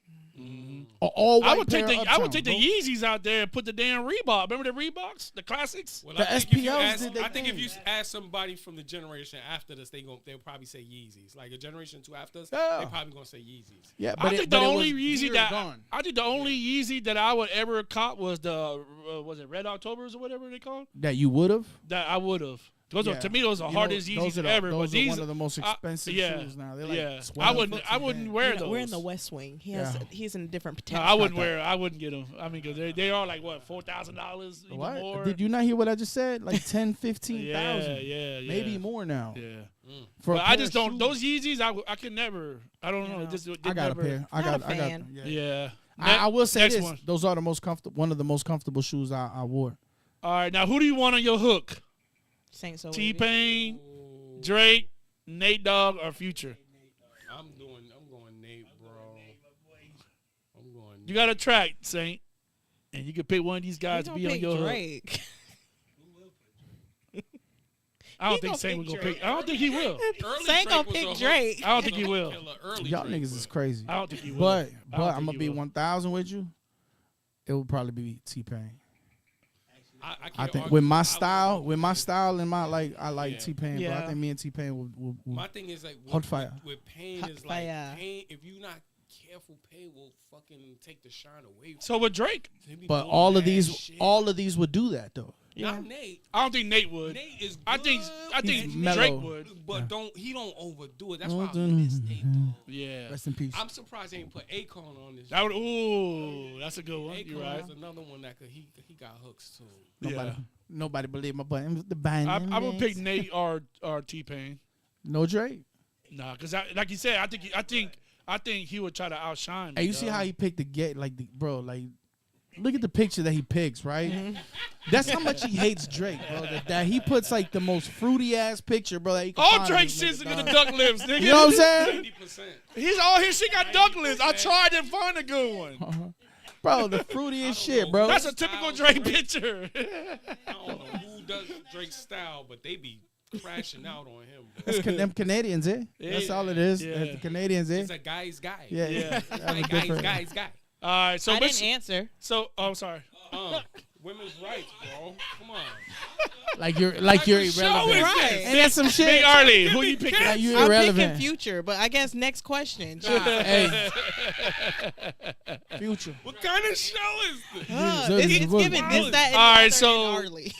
All I white would take pair the of I would Uptowns, take the bro. Yeezys out there and put the damn Reebok. Remember the Reeboks, the classics? Well, The I think if you SPLs ask- did their I think if thing. you ask somebody from the generation after us, they'll probably say Yeezys. Like a generation two after us, Yeah. they probably gonna say Yeezys. Yeah, I think the but it only was Yeezy years that gone. I think the only Yeezy that I would ever cop was the was it Red Octobers or whatever they called that you would have. that I would have. Those are, Yeah. to me, those are You know, hardest those Yeezys are the- ever. those but are these one of the most expensive shoes now. They're like yeah. 12, I wouldn't wear those. We're in the West Wing. He's in a different No, potential. I wouldn't wear. I wouldn't get them. I mean, because they are like what $4,000 even What? more. Did you not hear what I just said? Like 10, 15,000. Yeah. Maybe more now. Yeah. For a But I pair just of don't. shoes. Those Yeezys, I could never. I don't know. Yeah. It just, it I got never, a pair. I Not got. a I got. fan. Yeah. Yeah. I will say Next this: one. those are the most comfortable. One of the most comfortable shoes I wore. All right. Now, who do you want on your hook? Saints so T-Pain, Drake, Nate Dogg, or Future? I'm going Nate, bro. I'm going. You got a track, Saint, and you can pick one of these guys to be on your hook. Drake. I don't He think gonna Saint pick will go Drake. pick. I don't think he will. Early Saint gonna was pick a hook. Drake. I don't think he will. Killer. Early Y'all Drake niggas was- is crazy. I don't think he will. But I don't I'm think gonna he be will. 1,000 with you. It would probably be T-Pain. I I can't think argue. with my I style, would- with my style and my I like Yeah. T-Pain, but Yeah. I think me and T-Pain will My thing is like Hot fire. with Pain Hot is like fire. Pain. If you're not careful, Pain will fucking take the shine away. From So with Drake, you. He be But doing all of mad these, shit. all of these would do that though. Not Nate. I don't think Nate would. Nate is. Good, I think He's Drake mellow. would. but he don't overdo it. That's Oh, why I miss Nate. Though. Yeah. Rest in peace. I'm surprised they ain't put Akon on this. That would. Ooh, that's a good one. Akon You're right. is another one that he got hooks too. Nobody, Yeah. nobody believe my button. The band. I'm gonna pick Nate or T-Pain. No Drake. Nah, because like you said, I think he would try to outshine me. Hey, you see dog. how he picked bro, like, look at the picture that he picks, right? Mm-hmm. That's how much he hates Drake, bro. That he puts like the most fruity ass picture, bro. That he can all find of Drake this shit's nigga, got the dog. duck lips, nigga. You know what I'm saying? 80%. He's all his shit got duck lips. I tried to find a good one. Bro, the fruitiest shit, bro. That's a typical Drake picture. I don't know who does Drake's style, but they be crashing out on him. Bro. That's them Canadians, eh? That's all it is. Yeah. That's the Canadians, eh? He's a guy's guy. Yeah, Yeah. That's a Like, different- guy's guy. All right, so I let's- didn't answer. So, oh, sorry. Women's rights, bro. Come on. Like you're What irrelevant. show is Right. this? And that's some Big shit. Arlie, who you picking? Like you I'm irrelevant. picking Future, but I guess next question. Hey, Future. What kind of show is this? It's giving this, that, and All right, the other so- and Arlie.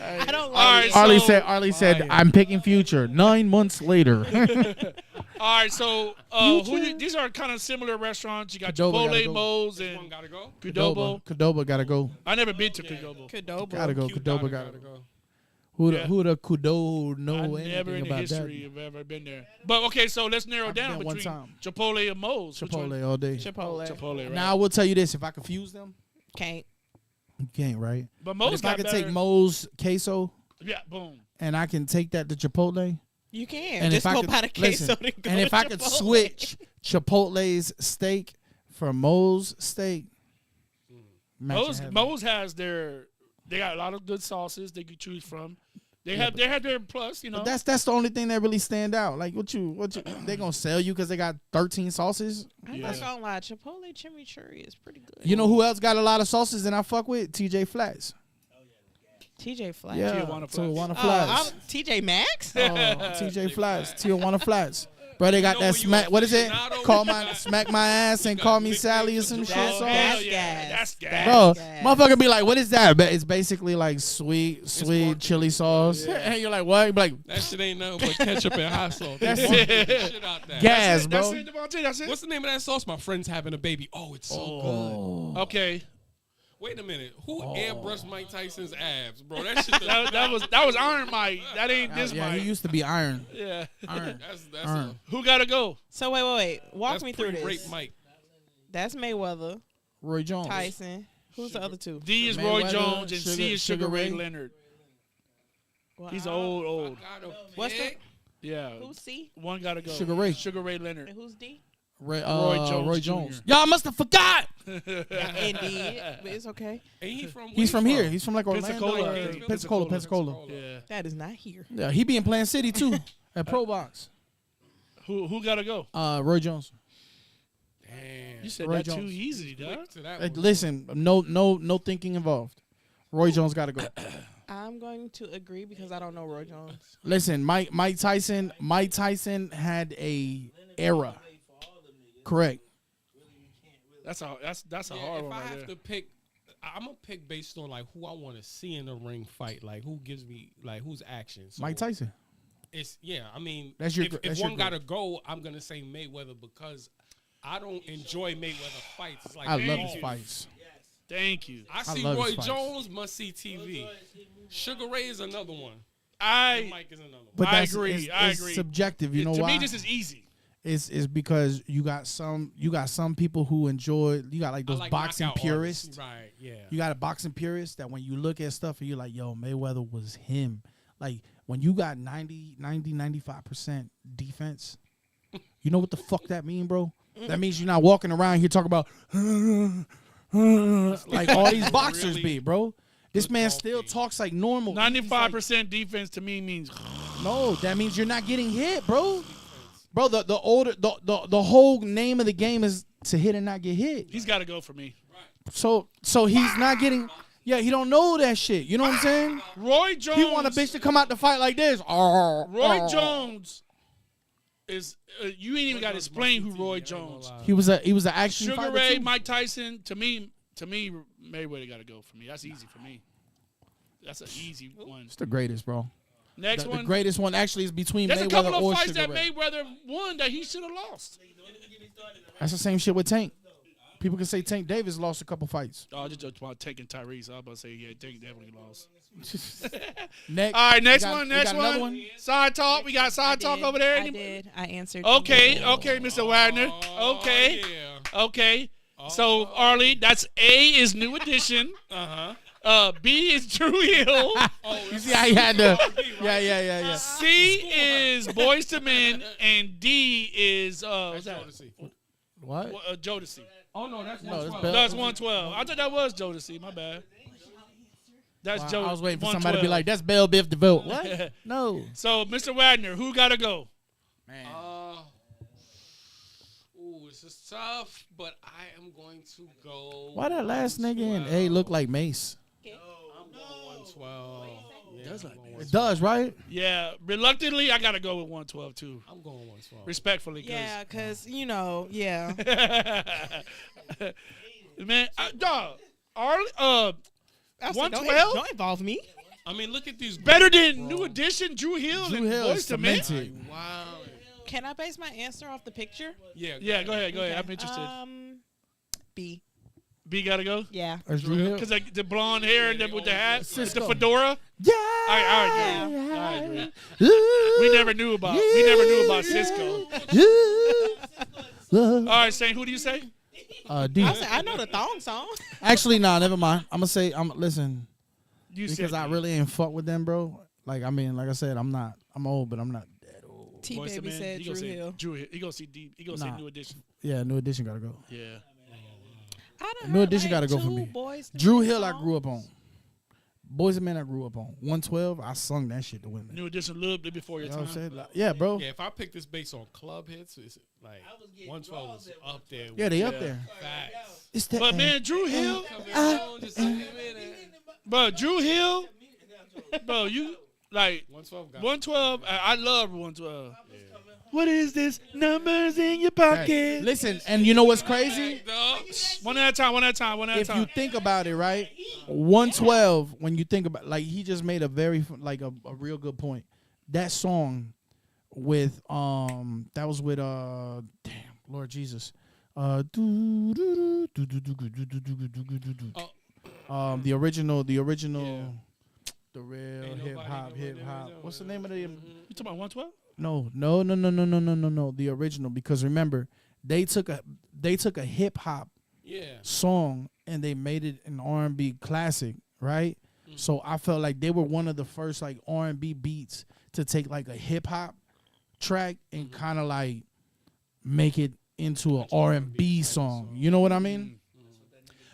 I don't All like right, it. Arlie said, I'm picking Future. 9 months later. All right, so these are kind of similar restaurants. You got Qdoba gotta Chipotle, go. Mo's, One and gotta go. Qdoba. Gotta go. I never been to Qdoba. Qdoba. Gotta go. Cute Qdoba daughter gotta go. go. Who the Qdoba know I anything never in the about history that? have ever been there. But okay, so let's narrow I've down been one between time. Chipotle and Mo's. Which one? Chipotle all day. Chipotle. Chipotle, right? Now I will tell you this: if I confuse them, Can't. you can't, right? But But Mo's if I got can better. take Mo's queso Yeah, boom. and I can take that to Chipotle, You can. and Just if I go could, buy the queso. listen, then go and to if I could Chipotle. switch Chipotle's steak for Mo's steak, Mo's has their. They got a lot of good sauces they could choose from. They have their plus, you know. But that's the only thing that really stand out. Like what you they gonna sell you because they got 13 sauces? I'm not gonna lie. Chipotle chimichurri is pretty good. You know who else got a lot of sauces and I fuck with? TJ Flats. TJ Flats. Yeah, Tijuana Flats. Tijuana Flats. TJ Maxx. TJ Flats, Tijuana Flats. Bro, they got know that when you smack. What is it? aficionado? Smack my ass and call me Sally or some shit. That's sauce. Hell gas. yeah, that's gas. Bro, gas. motherfucker be like, what is that? But it's basically like sweet chili sauce. And you're like, what? You be like, That shit ain't nothing but ketchup and hot sauce. That's They it. market the shit out there. gas, bro. That's it, Devontae. That's it. What's the name of that sauce? My friend's having a baby. Oh, it's so Okay. good. Wait a minute. Who airbrushed Mike Tyson's abs, bro? That shit. That was Iron Mike. That ain't this Yeah, Mike. he used to be iron. Yeah. Iron. That's Iron. Who gotta go? So wait. Walk that's me through pre-rape this. Mike. That's Mayweather, Roy Jones. Tyson. Who's the other two? D is Roy Mayweather, Jones and C is Sugar Sugar Ray Ray. Leonard. Well, He's I- old. Gotta What's the? pick. Yeah. Who's C One gotta go. Sugar Ray. Sugar Ray Leonard. and who's D? Roy Roy Jones. Jones Jr. Y'all must have forgot. Indeed, but it's okay. Ain't he from? He's from here. He's from like Orlando. Pensacola, or I think. Pensacola. Yeah. That is not here. Yeah, he be in Plant City too at Pro Box. Who gotta go? Roy Jones. Damn. You said Roy that too Jones. easy, dog. To that Hey, one. listen, no thinking involved. Roy Jones got to go. I'm going to agree because I don't know Roy Jones. Listen, Mike Tyson had a era. Correct. That's a Yeah, hard if one I right have there. to pick, I'm gonna pick based on like who I want to see in the ring fight, like who gives me like who's action. So Mike Tyson. It's I mean, That's your if, gr- if that's your one group. gotta go, I'm gonna say Mayweather because I don't enjoy Mayweather fights. It's like I love oh, his fights. Thank you. I see love Roy his fights. Jones must see TV. Sugar Ray is another one. I Mike is another one. But I that's, agree, It's, I it's agree. subjective. You know to why? me, this is easy. It's because you got some people who enjoy. You got like I those like boxing knockout purists. artists. Right? Yeah. You got a boxing purist that when you look at stuff and you're like, yo, Mayweather was him. Like when you got 95% defense, you know what the fuck that mean, bro? That means you're not walking around here talking about like all these boxers Really be, bro. This man talking. still talks like normal. 95% defense to me means No, that means you're not getting hit, bro. Bro, the whole name of the game is to hit and not get hit. he's got to go for me. So he's not getting. Yeah, he don't know that shit. You know what I'm saying? Roy Jones. He want a bitch to come out to fight like this. Roy Jones is. You ain't even got to explain who Roy Jones. He was an action Sugar fighter Ray, too. Mike Tyson. To me, Mayweather got to go for me. That's easy for me. That's an easy one. It's the greatest, bro. Next The one. greatest one actually is between There's a couple Mayweather of or fights Sugar that Ray. Mayweather won that he should have lost. That's the same shit with Tank. People can say Tank Davis lost a couple fights. Oh, I just about taking Tyrese. I was about to say, yeah, Tank definitely lost. Next, All right, next we got- one. we Next got another one. Side talk. We got side talk over there. I did. I answered. Okay, okay, Mr. Wagner. Oh, Okay, Yeah. okay. So Arlie, that's A is New Edition. B is Drew Hill. You see how he had to? Yeah. C is Boys to Men, and D is what's that? What? Jodeci. Oh no, that's No, that's 112. Bell. That's 112. I thought that was Jodeci. My bad. That's Jodeci. I was waiting for somebody to be like, "That's Bell Biv DeVoe." What? No. So, Mr. Wagner, who gotta go? Ooh, this is tough, but I am going to go. Why that last nigga in A look like Mace? I'm going 112. Yeah, Does I'm like going It does, right? Yeah, reluctantly, I gotta go with 112 too. I'm going 112. Respectfully, 'cause- Yeah, cause yeah. man, dog, Arlie, I said, 112? Don't involve me. I mean, look at these. Better than New Edition, Drew Hill, Drew and Hill Boyz is II Men. cemented. Wow. Can I base my answer off the picture? Yeah, go ahead. I'm interested. B. B gotta go. Yeah. That's Drew Hill. Cause like the blonde hair and then with the hat, with the Cisco. fedora. Yeah. I agree. We never knew about Cisco. All right, Saint, who do you say? D. I know the thong song. Actually, nah, never mind. I'm gonna say, listen, You because said I really ain't fuck with them, bro. Like, I mean, like I said, I'm old, but I'm not that old. T Boyz II Baby Men, said he gonna Drew say Hill. Drew Hill. He gonna see D. He gonna say Nah. New Edition. Yeah, New Edition gotta go. Yeah. I done New heard, Edition gotta go for two me. Boyz II Drew Men Hill, I songs. grew up on. Boys and Men, I grew up on. 112, I sung that shit to women. New Edition, a little bit before your You know what I'm time. saying? Like, yeah, bro. Yeah, if I pick this based on club hits, it's like 112 is up there. Yeah, they up Yeah. there. Facts. It's that. But man, Drew Hill, bro, Drew Hill, bro, you like 112 got 112. I love 112. What is this? Numbers in your pocket. Listen, and you know what's crazy? One at a time. If you think about it, right? 112, when you think about, like, he just made a very, like, a real good point. That song with, that was with, damn, Lord Jesus. The original, the real hip hop. What's the name of the? You talking about 112? No. The original, because remember, they took a hip hop song and they made it an R&B classic, right? So I felt like they were one of the first like R&B beats to take like a hip hop track and kind of like make it into an R&B song. You know what I mean?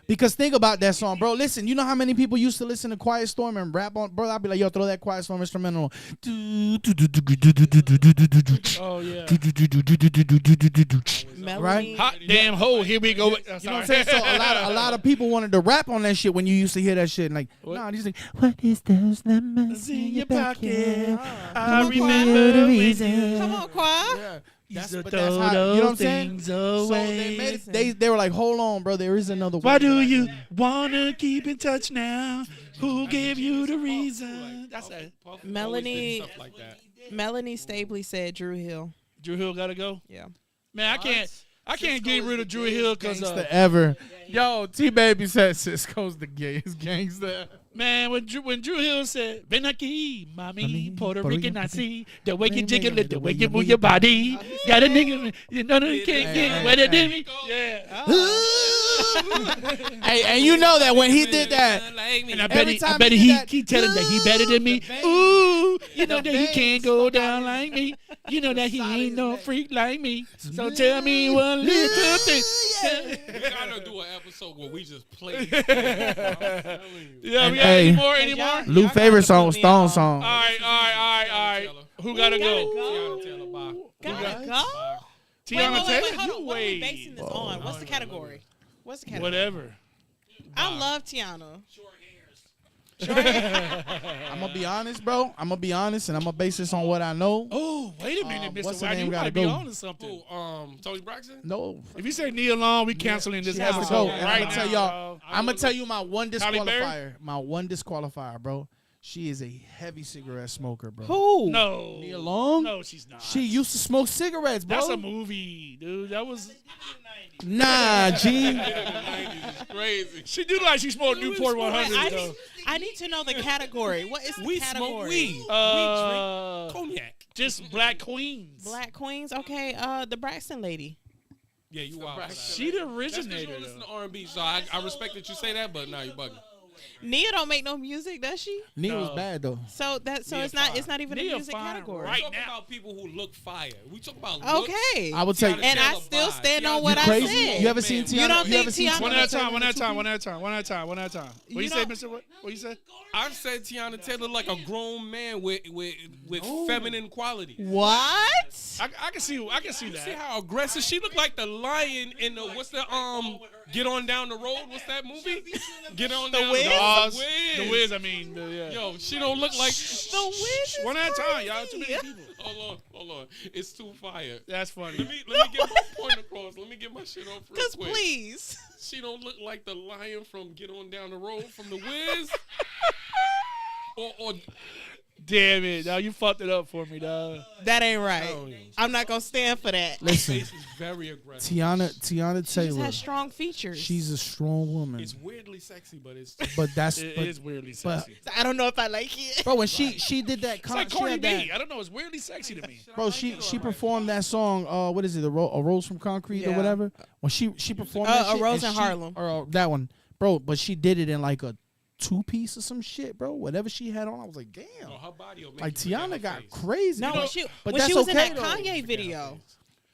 Because think about that song, bro. Listen, you know how many people used to listen to Quiet Storm and rap on, bro? I'd be like, yo, throw that Quiet Storm instrumental on. Oh yeah. Melanie. Right? Hot damn hole. Here we go. You know what I'm saying? So a lot of people wanted to rap on that shit when you used to hear that shit. And like, nah, these like, what is those numbers in your pocket? I remember the reason. Come on, Qua. Yeah. That's But that's how, you know what I'm saying? So they made it, they were like, hold on, bro, there is another way. Why do you wanna keep in touch now? Who gave you the reason? That's it. Melanie. Stuff like that. Melanie Stabley said Drew Hill. Drew Hill gotta go. Yeah. Man, I can't get rid of Drew Hill because Gangsta ever. Yo, T-Baby said Cisco's the gayest gangster. man, when Drew Hill said, "Ven aquí, mami, Mami, Puerto Puerto Rican, Rican, I see the way you jiggle it, the way you move your body, got a nigga, you know you can't get where they did me." Yeah. Hey, and you know that when he did that, And I Every time bet he he did that, keep telling that he better than me. Ooh, you know that he can't go down like me. You know that he ain't no freak like me. So tell me one little thing. We gotta do an episode where we just play. Yeah, And we got hey, any more? Luke's favorite song was Stone Song. All right. Who gotta go? Tiana Taylor, bye. Gotta go? Tiana Taylor? Wait, hold on. What are we Wait. basing this on? What's the category? What's the category? Whatever. I love Tiana. I'm gonna be honest, bro. I'm gonna be honest, and I'm gonna base this on what I know. Oh, wait a minute, Mr. what's the Wagner. name You gotta might be go? on to something. Tony Braxton? No, If you say Nia Long, we canceling this she has to episode go. And right I'm gonna now. tell y'all. I'm gonna tell you my one Halle Berry? disqualifier. My one disqualifier, bro. She is a heavy cigarette smoker, bro. Who? No. Nia Long? No, she's not. She used to smoke cigarettes, bro. That's a movie, dude. That was. Nah, G. Crazy. She do like she smoked Newport 100 though. I need to know the category. What is the We category? smoke weed. We Uh, drink cognac. just Black Queens. Black Queens. Okay. The Braxton lady. Yeah, you are. She the That's because you originator. don't listen though. to R&B, so I respect that you say that, but now you bugging. Nia don't make no music, does she? Nia was No. bad though. So Nia it's not fine. it's not even Nia a music fine category. right We talk now. about people who look fire. We talk about looks. Okay. I would say. Tiana And I Taylor, still bye. stand on Tiana what I Taylor, crazy? said. You ever seen man. Tiana? You don't think ever seen Tiana- One Tiana at a Taylor time. One at a in time. the One at a time. One at a time. One at a time. What you say, don't- Mr. What you say? I've said Tiana Taylor like a grown man with feminine quality. What? I can see. I can see See that. how aggressive she looked like the lion in the what's the Get On Down the Road? What's that movie? Get On Down Wiz? the The Road. Oz, the Wiz. I mean, yeah. Yo, she don't look like. The Wiz is One at a time, y'all. crazy. Too many people. Hold on. It's too fire. That's funny. Let me get my point across. Let me get my shit off real Cause quick. please. She don't look like the lion from Get On Down the Road from the Wiz. Or Damn it, dog. You fucked it up for me, dog. That ain't right. I'm not gonna stand for that. Listen, Face is very aggressive. Tiana She Taylor. has strong features. She's a strong woman. It's weirdly sexy, but it's But that's It but, is weirdly but- sexy. I don't know if I like it. bro. When she did that, It's like she Cardi had B. that- I don't know. It's weirdly sexy to me. Bro, she performed that song. What is it? A Rose from Concrete or Yeah. whatever. When she performed that A shit, Rose and in she- Harlem. or that one, bro. But she did it in like a 2-piece or some shit, bro. Whatever she had on, I was like, damn. her body will make Like you forget Tiana her got face. crazy. No, You know, when she but when that's she was okay, in though. that Kanye video,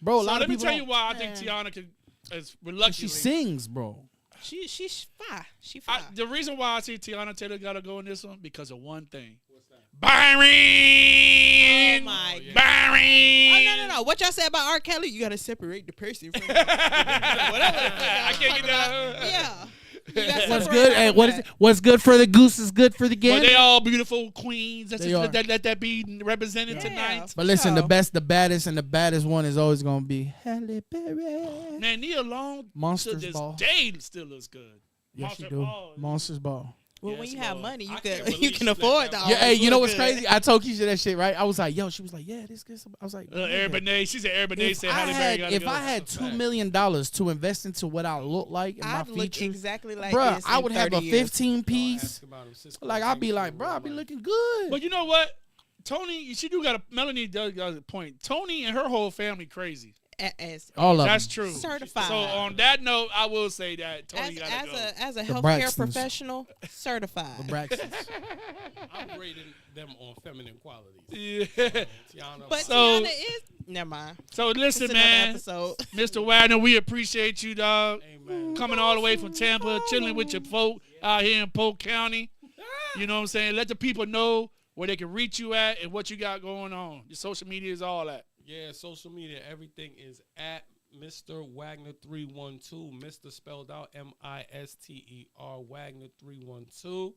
Bro. A So lot let of me people tell you don't- why I think Tiana could, is reluctantly. she sings, bro. she's fine. She fine. The reason why I see Tiana Taylor got to go in this one because of one thing. What's that? Byron. Oh my God. Byron. No. What y'all say about R. Kelly? You gotta separate the person from whatever. I can't get that. Yeah. You gotta What's separate good? her Hey, from what is that. it? What's good for the goose is good for the But gander. they all beautiful queens. Let's They just are. let that be represented Yeah. tonight. But listen, the So- best, the baddest, and the baddest one is always gonna be Halle Berry. Man, Nia Long Monsters to this Ball. day still looks good. Yes, she Monster do. Ball. Monsters Ball. Well, when Yes, you have Lord. money, I you can't can believe you she can let afford that to. one. Yeah, hey, always you know look what's good. crazy? I told Keisha that shit, right? I was like, yo, she was like, yeah, this good. I was like, Air Benet. She said Air Benet if said Halle Berry gotta if go. I had That's a $2 fact. million to invest into what I look like and my I'd look features, exactly like bruh, this. I in would have 30 a years. 15 piece. Ask about him, Cisco Like I'd be thinks like, so bro, I'd be real, looking good. But you know what? Tony, she do got a Melanie does got a point. Tony and her whole family crazy. As All of That's them. true. certified. So on that note, I will say that Tony as gotta go. as a The healthcare Braxtons. professional, certified. The Braxtons. I'm rating them on feminine qualities. Yeah. Tiana, But So- Tiana is never mind. So It's listen, another man, episode. Mr. Wagner, we appreciate you, dog. Amen. Coming all the way from Tampa, chilling with your folk out here in Polk County. You know what I'm saying? Let the people know where they can reach you at and what you got going on. Your social media is all that. Yeah, social media, everything is at Mr. Wagner 312. Mr. spelled out Mister Wagner 312.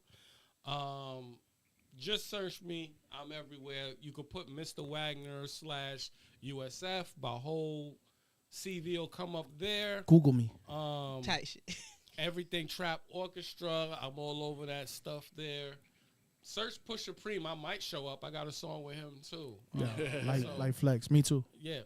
Just search me. I'm everywhere. You could put Mr. Wagner /USF. My whole CV will come up there. Google me. Tight shit. Everything Trap Orchestra. I'm all over that stuff there. Search Pusha Preem. I might show up. I got a song with him too. Like Flex. Me too. Yeah,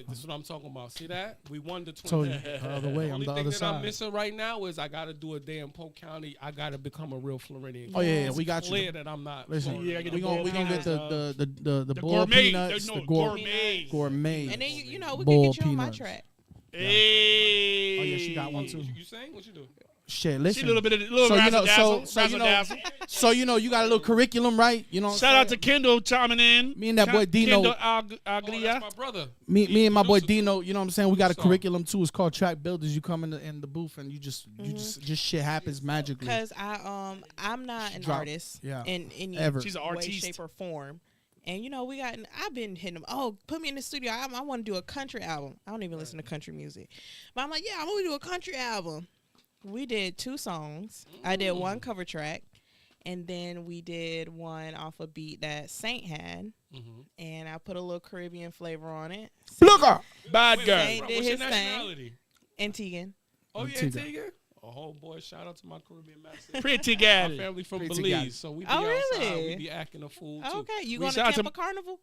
this is what I'm talking about. See that? We won the 20. Told you. The other way. The I'm only the thing other that I'm side. missing right now is I got to do a day in Polk County. I got to become a real Floridian. Oh, yeah, It's we got you. clear that I'm not. Listen, Florida. Yeah, I get we the gonna boiled get peanuts, the The boiled gourmet. peanuts, No, the gourmet. gourmet. And then you know we Boiled can get you on my peanuts. track. Hey. Oh yeah, she got one too. You sing? What you do? Shit, She listen. a little bit of little So you know, razzle-dazzle, so you know, razzle-dazzle. so you know, you got a little curriculum, right? You know. What Shout I'm out to Kendall chiming in. Me and that boy Dino. Kendall Oh, Aglia. that's my brother. Me and my boy Producer. Dino, you know what I'm saying? We got a Song. curriculum too. It's called Track Builders. You come in the booth and you just shit happens magically. Because I'm not an Drop. artist Yeah. in any Ever. She's an way, artiste. shape, or form. And you know I've been hitting them. Oh, put me in the studio. I want to do a country album. I don't even listen to country music, but I'm like, yeah, I'm gonna do a country album. We did 2 songs. I did one cover track, and then we did one off a beat that Saint had, and I put a little Caribbean flavor on it. Look up. Bad girl. Saint did What's your his thing. nationality? Antiguan. Oh, yeah, Antigua. Antigua? Oh, boy, shout out to my Caribbean master. Pretty My gal. family from Pretty Belize, together. so we be Oh, outside. really? We be acting a fool, too. Okay, you We going to shout out Tampa to- Carnival?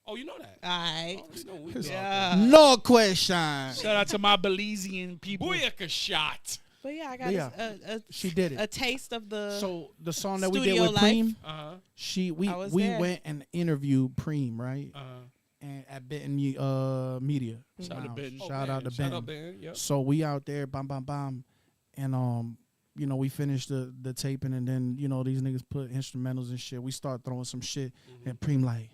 Oh, you know that? All right. Oh, you know we be out Yeah. No question. Shout out to my Belizean people. there. Booyaka shot. But yeah, I got Yeah. a She did it. taste of the. So the song that we did Studio with life. Preem, Uh-huh. I was we there. went and interviewed Preem, right? Uh-huh. And at Benton Media. Shout out to Now, Benton. Shout out to Shout out Benton. Ben. Yep. So we out there, bam, and you know, we finished the taping, and then you know these niggas put instrumentals and shit. We start throwing some shit, and Preem like,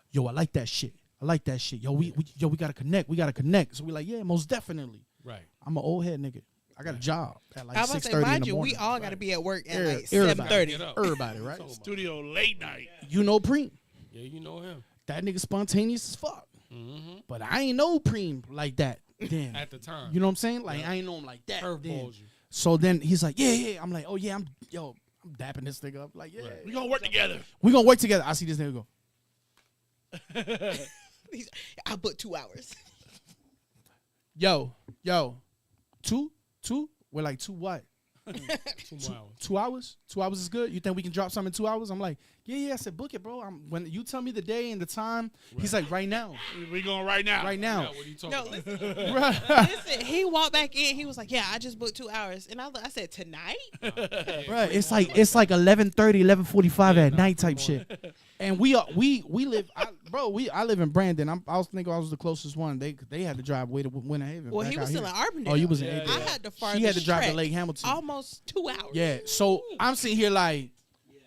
yo, I like that shit. Yo, we gotta connect. So we like, yeah, most definitely. Right. I'm an old head nigga. I got a job at like I was about to 6:30 say, in mind the you, morning. we all got to be at work at like Everybody. 7:30. Get up. Everybody, right? Studio late night. You know Preem. Yeah, you know him. That nigga spontaneous as fuck. Mm-hmm. But I ain't know Preem like that then. At the time. You know what I'm saying? Like I ain't know him like that. then. Curveballs you. So then he's like, yeah. I'm like, oh yeah, I'm dapping this nigga up. Like, yeah, Right. We gonna work together. we gonna work together. I see this nigga go. I put 2 hours. Yo, two. We're like 2 what? 2 more hours. 2 hours? 2 hours is good? You think we can drop something in 2 hours? I'm like, yeah. I said, book it, bro. When you tell me the day and the time, he's like, right now. We going right now. Right now. Yeah, what are you talking No, about? listen, he walked back in. He was like, yeah, I just booked 2 hours. And I said, tonight? Bruh, it's like 11:30, 11:45 at night type shit. And we live, I live in Brandon. I was thinking I was the closest one. They had to drive way to Winter Haven. Well, back he out was still here. in Arbondale. Oh, you was in I Arbondale. had the farthest She had to drive to trek, Lake Hamilton. almost 2 hours. Yeah, so I'm sitting here like,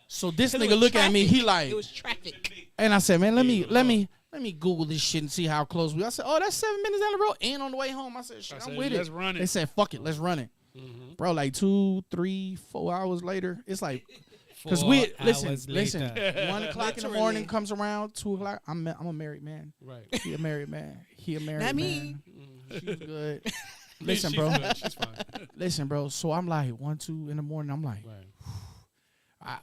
so this 'Cause it nigga was look at me, traffic. he like, It was traffic. and I said, man, let me Google this shit and see how close we. I said, oh, that's 7 minutes down the road. And on the way home, I said, shit, I'm with it. Let's run it. They said, fuck it, let's run it, bro. Like 2, 3, 4 hours later, it's like. Because 4 hours listen. later. 1 o'clock in the morning comes around, 2 o'clock. I'm a married man. Right. He a married man. He a married Not man. me. She's good. Listen, bro. Good. She's fine. Listen, bro. So I'm like 1, 2 in the morning. I'm like, Right.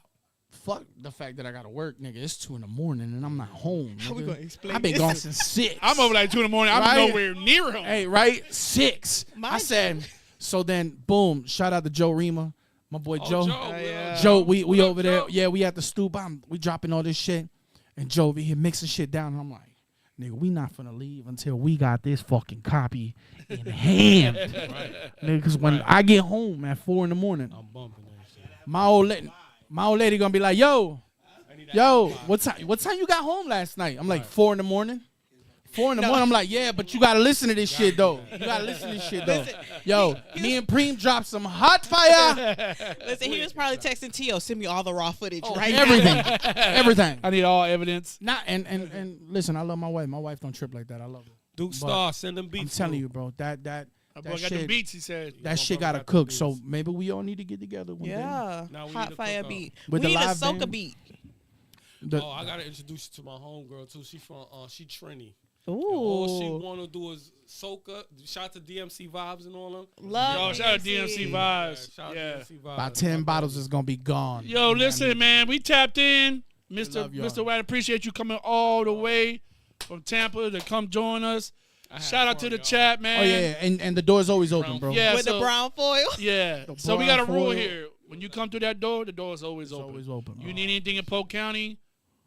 fuck the fact that I gotta work, nigga. It's 2 in the morning and I'm not home. How we nigga. gonna explain I've been this? gone since 6. I'm over like 2 in the morning. I'm Right? nowhere near him. Hey, right? 6. I Mind said. So then, boom. Shout out to Joe Rima, my boy Joe. yeah. Joe, we What up, over there. Joe? Yeah, we at the stoop. We dropping all this shit. And Joe over here mixing shit down. And I'm like, nigga, we not finna leave until we got this fucking copy in hand. Nigga, because when I get home at 4 in the morning, I'm bumping that shit. my old lady gonna be like, yo, what time you got home last night? I'm like, 4 in the morning. 4 in the morning. I'm like, yeah, but you gotta listen to this shit though. You gotta listen to this shit though. Yo, me and Preem dropped some hot fire. Listen, he was probably texting Tio, send me all the raw footage Oh, right everything. I need all evidence. Not and listen, I love my wife. My wife don't trip like that. I love her. Duke But Star, send them beats. I'm telling you, bro. That My boy got the shit, beats, he said. that shit gotta got the cook. beats. So maybe we all need to get together one day. Yeah, Now we need hot to fire cook up. beat. With we the need a live soca band? beat. The- I gotta introduce you to my homegirl too. She from she Trini. Ooh, All she wanna do is soca. Shout out to DMC Vibes and all them. love. Yo, shout out to DMC Vibes. Shout out Yeah. to DMC Vibes. About 10 bottles is gonna be gone. Yo, listen, man. We tapped in. Mr. love y'all. Mr. Wagner, appreciate you coming all the way from Tampa to come join us. Shout out to the chat, man. Oh yeah, and the door's always open, bro. Yeah, With the brown foil. Yeah. The So we got a brown rule foil. here. When you come through that door, the door is always It's open. always open. You need anything in Polk County,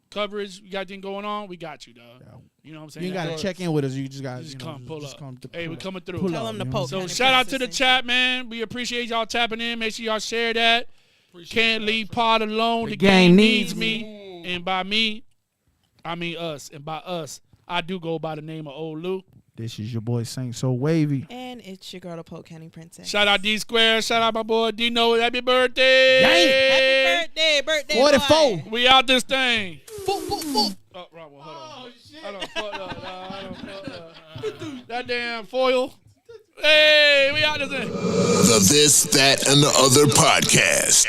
coverage, you got anything going on, we got you, dog. Yeah. You know what I'm saying? You ain't gotta That check in with us. You just gotta Just come, pull up. come Hey, we coming through. pull Tell up, them to you know? poke. So County shout out to the Princess chat, man. We appreciate y'all tapping in. Make sure y'all share that. Can't leave pod alone. The The gang game needs needs me. And by me, I mean us. And by us, I do go by the name of Old Lou. This is your boy Saint So Wavy. And it's your girl, the Polk County Princess. Shout out D Square. Shout out my boy Dino. Happy birthday. Happy birthday, 44. boy. We out this thing. Oh, wrong one. Hold on. I done fucked up. I done fucked up. That damn foil. Hey, we out this thing. The This, That, and the Other podcast.